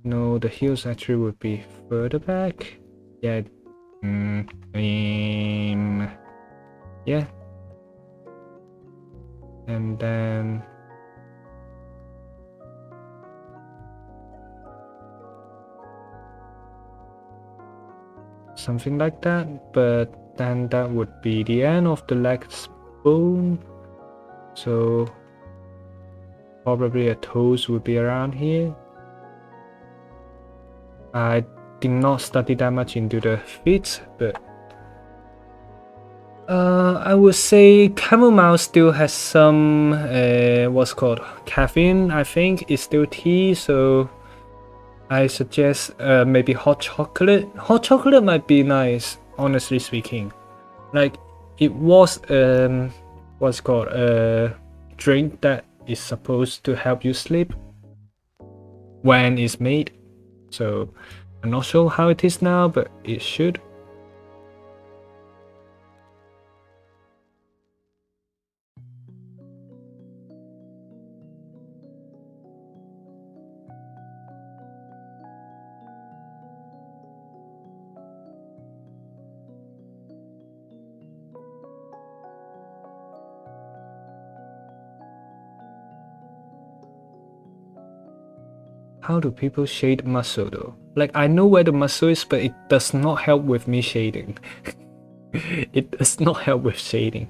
S1: no, the heels actually would be further back. Yeah. Yeah. And then something like that, but then that would be the end of the leg's bone. So probably a toes would be around here. I did not study that much into the feet, but I would say chamomile still has some what's called caffeine. I think it's still tea, so I suggest maybe hot chocolate. Hot chocolate might be nice, honestly speaking. Like it was what's called a drink that is supposed to help you sleep when it's made. So I'm not sure how it is now, but it should. How do people shade muscle though? Like I know where the muscle is, but it does not help with me shading. It does not help with shading.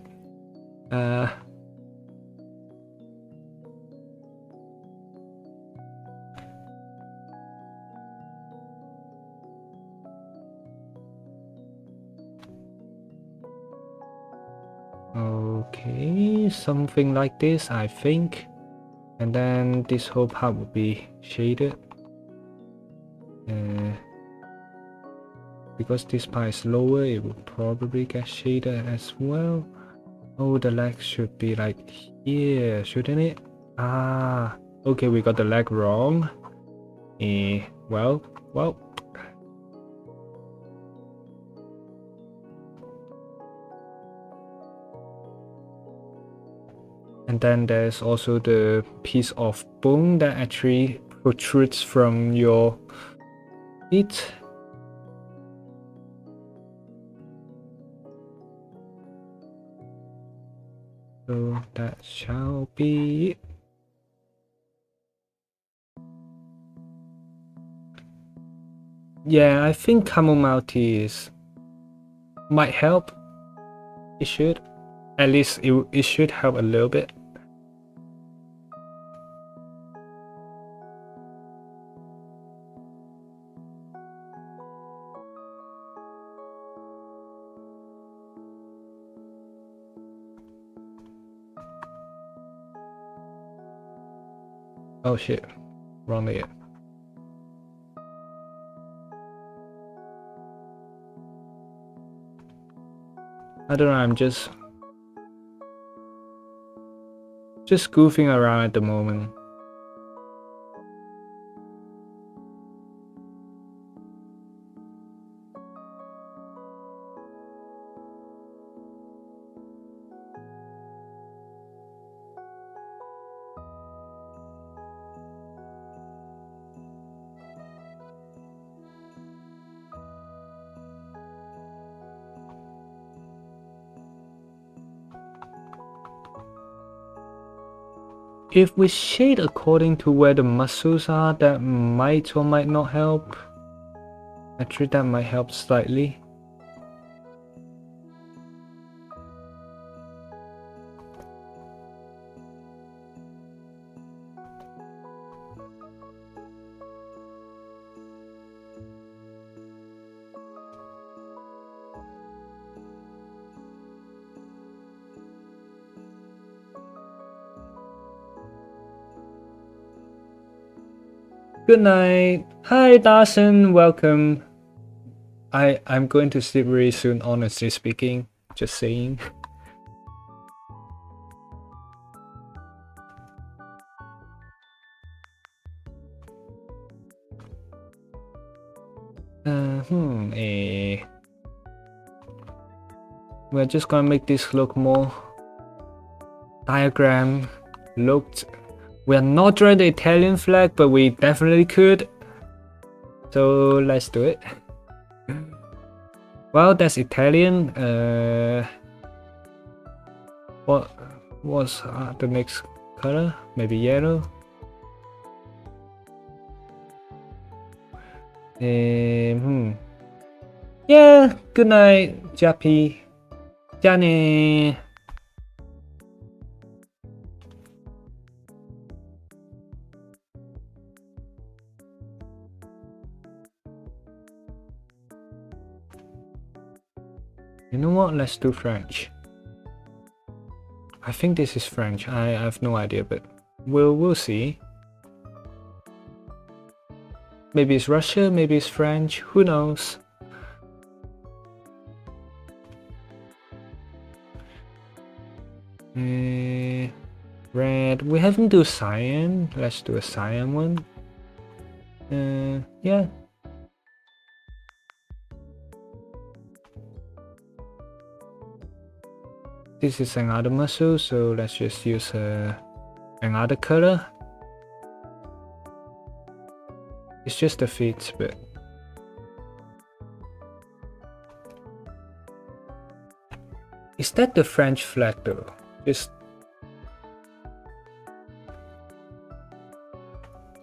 S1: Okay, something like this, I think. And then this whole part will be shaded. Because this part is lower, it will probably get shaded as well. Oh, the leg should be like here, shouldn't it? Ah, okay, we got the leg wrong. Well. And then there's also the piece of bone that actually protrudes from your feet. So that shall be it. Yeah, I think chamomile tea might help. It should. At least it should help a little bit. Oh shit, wrong layer. I don't know, I'm just goofing around at the moment. If we shade according to where the muscles are, that might or might not help. Actually, that might help slightly. Good night. Hi, Dawson. Welcome. I'm going to sleep really soon, honestly speaking. Just saying. We're just gonna make this look more diagram looked. We are not drawing the Italian flag, but we definitely could. So let's do it. Well, that's Italian. What was the next color? Maybe yellow. Yeah. Good night, Jappy. Johnny. You know what? Let's do French. I think this is French. I have no idea, but we'll see. Maybe it's Russia, maybe it's French, who knows? Red. We haven't do cyan. Let's do a cyan one. Yeah. This is another muscle, so let's just use another color. It's just the feet, but is that the French flag though? Just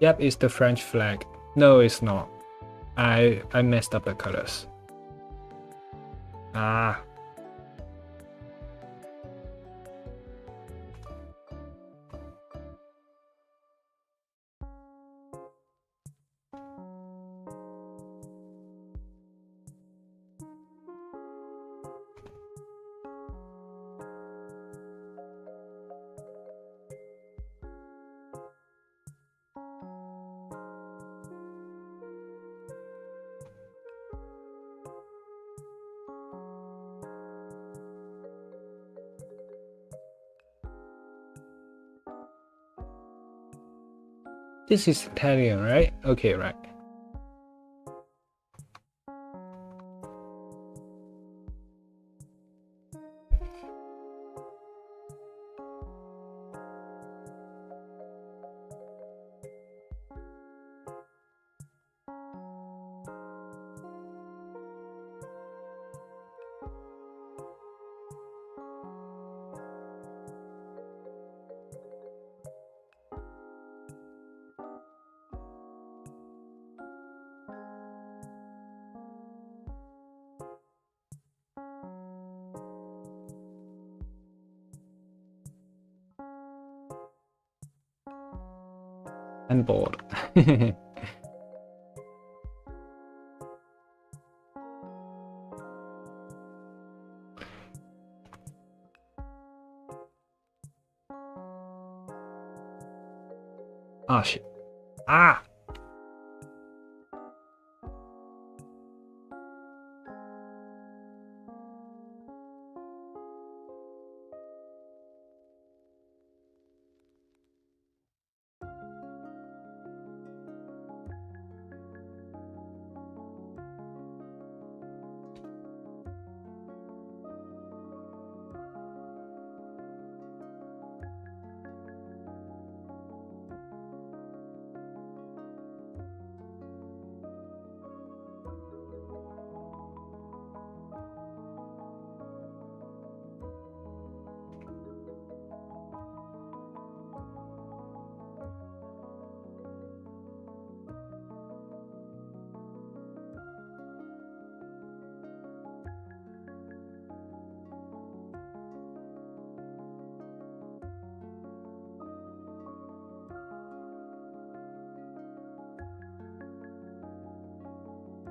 S1: yep, it's the French flag. No, it's not. I messed up the colors. Ah. This is Italian, right? Okay, right. I'm bored. Oh shit. Ah!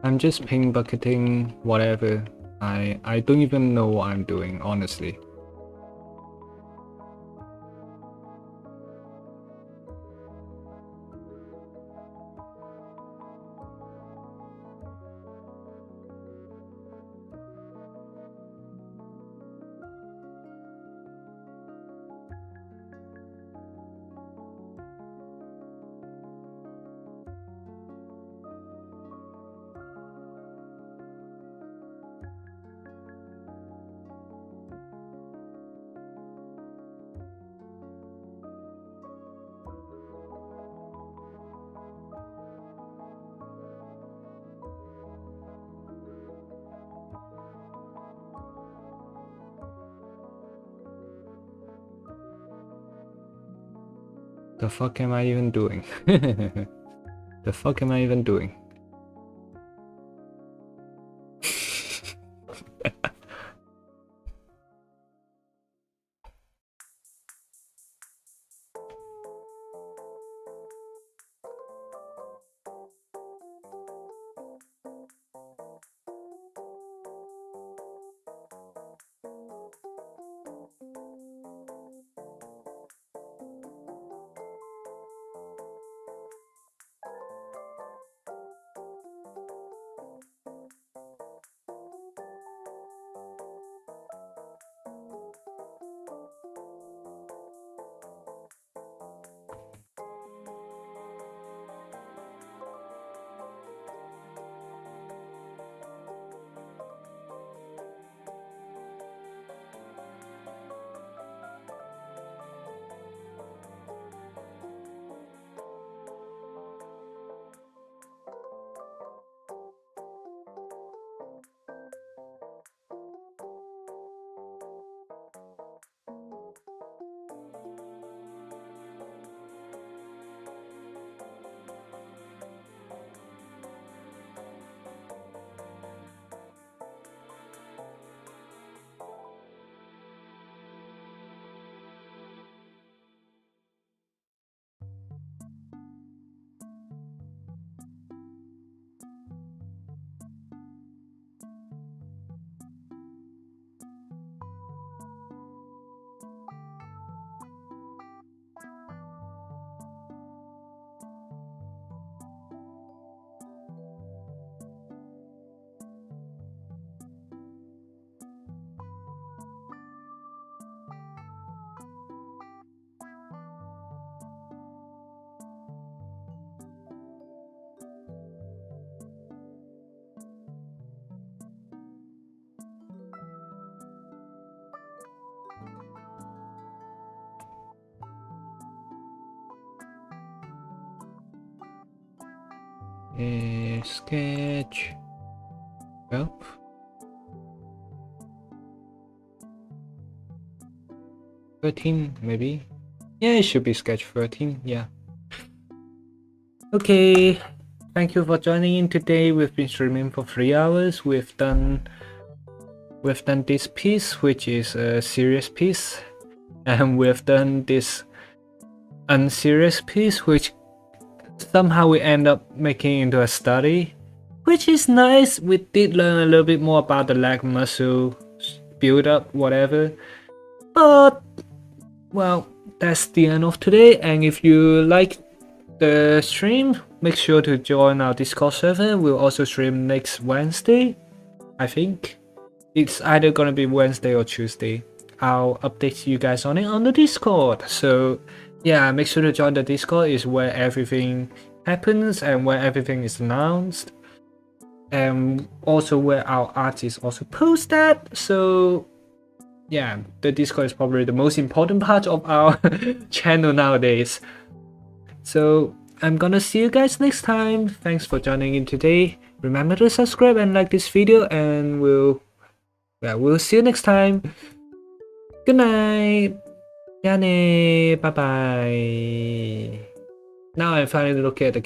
S1: I'm just ping bucketing whatever. I don't even know what I'm doing, honestly. The fuck am I even doing? The fuck am I even doing? Sketch. Well, 13 maybe. Yeah, it should be sketch 13. Yeah. Okay. Thank you for joining in today. We've been streaming for 3 hours. We've done this piece, which is a serious piece, and we've done this unserious piece, which somehow we end up making into a study, which is nice. We did learn a little bit more about the leg muscle build up, whatever. But well, that's the end of today. And if you like the stream, make sure to join our Discord server. We'll also stream next Wednesday. I think it's either gonna be Wednesday or Tuesday. I'll update you guys on it on the Discord. So yeah, make sure to join the Discord. Is where everything happens and where everything is announced, and also where our art is also posted. So yeah, the Discord is probably the most important part of our channel nowadays. So I'm gonna see you guys next time. Thanks for joining in today. Remember to subscribe and like this video, and we'll see you next time. Good night. Bye bye. Now I'm finally looking at the